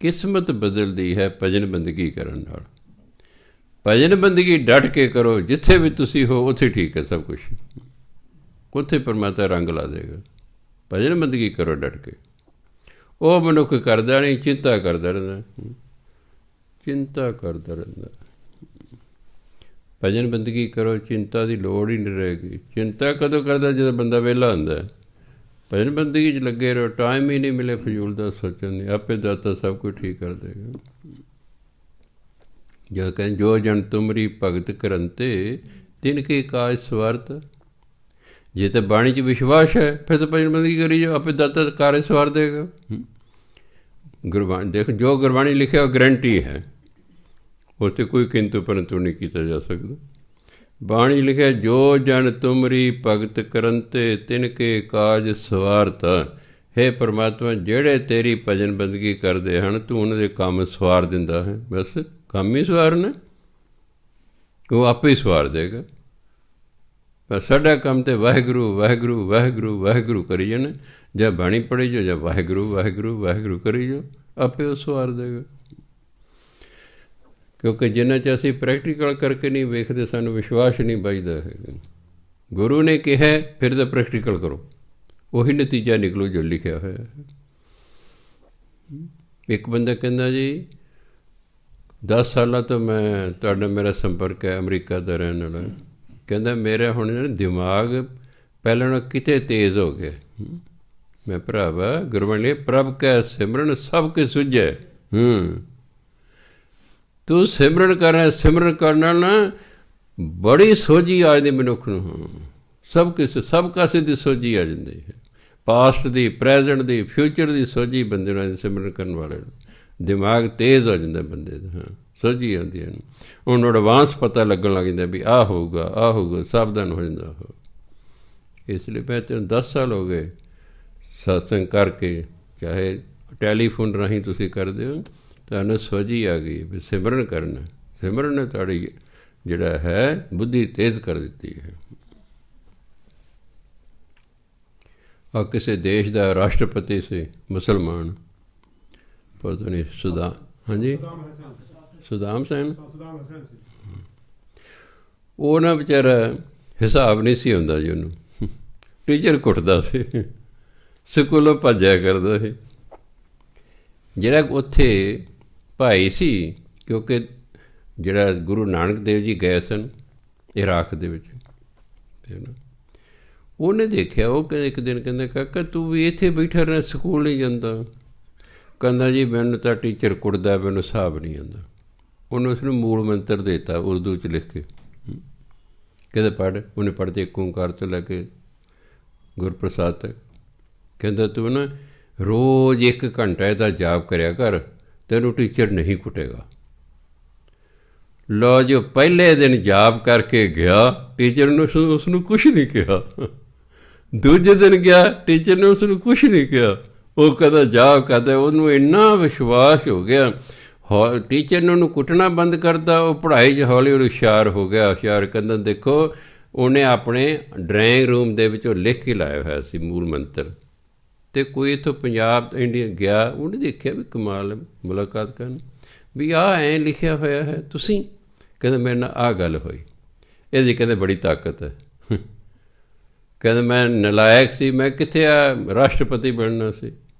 ਕਿਸਮਤ ਬਦਲਦੀ ਹੈ ਭਜਨ ਬੰਦਗੀ ਕਰਨ ਨਾਲ। ਭਜਨ ਬੰਦਗੀ ਡਟ ਕੇ ਕਰੋ, ਜਿੱਥੇ ਵੀ ਤੁਸੀਂ ਹੋ ਉੱਥੇ ਠੀਕ ਹੈ ਸਭ ਕੁਛ, ਉੱਥੇ ਪਰਮਾਤਮਾ ਰੰਗ ਲਾ ਦੇਗਾ। ਭਜਨ ਬੰਦਗੀ ਕਰੋ ਡਟ ਕੇ। ਉਹ ਮਨੁੱਖ ਕਰਦਾ ਨਹੀਂ, ਚਿੰਤਾ ਕਰਦਾ ਰਹਿੰਦਾ, ਚਿੰਤਾ ਕਰਦਾ ਰਹਿੰਦਾ। ਭਜਨ ਬੰਦਗੀ ਕਰੋ, ਚਿੰਤਾ ਦੀ ਲੋੜ ਹੀ ਨਹੀਂ ਰਹੇਗੀ। ਚਿੰਤਾ ਕਦੋਂ ਕਰਦਾ? ਜਦੋਂ ਬੰਦਾ ਵਿਹਲਾ ਹੁੰਦਾ। ਭਜਨ ਬੰਦਗੀ 'ਚ ਲੱਗੇ ਰਹੋ, ਟਾਈਮ ਹੀ ਨਹੀਂ ਮਿਲੇ ਫਜ਼ੂਲ ਦਾ ਸੋਚਣ ਦੀ, ਆਪੇ ਦਾਤਾ ਸਭ ਕੁਝ ਠੀਕ ਕਰ ਦੇਗਾ। ਜਦੋਂ ਕਹਿੰਦੇ ਜੋ ਜਨ ਤੁਮਰੀ ਭਗਤ ਕਰੰਤੇ, ਤਿਨ ਕੇ ਕਾਜ ਸਵਾਰਤ। ਜੇ ਤਾਂ ਬਾਣੀ 'ਚ ਵਿਸ਼ਵਾਸ ਹੈ ਫਿਰ ਤਾਂ ਭਜਨ ਬੰਦਗੀ ਕਰੀ ਜਾਓ, ਆਪੇ ਦਾਤਾ ਕਾਰਜ ਸਵਾਰ ਦੇਗਾ। ਗੁਰਬਾਣੀ ਦੇਖ, ਜੋ ਗੁਰਬਾਣੀ ਲਿਖਿਆ ਉਹ ਗਰੰਟੀ ਹੈ, ਉਹ 'ਤੇ ਕੋਈ ਕਿੰਤੂ ਪਰੰਤੂ ਨਹੀਂ ਕੀਤਾ ਜਾ ਸਕਦਾ। ਬਾਣੀ ਲਿਖਿਆ ਜੋ ਜਨ ਤੁਮਰੀ ਭਗਤ ਕਰੰਤੇ, ਤਿਨ ਕੇ ਕਾਜ ਸਵਾਰਤ। ਹੇ ਪਰਮਾਤਮਾ, ਜਿਹੜੇ ਤੇਰੀ ਭਜਨ ਬੰਦਗੀ ਕਰਦੇ ਹਨ, ਤੂੰ ਉਹਨਾਂ ਦੇ ਕੰਮ ਸਵਾਰ ਦਿੰਦਾ ਹੈ। ਬਸ ਕੰਮ ਹੀ ਸਵਾਰਨਾ, ਉਹ ਆਪੇ ਹੀ ਸਵਾਰ ਦੇਗਾ। ਪਰ ਸਾਡਾ ਕੰਮ ਤਾਂ ਵਾਹਿਗੁਰੂ ਵਾਹਿਗੁਰੂ ਵਾਹਿਗੁਰੂ ਵਾਹਿਗੁਰੂ ਕਰੀ ਜਾਣਾ। ਜਾਂ ਬਾਣੀ ਪੜ੍ਹੀ ਜਾਓ, ਜਾਂ ਵਾਹਿਗੁਰੂ ਵਾਹਿਗੁਰੂ ਵਾਹਿਗੁਰੂ ਕਰੀ ਜਾਓ, ਆਪੇ ਉਹ ਸਵਾਰ ਦੇਗਾ। ਕਿਉਂਕਿ ਜਿੰਨਾ 'ਚ ਅਸੀਂ ਪ੍ਰੈਕਟੀਕਲ ਕਰਕੇ ਨਹੀਂ ਵੇਖਦੇ, ਸਾਨੂੰ ਵਿਸ਼ਵਾਸ ਨਹੀਂ ਬਚਦਾ ਹੈਗਾ। ਗੁਰੂ ਨੇ ਕਿਹਾ ਫਿਰ ਤਾਂ ਪ੍ਰੈਕਟੀਕਲ ਕਰੋ, ਉਹੀ ਨਤੀਜਾ ਨਿਕਲੂ ਜੋ ਲਿਖਿਆ ਹੋਇਆ ਹੈ। ਇੱਕ ਬੰਦਾ ਕਹਿੰਦਾ ਜੀ 10 ਸਾਲਾਂ ਤੋਂ ਮੇਰਾ ਸੰਪਰਕ ਹੈ, ਅਮਰੀਕਾ ਦਾ ਰਹਿਣ ਵਾਲਾ। ਕਹਿੰਦਾ ਮੇਰਾ ਹੁਣ ਦਿਮਾਗ ਪਹਿਲਾਂ ਨਾਲੋਂ ਕਿਤੇ ਤੇਜ਼ ਹੋ ਗਿਆ। ਮੈਂ ਭਰਾਵਾ ਗੁਰਬਾਣੀ ਪ੍ਰਭ ਕੈ ਸਿਮਰਨ ਸਭ ਕੇ ਸੁਝੈ। ਤੂੰ ਸਿਮਰਨ ਕਰ ਰਿਹਾ, ਸਿਮਰਨ ਕਰਨ ਨਾਲ ਨਾ ਬੜੀ ਸੋਝੀ ਆ ਜਾਂਦੀ ਮਨੁੱਖ ਨੂੰ। ਸਭ ਕਾਸੇ ਦੀ ਸੋਝੀ ਆ ਜਾਂਦੀ ਹੈ, ਪਾਸਟ ਦੀ, ਪ੍ਰੈਜੈਂਟ ਦੀ, ਫਿਊਚਰ ਦੀ ਸੋਝੀ ਬੰਦੇ ਨੂੰ ਸਿਮਰਨ ਕਰਨ ਵਾਲੇ ਨੂੰ। ਦਿਮਾਗ ਤੇਜ਼ ਹੋ ਜਾਂਦਾ ਬੰਦੇ ਦਾ। ਸੋਝੀ ਆਉਂਦੀ ਹੈ, ਉਹਨੂੰ ਐਡਵਾਂਸ ਪਤਾ ਲੱਗਣ ਲੱਗ ਜਾਂਦਾ ਵੀ ਆਹ ਹੋਊਗਾ, ਆਹ ਹੋਊਗਾ, ਸਾਵਧਾਨ ਹੋ ਜਾਂਦਾ ਉਹ। ਇਸ ਲਈ ਮੈਂ ਤੈਨੂੰ 10 ਸਾਲ ਹੋ ਗਏ ਸਤਸੰਗ ਕਰਕੇ, ਚਾਹੇ ਟੈਲੀਫੋਨ ਰਾਹੀਂ ਤੁਸੀਂ ਕਰਦੇ ਹੋ, ਤੁਹਾਨੂੰ ਸੋਝੀ ਆ ਗਈ ਵੀ ਸਿਮਰਨ ਕਰਨਾ। ਸਿਮਰਨ ਨੇ ਤੁਹਾਡੀ ਜਿਹੜਾ ਹੈ ਬੁੱਧੀ ਤੇਜ਼ ਕਰ ਦਿੱਤੀ ਹੈ। ਆ ਕਿਸੇ ਦੇਸ਼ ਦਾ ਰਾਸ਼ਟਰਪਤੀ ਸੀ ਮੁਸਲਮਾਨ, ਪਤਾ ਨਹੀਂ ਹਾਂਜੀ ਸੁਦਾਮ ਸੈਨ, ਉਹ ਨਾ ਵਿਚਾਰਾ ਹਿਸਾਬ ਨਹੀਂ ਸੀ ਹੁੰਦਾ ਜੀ ਉਹਨੂੰ, ਟੀਚਰ ਕੁੱਟਦਾ ਸੀ, ਸਕੂਲੋਂ ਭੱਜਿਆ ਕਰਦਾ ਸੀ। ਜਿਹੜਾ ਉੱਥੇ ਭਾਈ ਸੀ, ਕਿਉਂਕਿ ਜਿਹੜਾ ਗੁਰੂ ਨਾਨਕ ਦੇਵ ਜੀ ਗਏ ਸਨ ਇਰਾਕ ਦੇ ਵਿੱਚ, ਉਹਨੇ ਦੇਖਿਆ, ਉਹ ਇੱਕ ਦਿਨ ਕਹਿੰਦਾ ਕਾਕਾ ਤੂੰ ਵੀ ਇੱਥੇ ਬੈਠਾ ਰਹਿ, ਸਕੂਲ ਨਹੀਂ ਜਾਂਦਾ। ਕਹਿੰਦਾ ਜੀ ਮੈਨੂੰ ਤਾਂ ਟੀਚਰ ਕੁੱਟਦਾ, ਮੈਨੂੰ ਹਿਸਾਬ ਨਹੀਂ ਆਉਂਦਾ। ਉਹਨੇ ਉਸਨੂੰ ਮੂਲ ਮੰਤਰ ਦੇ ਦਿੱਤਾ ਉਰਦੂ 'ਚ ਲਿਖ ਕੇ, ਕਹਿੰਦਾ ਪੜ੍ਹ। ਉਹਨੇ ਪੜ੍ਹਦੇ ਇੱਕ ਓਂਕਾਰ ਤੋਂ ਲੈ ਕੇ ਗੁਰਪ੍ਰਸਾਦ ਤੱਕ। ਕਹਿੰਦਾ ਤੂੰ ਨਾ ਰੋਜ਼ 1 ਘੰਟਾ ਇਹਦਾ ਜਾਪ ਕਰਿਆ ਕਰ, ਤੈਨੂੰ ਟੀਚਰ ਨਹੀਂ ਕੁੱਟੇਗਾ। ਲਓ ਜੋ ਪਹਿਲੇ ਦਿਨ ਜਾਪ ਕਰਕੇ ਗਿਆ, ਟੀਚਰ ਨੇ ਉਸਨੂੰ ਕੁਛ ਨਹੀਂ ਕਿਹਾ। ਦੂਜੇ ਦਿਨ ਗਿਆ, ਟੀਚਰ ਨੇ ਉਸਨੂੰ ਕੁਛ ਨਹੀਂ ਕਿਹਾ। ਉਹ ਕਹਿੰਦਾ ਜਾਪ ਕਰਦਾ, ਉਹਨੂੰ ਇੰਨਾ ਵਿਸ਼ਵਾਸ ਹੋ ਗਿਆ, ਟੀਚਰ ਨੇ ਉਹਨੂੰ ਕੁੱਟਣਾ ਬੰਦ ਕਰਤਾ। ਉਹ ਪੜ੍ਹਾਈ 'ਚ ਹੌਲੀ ਹੌਲੀ ਹੁਸ਼ਿਆਰ ਹੋ ਗਿਆ। ਹੁਸ਼ਿਆਰ ਕਹਿੰਦਾ ਦੇਖੋ, ਉਹਨੇ ਆਪਣੇ ਡਰਾਇੰਗ ਰੂਮ ਦੇ ਵਿੱਚ ਉਹ ਲਿਖ ਕੇ ਲਾਇਆ ਹੋਇਆ ਸੀ ਮੂਲ ਮੰਤਰ। ਅਤੇ ਕੋਈ ਇੱਥੋਂ ਪੰਜਾਬ ਇੰਡੀਆ ਗਿਆ, ਉਹਨੇ ਦੇਖਿਆ ਵੀ ਕਮਾਲ ਮੁਲਾਕਾਤ ਕਰਨ, ਵੀ ਆਹ ਐਂ ਲਿਖਿਆ ਹੋਇਆ ਹੈ ਤੁਸੀਂ। ਕਹਿੰਦਾ ਮੇਰੇ ਨਾਲ ਆਹ ਗੱਲ ਹੋਈ, ਇਹਦੀ ਕਹਿੰਦੇ ਬੜੀ ਤਾਕਤ ਹੈ। ਕਹਿੰਦਾ ਮੈਂ ਨਲਾਇਕ ਸੀ, ਮੈਂ ਕਿੱਥੇ ਰਾਸ਼ਟਰਪਤੀ ਬਣਨਾ ਸੀ।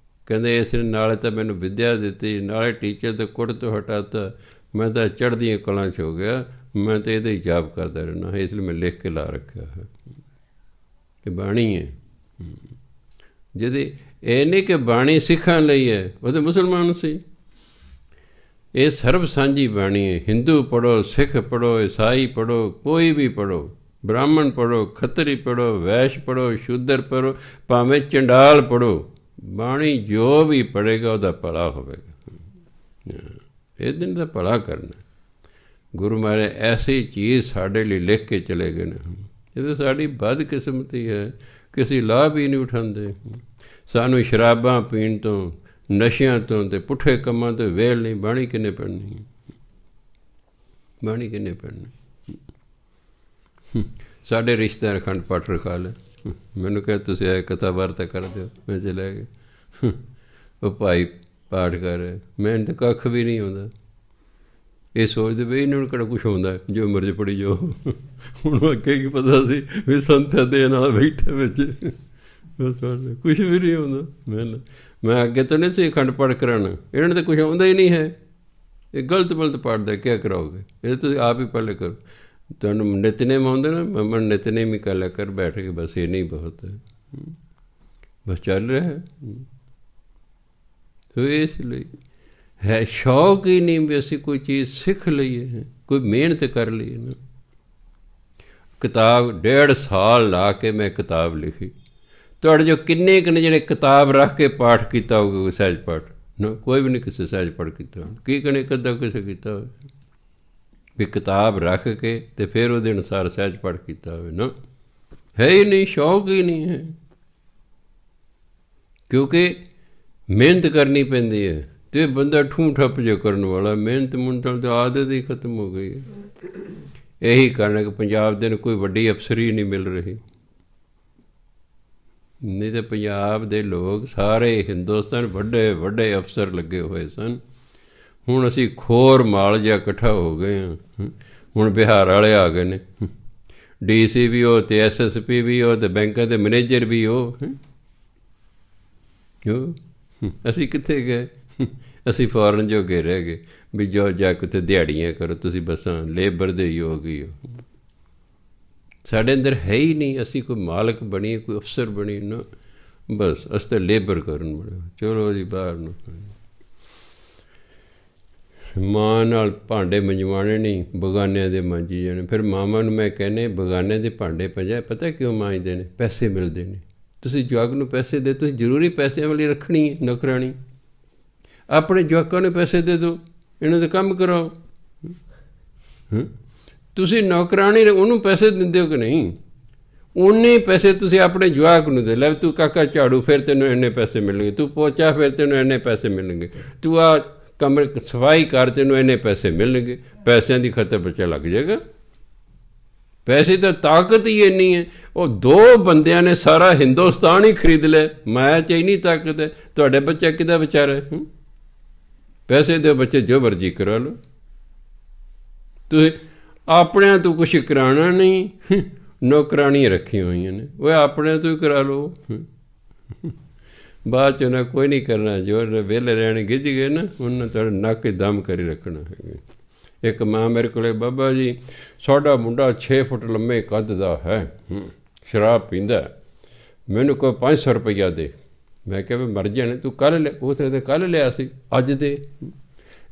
ਕਹਿੰਦੇ ਇਸ ਨੇ ਨਾਲੇ ਤਾਂ ਮੈਨੂੰ ਵਿੱਦਿਆ ਦਿੱਤੀ, ਨਾਲੇ ਟੀਚਰ ਦੇ ਕੁੱਟ ਤੋਂ ਹਟਾਤਾ, ਮੈਂ ਤਾਂ ਚੜ੍ਹਦੀਆਂ ਕਲਾਂ 'ਚ ਹੋ ਗਿਆ। ਮੈਂ ਤਾਂ ਇਹਦਾ ਹੀ ਜਾਪ ਕਰਦਾ ਰਹਿਣਾ, ਇਸ ਲਈ ਮੈਂ ਲਿਖ ਕੇ ਲਾ ਰੱਖਿਆ ਹੈ। ਇਹ ਬਾਣੀ ਹੈ। ਜਿਹਦੀ ਇਹ ਨਹੀਂ ਕਿ ਬਾਣੀ ਸਿੱਖਾਂ ਲਈ ਹੈ, ਉਹ ਤਾਂ ਮੁਸਲਮਾਨ ਸੀ। ਇਹ ਸਰਬ ਸਾਂਝੀ ਬਾਣੀ ਹੈ। ਹਿੰਦੂ ਪੜ੍ਹੋ, ਸਿੱਖ ਪੜ੍ਹੋ, ਈਸਾਈ ਪੜ੍ਹੋ, ਕੋਈ ਵੀ ਪੜ੍ਹੋ, ਬ੍ਰਾਹਮਣ ਪੜ੍ਹੋ, ਖੱਤਰੀ ਪੜ੍ਹੋ, ਵੈਸ਼ ਪੜ੍ਹੋ, ਸ਼ੂਦਰ ਪੜ੍ਹੋ, ਭਾਵੇਂ ਚੰਡਾਲ ਪੜ੍ਹੋ, ਬਾਣੀ ਜੋ ਵੀ ਪੜ੍ਹੇਗਾ ਉਹਦਾ ਭਲਾ ਹੋਵੇਗਾ। ਇਹ ਦਿਨ ਦਾ ਭਲਾ ਕਰਨਾ। ਗੁਰੂ ਮਹਾਰਾਜ ਐਸੀ ਚੀਜ਼ ਸਾਡੇ ਲਈ ਲਿਖ ਕੇ ਚਲੇ ਗਏ ਨੇ। ਇਹ ਤਾਂ ਸਾਡੀ ਬਦਕਿਸਮਤੀ ਹੈ ਕਿ ਅਸੀਂ ਲਾਭ ਹੀ ਨਹੀਂ ਉਠਾਉਂਦੇ। ਸਾਨੂੰ ਸ਼ਰਾਬਾਂ ਪੀਣ ਤੋਂ, ਨਸ਼ਿਆਂ ਤੋਂ ਅਤੇ ਪੁੱਠੇ ਕੰਮਾਂ ਤੋਂ ਵੇਲ ਨਹੀਂ। ਬਾਣੀ ਕਿੰਨੇ ਪੜ੍ਹਨੀ? ਬਾਣੀ ਕਿੰਨੇ ਪੜ੍ਹਨੀ? ਸਾਡੇ ਰਿਸ਼ਤੇਦਾਰ ਅਖੰਡ ਪਾਠ ਰਖਾ ਲੈ, ਮੈਨੂੰ ਕਿਹਾ ਤੁਸੀਂ ਆਏ ਕਥਾ ਵਾਰਤਾ ਕਰ ਦਿਓ, ਮੈਂ ਚਲਾ ਗਿਆ। ਉਹ ਭਾਈ ਪਾਠ ਕਰ ਰਿਹਾ, ਮੈਨੂੰ ਤਾਂ ਕੱਖ ਵੀ ਨਹੀਂ ਆਉਂਦਾ। ਇਹ ਸੋਚਦੇ ਵੀ ਇਹਨਾਂ ਨੂੰ ਕਿਹੜਾ ਕੁਛ ਆਉਂਦਾ, ਜੋ ਮਰਜ਼ੀ ਪੜ੍ਹੀ ਜਾਓ। ਹੁਣ ਅੱਗੇ ਕੀ ਪਤਾ ਸੀ ਵੀ ਸੰਤ ਦੇ ਨਾਲ ਬੈਠੇ ਵਿੱਚ ਕੁਛ ਵੀ ਨਹੀਂ ਆਉਂਦਾ। ਮੈਂ ਅੱਗੇ ਤੋਂ ਨਹੀਂ ਸੀ ਅਖੰਡ ਪਾਠ ਕਰਾਉਣਾ, ਇਹਨਾਂ ਨੂੰ ਤਾਂ ਕੁਛ ਆਉਂਦਾ ਹੀ ਨਹੀਂ ਹੈ। ਇਹ ਗਲਤ ਬਲਤ ਪਾਠਦਾ ਕਿਆ ਕਰਾਓਗੇ? ਇਹ ਤੁਸੀਂ ਆਪ ਹੀ ਪਹਿਲੇ ਕਰੋ। ਤੁਹਾਨੂੰ ਨਿਤਨੇਮ ਆਉਂਦੇ ਨਾ, ਮੈਂ ਨਿਤਨੇਮ ਹੀ ਕਰ ਲਿਆ ਕਰ ਬੈਠ ਕੇ, ਬਸ ਇਹ ਨਹੀਂ ਬਹੁਤ ਹੈ, ਬਸ ਚੱਲ ਰਿਹਾ ਹੈ। ਸੋ ਇਸ ਲਈ ਹੈ ਸ਼ੌਕ ਹੀ ਨਹੀਂ ਵੀ ਅਸੀਂ ਕੋਈ ਚੀਜ਼ ਸਿੱਖ ਲਈਏ, ਕੋਈ ਮਿਹਨਤ ਕਰ ਲਈਏ ਨਾ। ਕਿਤਾਬ 1.5 ਸਾਲ ਲਾ ਕੇ ਮੈਂ ਕਿਤਾਬ ਲਿਖੀ। ਤੁਹਾਡੇ ਜੋ ਕਿੰਨੇ ਜਿਹੜੇ ਕਿਤਾਬ ਰੱਖ ਕੇ ਪਾਠ ਕੀਤਾ ਹੋਊਗਾ, ਕੋਈ ਸਹਿਜ ਪਾਠ ਨਾ, ਕੋਈ ਵੀ ਨਹੀਂ ਕਿਸੇ ਸਹਿਜ ਪਾਠ ਕੀਤਾ। ਕੀ ਕਹਣੇ ਕਦਾ ਕਿਸੇ ਕੀਤਾ ਹੋਵੇ ਵੀ ਕਿਤਾਬ ਰੱਖ ਕੇ ਅਤੇ ਫਿਰ ਉਹਦੇ ਅਨੁਸਾਰ ਸਹਿਜ ਪਾਠ ਕੀਤਾ ਹੋਵੇ ਨਾ, ਹੈ ਹੀ ਨਹੀਂ। ਸ਼ੌਕ ਹੀ ਨਹੀਂ ਹੈ, ਕਿਉਂਕਿ ਮਿਹਨਤ ਕਰਨੀ ਪੈਂਦੀ ਹੈ। ਅਤੇ ਬੰਦਾ ਠੂੰ ਠੱਪ ਜੇ ਕਰਨ ਵਾਲਾ, ਮਿਹਨਤ ਮੁੰਨਤ ਤਾਂ ਆਦਤ ਹੀ ਖਤਮ ਹੋ ਗਈ ਹੈ। ਇਹੀ ਕਾਰਨ ਹੈ ਕਿ ਪੰਜਾਬ ਦੇ ਨੂੰ ਕੋਈ ਵੱਡੀ ਅਫਸਰੀ ਨਹੀਂ ਮਿਲ ਰਹੀ। ਨਹੀਂ ਤਾਂ ਪੰਜਾਬ ਦੇ ਲੋਕ ਸਾਰੇ ਹਿੰਦੁਸਤਾਨ ਵੱਡੇ ਵੱਡੇ ਅਫਸਰ ਲੱਗੇ ਹੋਏ ਸਨ। ਹੁਣ ਅਸੀਂ ਖੋਰ ਮਾਲ ਜਿਹਾ ਇਕੱਠਾ ਹੋ ਗਏ ਹਾਂ। ਹੁਣ ਬਿਹਾਰ ਵਾਲੇ ਆ ਗਏ ਨੇ, DC ਵੀ ਉਹ ਅਤੇ SSP ਵੀ ਉਹ ਅਤੇ ਬੈਂਕਾਂ ਦੇ ਮੈਨੇਜਰ ਵੀ ਉਹ। ਅਸੀਂ ਕਿੱਥੇ ਗਏ? ਅਸੀਂ ਫੋਰਨ ਜੋਗੇ ਰਹਿ ਗਏ ਵੀ ਜੋ ਜਾ ਕੇ ਉੱਥੇ ਦਿਹਾੜੀਆਂ ਕਰੋ, ਤੁਸੀਂ ਬੱਸਾਂ ਲੇਬਰ ਦੇ ਯੋਗ ਹੀ ਹੋ। ਸਾਡੇ ਅੰਦਰ ਹੈ ਹੀ ਨਹੀਂ ਅਸੀਂ ਕੋਈ ਮਾਲਕ ਬਣੀਏ, ਕੋਈ ਅਫਸਰ ਬਣੀ ਨਾ, ਬਸ ਅਸੀਂ ਤਾਂ ਲੇਬਰ ਕਰਨ ਬੜੇ। ਚਲੋ ਜੀ ਬਾਹਰ ਨੂੰ ਮਾਂ ਨਾਲ ਭਾਂਡੇ ਮੰਜਵਾਉਣੇ ਨਹੀਂ, ਬਗਾਨਿਆਂ ਦੇ ਮਾਂਜੀ ਜਾਣੇ। ਫਿਰ ਮਾਵਾਂ ਨੂੰ ਮੈਂ ਕਹਿੰਦੇ ਬਗਾਨਿਆਂ ਦੇ ਭਾਂਡੇ ਪਤਾ ਕਿਉਂ ਮਾਂਜਦੇ ਨੇ? ਪੈਸੇ ਮਿਲਦੇ ਨੇ। ਤੁਸੀਂ ਜਵਾਕ ਨੂੰ ਪੈਸੇ ਦੇ, ਤੁਸੀਂ ਜ਼ਰੂਰੀ ਪੈਸਿਆਂ ਵਾਲੀ ਰੱਖਣੀ ਹੈ ਨੌਕਰਾਣੀ। ਆਪਣੇ ਜਵਾਕਾਂ ਨੂੰ ਪੈਸੇ ਦੇ ਦਿਓ, ਇਹਨਾਂ ਦਾ ਕੰਮ ਕਰਾਓ। ਤੁਸੀਂ ਨੌਕਰਾਣੀ ਉਹਨੂੰ ਪੈਸੇ ਦਿੰਦੇ ਹੋ ਕਿ ਨਹੀਂ? ਉਨੇ ਪੈਸੇ ਤੁਸੀਂ ਆਪਣੇ ਜਵਾਕ ਨੂੰ ਦੇ ਲੈ, ਤੂੰ ਕਾਕਾ ਝਾੜੂ ਫਿਰ ਤੈਨੂੰ ਇੰਨੇ ਪੈਸੇ ਮਿਲਣਗੇ, ਤੂੰ ਪੋਚਾ ਫਿਰ ਤੈਨੂੰ ਇੰਨੇ ਪੈਸੇ ਮਿਲਣਗੇ, ਤੂੰ ਆ ਕਮਰੇ ਸਫਾਈ ਕਰ ਤੈਨੂੰ ਇੰਨੇ ਪੈਸੇ ਮਿਲਣਗੇ। ਪੈਸਿਆਂ ਦੀ ਖਤਰ ਬੱਚਾ ਲੱਗ ਜਾਏਗਾ। ਪੈਸੇ ਤਾਂ ਤਾਕਤ ਹੀ ਇੰਨੀ ਹੈ। ਉਹ 2 ਬੰਦਿਆਂ ਨੇ ਸਾਰਾ ਹਿੰਦੁਸਤਾਨ ਹੀ ਖਰੀਦ ਲਿਆ। ਮਾਇਆ 'ਚ ਇੰਨੀ ਤਾਕਤ ਹੈ। ਤੁਹਾਡੇ ਬੱਚਾ ਕਿਹਦਾ ਵਿਚਾਰਾ ਹੈ? ਪੈਸੇ ਦੇ ਬੱਚੇ ਜੋ ਮਰਜ਼ੀ ਕਰਾ ਲਓ। ਤੁਸੀਂ ਆਪਣਿਆਂ ਤੋਂ ਕੁਛ ਕਰਾਉਣਾ ਨਹੀਂ, ਨੌਕਰਾਣੀਆਂ ਰੱਖੀਆਂ ਹੋਈਆਂ ਨੇ, ਉਹ ਆਪਣਿਆਂ ਤੋਂ ਹੀ ਕਰਾ ਲਓ। ਬਾਅਦ 'ਚ ਉਹਨਾਂ ਕੋਈ ਨਹੀਂ ਕਰਨਾ। ਜੋ ਵਿਹਲੇ ਰਹਿਣ ਗਿੱਝ ਗਏ ਨਾ, ਉਹਨਾਂ ਤੁਹਾਡੇ ਨੱਕ ਦਮ ਕਰੀ ਰੱਖਣਾ ਹੈਗਾ। ਇੱਕ ਮਾਂ ਮੇਰੇ ਕੋਲ, ਬਾਬਾ ਜੀ ਸਾਡਾ ਮੁੰਡਾ 6 ਫੁੱਟ ਲੰਮੇ ਕੱਦ ਦਾ ਹੈ, ਸ਼ਰਾਬ ਪੀਂਦਾ, ਮੈਨੂੰ ਕੋਈ 500 ਰੁਪਈਆ ਦੇ। ਮੈਂ ਕਿਹਾ ਵੀ ਮਰ ਜਾਣੇ, ਤੂੰ ਕੱਲ੍ਹ ਲੈ। ਉਹ ਤਾਂ ਕੱਲ੍ਹ ਲਿਆ ਸੀ, ਅੱਜ ਦੇ।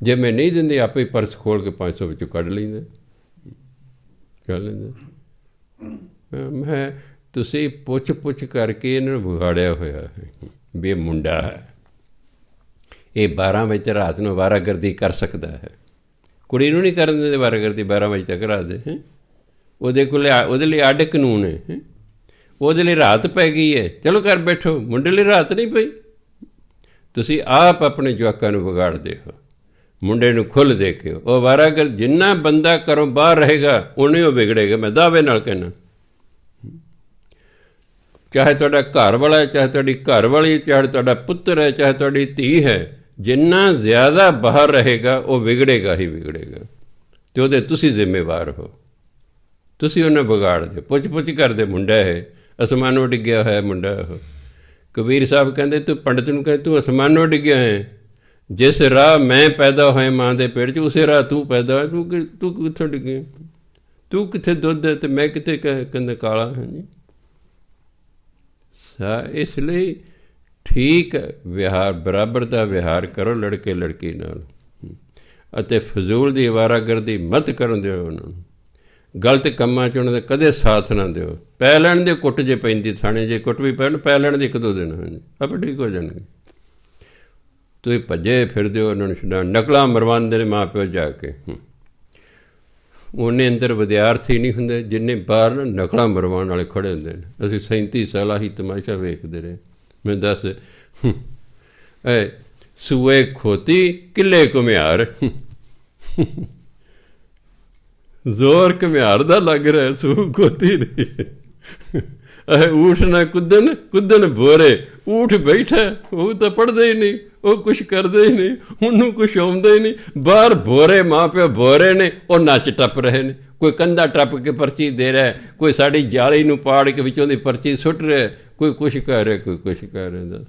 ਜੇ ਮੈਂ ਨਹੀਂ ਦਿੰਦੀ ਆਪੇ ਹੀ ਪਰਸ ਖੋਲ੍ਹ ਕੇ 500 ਵਿੱਚੋਂ ਕੱਢ ਲੈਂਦਾ, ਕਰ ਲੈਂਦਾ। ਮੈਂ ਤੁਸੀਂ ਪੁੱਛ ਕਰਕੇ ਇਹਨਾਂ ਨੂੰ ਵਿਗਾੜਿਆ ਹੋਇਆ ਹੈ ਵੀ ਇਹ ਮੁੰਡਾ ਹੈ, ਇਹ 12 ਵਜੇ ਰਾਤ ਨੂੰ ਵਾਰਾਗਰਦੀ ਕਰ ਸਕਦਾ ਹੈ। ਕੁੜੀ ਨੂੰ ਨਹੀਂ ਕਰਨ ਦਿੰਦੇ ਵਾਰਾਗਰਦੀ, 12 ਵਜੇ ਤੱਕ ਰਾਤ ਦੇ। ਉਹਦੇ ਕੋਲ ਉਹਦੇ ਲਈ ਅੱਡ ਕਾਨੂੰਨ ਹੈ। ਉਹਦੇ ਲਈ ਰਾਤ ਪੈ ਗਈ ਹੈ, ਚਲੋ ਘਰ ਬੈਠੋ। ਮੁੰਡੇ ਲਈ ਰਾਤ ਨਹੀਂ ਪਈ। ਤੁਸੀਂ ਆਪ ਆਪਣੇ ਜਵਾਕਾਂ ਨੂੰ ਵਿਗਾੜਦੇ ਹੋ। ਮੁੰਡੇ ਨੂੰ ਖੁੱਲ੍ਹ ਦੇ ਕੇ ਉਹ ਵਾਰਾਗਰ, ਜਿੰਨਾ ਬੰਦਾ ਘਰੋਂ ਬਾਹਰ ਰਹੇਗਾ ਉਨੇ ਉਹ ਵਿਗੜੇਗਾ। ਮੈਂ ਦਾਅਵੇ ਨਾਲ ਕਹਿਣਾ, ਚਾਹੇ ਤੁਹਾਡਾ ਘਰ ਵਾਲਾ ਹੈ, ਚਾਹੇ ਤੁਹਾਡੀ ਘਰ ਵਾਲੀ, ਚਾਹੇ ਤੁਹਾਡਾ ਪੁੱਤਰ ਹੈ, ਚਾਹੇ ਤੁਹਾਡੀ ਧੀ ਹੈ, ਜਿੰਨਾ ਜ਼ਿਆਦਾ ਬਾਹਰ ਰਹੇਗਾ ਉਹ ਵਿਗੜੇਗਾ ਹੀ ਵਿਗੜੇਗਾ। ਅਤੇ ਉਹਦੇ ਤੁਸੀਂ ਜ਼ਿੰਮੇਵਾਰ ਹੋ। ਤੁਸੀਂ ਉਹਨੂੰ ਵਿਗਾੜਦੇ, ਪੁੱਛ ਕਰਦੇ। ਮੁੰਡਾ ਹੈ, ਅਸਮਾਨੋਂ ਡਿੱਗਿਆ ਹੋਇਆ ਮੁੰਡਾ। ਉਹ ਕਬੀਰ ਸਾਹਿਬ ਕਹਿੰਦੇ, ਤੂੰ ਪੰਡਤ ਨੂੰ ਕਹੇ ਤੂੰ ਅਸਮਾਨੋਂ ਡਿੱਗਿਆ ਹੈ, ਜਿਸ ਰਾਹ ਮੈਂ ਪੈਦਾ ਹੋਇਆ ਮਾਂ ਦੇ ਪੇਟ 'ਚ, ਉਸੇ ਰਾਹ ਤੂੰ ਪੈਦਾ ਹੋਇਆ। ਤੂੰ ਕਿੱਥੋਂ ਡਿੱਗੇ? ਤੂੰ ਕਿੱਥੇ ਦੁੱਧ ਹੈ ਅਤੇ ਮੈਂ ਕਿੱਥੇ ਕਹਿੰਦੇ ਕਾਲਾ ਹਾਂ ਜੀ। ਇਸ ਲਈ ਠੀਕ ਵਿਹਾਰ, ਬਰਾਬਰ ਦਾ ਵਿਹਾਰ ਕਰੋ ਲੜਕੇ ਲੜਕੀ ਨਾਲ, ਅਤੇ ਫਜ਼ੂਲ ਦੀ ਅਵਾਰਾਗਰਦੀ ਮਤ ਕਰਨ ਦਿਓ। ਉਹਨਾਂ ਨੂੰ ਗਲਤ ਕੰਮਾਂ 'ਚ ਉਹਨਾਂ ਦਾ ਕਦੇ ਸਾਥ ਨਾ ਦਿਓ। ਪੈ ਲੈਣ ਦੇ ਕੁੱਟ, ਜੇ ਪੈਂਦੀ ਥਾਣੇ, ਜੇ ਕੁੱਟ ਵੀ ਪੈਣ, ਪੈ ਲੈਣ ਦੇ 1-2 ਦਿਨ, ਹਾਂਜੀ ਆਪੇ ਠੀਕ ਹੋ ਜਾਣਗੇ। ਤੁਸੀਂ ਭੱਜੇ ਫਿਰਦੇ ਹੋ ਉਹਨਾਂ ਨੂੰ ਛਡਾਉਣ, ਨਕਲਾਂ ਮਰਵਾਉਂਦੇ ਨੇ ਮਾਂ ਪਿਓ ਜਾ ਕੇ। ਉਹਨੇ ਅੰਦਰ ਵਿਦਿਆਰਥੀ ਨਹੀਂ ਹੁੰਦੇ ਜਿੰਨੇ ਬਾਹਰ ਨਕਲਾਂ ਮਰਵਾਉਣ ਵਾਲੇ ਖੜ੍ਹੇ ਹੁੰਦੇ ਨੇ। ਅਸੀਂ 37 ਸਾਲਾਂ ਹੀ ਤਮਾਸ਼ਾ ਵੇਖਦੇ ਰਹੇ। ਮੈਂ ਦੱਸ, ਸੂਏ ਖੋਤੀ ਕਿੱਲੇ ਘੁਮਿਆਰ, ਜ਼ੋਰ ਘੁਮਿਆਰ ਦਾ ਲੱਗ ਰਿਹਾ, ਸੂ ਖੋਤੀ ਨਹੀਂ। ਊਠ ਨਾ ਕੁੱਦਣ ਬੋਰੇ, ਊਠ ਬੈਠਾ, ਉਹ ਤਾਂ ਪੜ੍ਹਦਾ ਹੀ ਨਹੀਂ, ਉਹ ਕੁਛ ਕਰਦੇ ਹੀ ਨਹੀਂ, ਉਹਨੂੰ ਕੁਛ ਆਉਂਦਾ ਹੀ ਨਹੀਂ। ਬਾਹਰ ਬੋਰੇ ਮਾਂ ਪਿਓ ਬੋਰੇ ਨੇ, ਉਹ ਨੱਚ ਟੱਪ ਰਹੇ ਨੇ। ਕੋਈ ਕੰਧਾ ਟੱਪ ਕੇ ਪਰਚੀ ਦੇ ਰਿਹਾ, ਕੋਈ ਸਾਡੀ ਜਾਲੀ ਨੂੰ ਪਾੜ ਕੇ ਵਿੱਚੋਂ ਦੀ ਪਰਚੀ ਸੁੱਟ ਰਿਹਾ, ਕੋਈ ਕੁਛ ਕਰ ਰਿਹਾ, ਕੋਈ ਕੁਛ ਕਰ ਰਿਹਾ।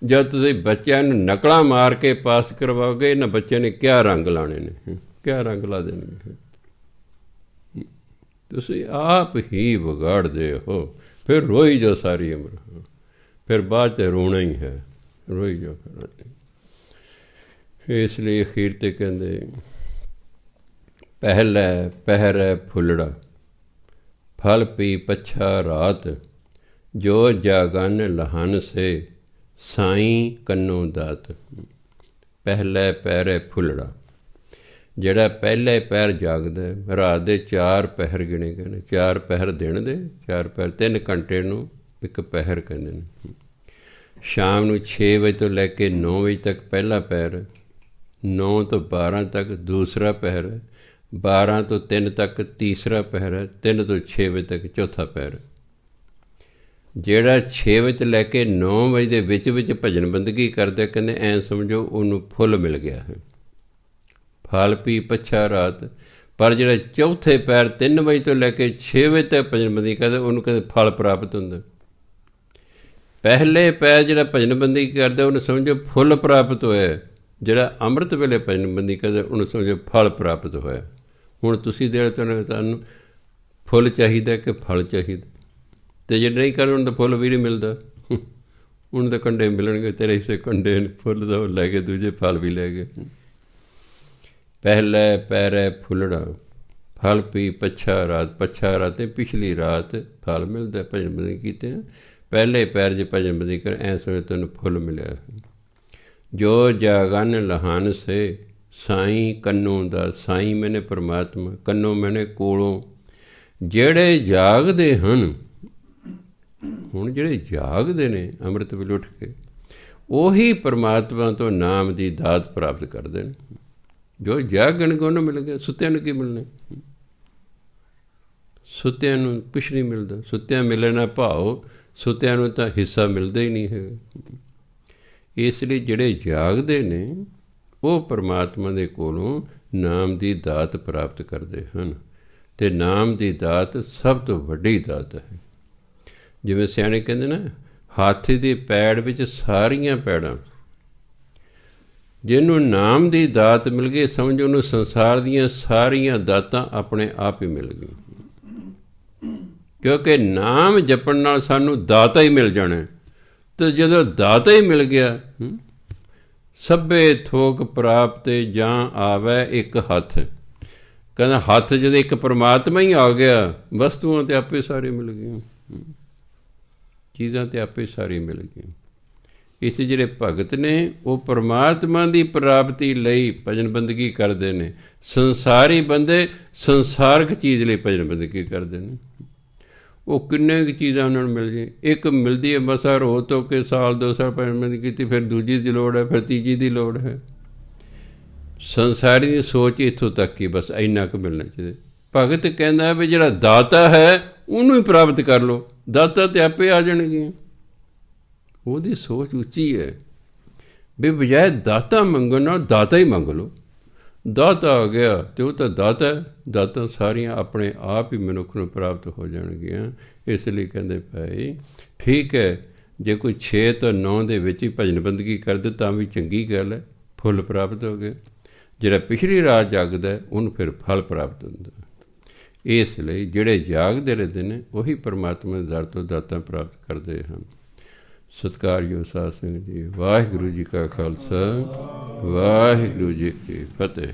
ਜਦ ਤੁਸੀਂ ਬੱਚਿਆਂ ਨੂੰ ਨਕਲਾਂ ਮਾਰ ਕੇ ਪਾਸ ਕਰਵਾਓਗੇ, ਇਹਨਾਂ ਬੱਚਿਆਂ ਨੇ ਕਿਆ ਰੰਗ ਲਾਣੇ ਨੇ, ਕਿਆ ਰੰਗ ਲਾ ਦੇਣਗੇ। ਤੁਸੀਂ ਆਪ ਹੀ ਵਿਗਾੜਦੇ ਹੋ। ਫਿਰ ਰੋਈ ਜੋ ਸਾਰੀ ਉਮਰ, ਫਿਰ ਬਾਅਦ 'ਚ ਰੋਣਾ ਹੀ ਹੈ, ਰੋਈ ਜੋ। ਇਸ ਲਈ ਅਖੀਰ 'ਤੇ ਕਹਿੰਦੇ, ਪਹਿਲੇ ਪਹਿਰੇ ਫੁੱਲੜਾ, ਫਲ ਪੀ ਪੱਛਾ ਰਾਤ, ਜੋ ਜਾਗਨ ਲਹਨ ਸੇ, ਸਾਈਂ ਕੰਨੋਂ ਦਾਤ। ਪਹਿਲੇ ਪਹਿਰੇ ਫੁੱਲੜਾ, ਜਿਹੜਾ ਪਹਿਲੇ ਪਹਿਰ ਜਾਗਦਾ। ਰਾਤ ਦੇ 4 ਪਹਿਰ ਗਿਣੇ ਗਏ ਨੇ। 4 ਪਹਿਰ ਦਿਨ ਦੇ, 4 ਪਹਿਰ, 3 ਘੰਟੇ ਨੂੰ ਇੱਕ ਪਹਿਰ ਕਹਿੰਦੇ ਨੇ। ਸ਼ਾਮ ਨੂੰ 6 ਵਜੇ ਤੋਂ ਲੈ ਕੇ 9 ਵਜੇ ਤੱਕ ਪਹਿਲਾ ਪਹਿਰ, 9 ਤੋਂ 12 ਤੱਕ ਦੂਸਰਾ ਪਹਿਰ, 12 ਤੋਂ 3 ਤੱਕ ਤੀਸਰਾ ਪਹਿਰ ਹੈ, 3 ਤੋਂ 6 ਵਜੇ ਤੱਕ ਚੌਥਾ ਪਹਿਰ। ਜਿਹੜਾ 6 ਵਜੇ ਤੋਂ ਲੈ ਕੇ 9 ਵਜੇ ਦੇ ਵਿੱਚ ਭਜਨ ਬੰਦਗੀ ਕਰਦਾ, ਕਹਿੰਦੇ ਐਂ ਸਮਝੋ ਉਹਨੂੰ ਫੁੱਲ ਮਿਲ ਗਿਆ ਹੈ, ਫਲ ਪੀ ਪੱਛਾ ਰਾਤ। ਪਰ ਜਿਹੜਾ ਚੌਥੇ ਪਹਿਰ 3 ਵਜੇ ਤੋਂ ਲੈ ਕੇ 6 ਵਜੇ ਤੱਕ ਭਜਨ ਬੰਦਗੀ ਕਰਦਾ, ਉਹਨੂੰ ਕਹਿੰਦੇ ਫਲ ਪ੍ਰਾਪਤ ਹੁੰਦਾ। ਪਹਿਲੇ ਪਹਿਰ ਜਿਹੜਾ ਭਜਨ ਬੰਦਗੀ ਕਰਦਾ, ਉਹਨੂੰ ਸਮਝੋ ਫੁੱਲ ਪ੍ਰਾਪਤ ਹੋਇਆ। ਜਿਹੜਾ ਅੰਮ੍ਰਿਤ ਵੇਲੇ ਭਜਨ ਬੰਦਗੀ ਕਰਦਾ, ਉਹਨੂੰ ਸਮਝੋ ਫਲ ਪ੍ਰਾਪਤ ਹੋਇਆ। ਹੁਣ ਤੁਸੀਂ ਦੇ ਤੁਹਾਨੂੰ ਫੁੱਲ ਚਾਹੀਦਾ ਕਿ ਫਲ ਚਾਹੀਦਾ? ਅਤੇ ਜੇ ਨਹੀਂ ਕਰ, ਉਹਨੂੰ ਤਾਂ ਫੁੱਲ ਵੀ ਨਹੀਂ ਮਿਲਦਾ। ਹੁਣ ਤਾਂ ਕੰਡੇ ਮਿਲਣਗੇ, ਤੇਰੇ ਹਿੱਸੇ ਕੰਡੇ ਨੇ, ਫੁੱਲ ਦਾ ਲੈ ਕੇ ਦੂਜੇ ਫਲ ਵੀ ਲੈ ਗਏ। ਪਹਿਲੇ ਪਹਿਰੇ ਫੁੱਲੜਾ, ਫਲ ਪੀ ਪੱਛਾ ਰਾਤ। ਪੱਛਾ ਰਾਤ ਪਿਛਲੀ ਰਾਤ ਫਲ ਮਿਲਦਾ ਭਜਨ ਬੰਦਗੀ ਕੀਤੇ। ਪਹਿਲੇ ਪੈਰ ਜੇ ਭਜਨ ਬੰਦਗੀ ਕਰ, ਐਂ ਸਮਝ ਤੈਨੂੰ ਫੁੱਲ ਮਿਲਿਆ। ਜੋ ਜਾਗਨ ਲਹਾਨ ਸੇ, ਸਾਈਂ ਕੰਨੋਂ ਦਾ। ਸਾਈਂ ਮੈਨੇ ਪਰਮਾਤਮਾ, ਕੰਨੋਂ ਮੈਨੇ ਕੋਲੋਂ। ਜਿਹੜੇ ਜਾਗਦੇ ਹਨ ਹੁਣ ਜਿਹੜੇ ਜਾਗਦੇ ਨੇ ਅੰਮ੍ਰਿਤ ਵੇਲੇ ਉੱਠ ਕੇ, ਉਹੀ ਪਰਮਾਤਮਾ ਤੋਂ ਨਾਮ ਦੀ ਦਾਤ ਪ੍ਰਾਪਤ ਕਰਦੇ ਨੇ। ਜੋ ਜਾਗਣਗੇ ਉਹਨੂੰ ਮਿਲ ਗਿਆ, ਸੁੱਤਿਆਂ ਨੂੰ ਕੀ ਮਿਲਣਾ? ਸੁੱਤਿਆਂ ਨੂੰ ਕੁਛ ਨਹੀਂ ਮਿਲਦਾ। ਸੁੱਤਿਆਂ ਮਿਲਣਾ ਭਾਵ ਸੁੱਤਿਆਂ ਨੂੰ ਤਾਂ ਹਿੱਸਾ ਮਿਲਦਾ ਹੀ ਨਹੀਂ ਹੈਗਾ। ਇਸ ਲਈ ਜਿਹੜੇ ਜਾਗਦੇ ਨੇ ਉਹ ਪਰਮਾਤਮਾ ਦੇ ਕੋਲੋਂ ਨਾਮ ਦੀ ਦਾਤ ਪ੍ਰਾਪਤ ਕਰਦੇ ਹਨ, ਅਤੇ ਨਾਮ ਦੀ ਦਾਤ ਸਭ ਤੋਂ ਵੱਡੀ ਦਾਤ ਹੈ। ਜਿਵੇਂ ਸਿਆਣੇ ਕਹਿੰਦੇ ਨਾ, ਹਾਥੀ ਦੀ ਪੈੜ ਵਿੱਚ ਸਾਰੀਆਂ ਪੈੜਾਂ। ਜਿਹਨੂੰ ਨਾਮ ਦੀ ਦਾਤ ਮਿਲ ਗਈ, ਸਮਝੋ ਉਹਨੂੰ ਸੰਸਾਰ ਦੀਆਂ ਸਾਰੀਆਂ ਦਾਤਾਂ ਆਪਣੇ ਆਪ ਹੀ ਮਿਲ ਗਈਆਂ। ਕਿਉਂਕਿ ਨਾਮ ਜਪਣ ਨਾਲ ਸਾਨੂੰ ਦਾਤਾ ਹੀ ਮਿਲ ਜਾਣਾ। ਅਤੇ ਜਦੋਂ ਦਾਤਾ ਹੀ ਮਿਲ ਗਿਆ, ਸਭੇ ਥੋਕ ਪ੍ਰਾਪਤੇ ਜਾਂ ਆਵੈ ਇੱਕ ਹੱਥ। ਕਹਿੰਦਾ ਹੱਥ ਜਦੋਂ ਇੱਕ ਪਰਮਾਤਮਾ ਹੀ ਆ ਗਿਆ, ਵਸਤੂਆਂ ਤਾਂ ਆਪੇ ਸਾਰੀ ਮਿਲ ਗਈਆਂ, ਚੀਜ਼ਾਂ ਤਾਂ ਆਪੇ ਸਾਰੀ ਮਿਲ ਗਈਆਂ। ਇਸ ਜਿਹੜੇ ਭਗਤ ਨੇ ਉਹ ਪਰਮਾਤਮਾ ਦੀ ਪ੍ਰਾਪਤੀ ਲਈ ਭਜਨ ਬੰਦਗੀ ਕਰਦੇ ਨੇ। ਸੰਸਾਰੀ ਬੰਦੇ ਸੰਸਾਰਕ ਚੀਜ਼ ਲਈ ਭਜਨ ਬੰਦਗੀ ਕਰਦੇ ਨੇ। ਉਹ ਕਿੰਨੇ ਕੁ ਚੀਜ਼ਾਂ ਉਹਨਾਂ ਨੂੰ ਮਿਲ ਜਾਏ। ਇੱਕ ਮਿਲਦੀ ਹੈ ਮਸਾਂ ਰੋ ਧੋ ਕੇ ਸਾਲ 2 ਸਾਲ ਭਜਨ ਬੰਦਗੀ ਕੀਤੀ, ਫਿਰ ਦੂਜੀ ਦੀ ਲੋੜ ਹੈ, ਫਿਰ ਤੀਜੀ ਦੀ ਲੋੜ ਹੈ। ਸੰਸਾਰੀ ਦੀ ਸੋਚ ਇੱਥੋਂ ਤੱਕ ਹੀ ਬਸ ਇੰਨਾ ਕੁ ਮਿਲਣਾ ਚਾਹੀਦਾ। ਭਗਤ ਕਹਿੰਦਾ ਵੀ ਜਿਹੜਾ ਦਾਤਾ ਹੈ ਉਹਨੂੰ ਹੀ ਪ੍ਰਾਪਤ ਕਰ ਲਓ, ਦਾਤਾ ਤੇ ਆਪੇ ਆ ਜਾਣਗੇ। ਉਹਦੀ ਸੋਚ ਉੱਚੀ ਹੈ ਵੀ ਬਜਾਏ ਦਾਤਾ ਮੰਗਣ ਨਾਲ ਦਾਤਾ ਹੀ ਮੰਗ ਲਓ। ਦਾਤਾ ਆ ਗਿਆ ਅਤੇ ਉਹ ਤਾਂ ਦਾਤਾ ਹੈ, ਦਾਤਾਂ ਸਾਰੀਆਂ ਆਪਣੇ ਆਪ ਹੀ ਮਨੁੱਖ ਨੂੰ ਪ੍ਰਾਪਤ ਹੋ ਜਾਣਗੀਆਂ। ਇਸ ਲਈ ਕਹਿੰਦੇ ਭਾਈ ਠੀਕ ਹੈ, ਜੇ ਕੋਈ 6 ਤੋਂ 9 ਦੇ ਵਿੱਚ ਹੀ ਭਜਨ ਬੰਦਗੀ ਕਰਦੇ ਤਾਂ ਵੀ ਚੰਗੀ ਗੱਲ ਹੈ, ਫੁੱਲ ਪ੍ਰਾਪਤ ਹੋ ਗਏ। ਜਿਹੜਾ ਪਿਛਲੀ ਰਾਤ ਜਾਗਦਾ ਉਹਨੂੰ ਫਿਰ ਫਲ ਪ੍ਰਾਪਤ ਹੁੰਦਾ। ਇਸ ਲਈ ਜਿਹੜੇ ਜਾਗਦੇ ਰਹਿੰਦੇ ਨੇ ਉਹੀ ਪਰਮਾਤਮਾ ਦੇ ਦਰ ਤੋਂ ਦਾਤਾਂ ਪ੍ਰਾਪਤ ਕਰਦੇ ਹਨ। ਸਤਿਕਾਰਯੋਗ ਸਾਧ ਸੰਗਤ ਜੀ, ਵਾਹਿਗੁਰੂ ਜੀ ਕਾ ਖਾਲਸਾ, ਵਾਹਿਗੁਰੂ ਜੀ ਕੀ ਫਤਿਹ।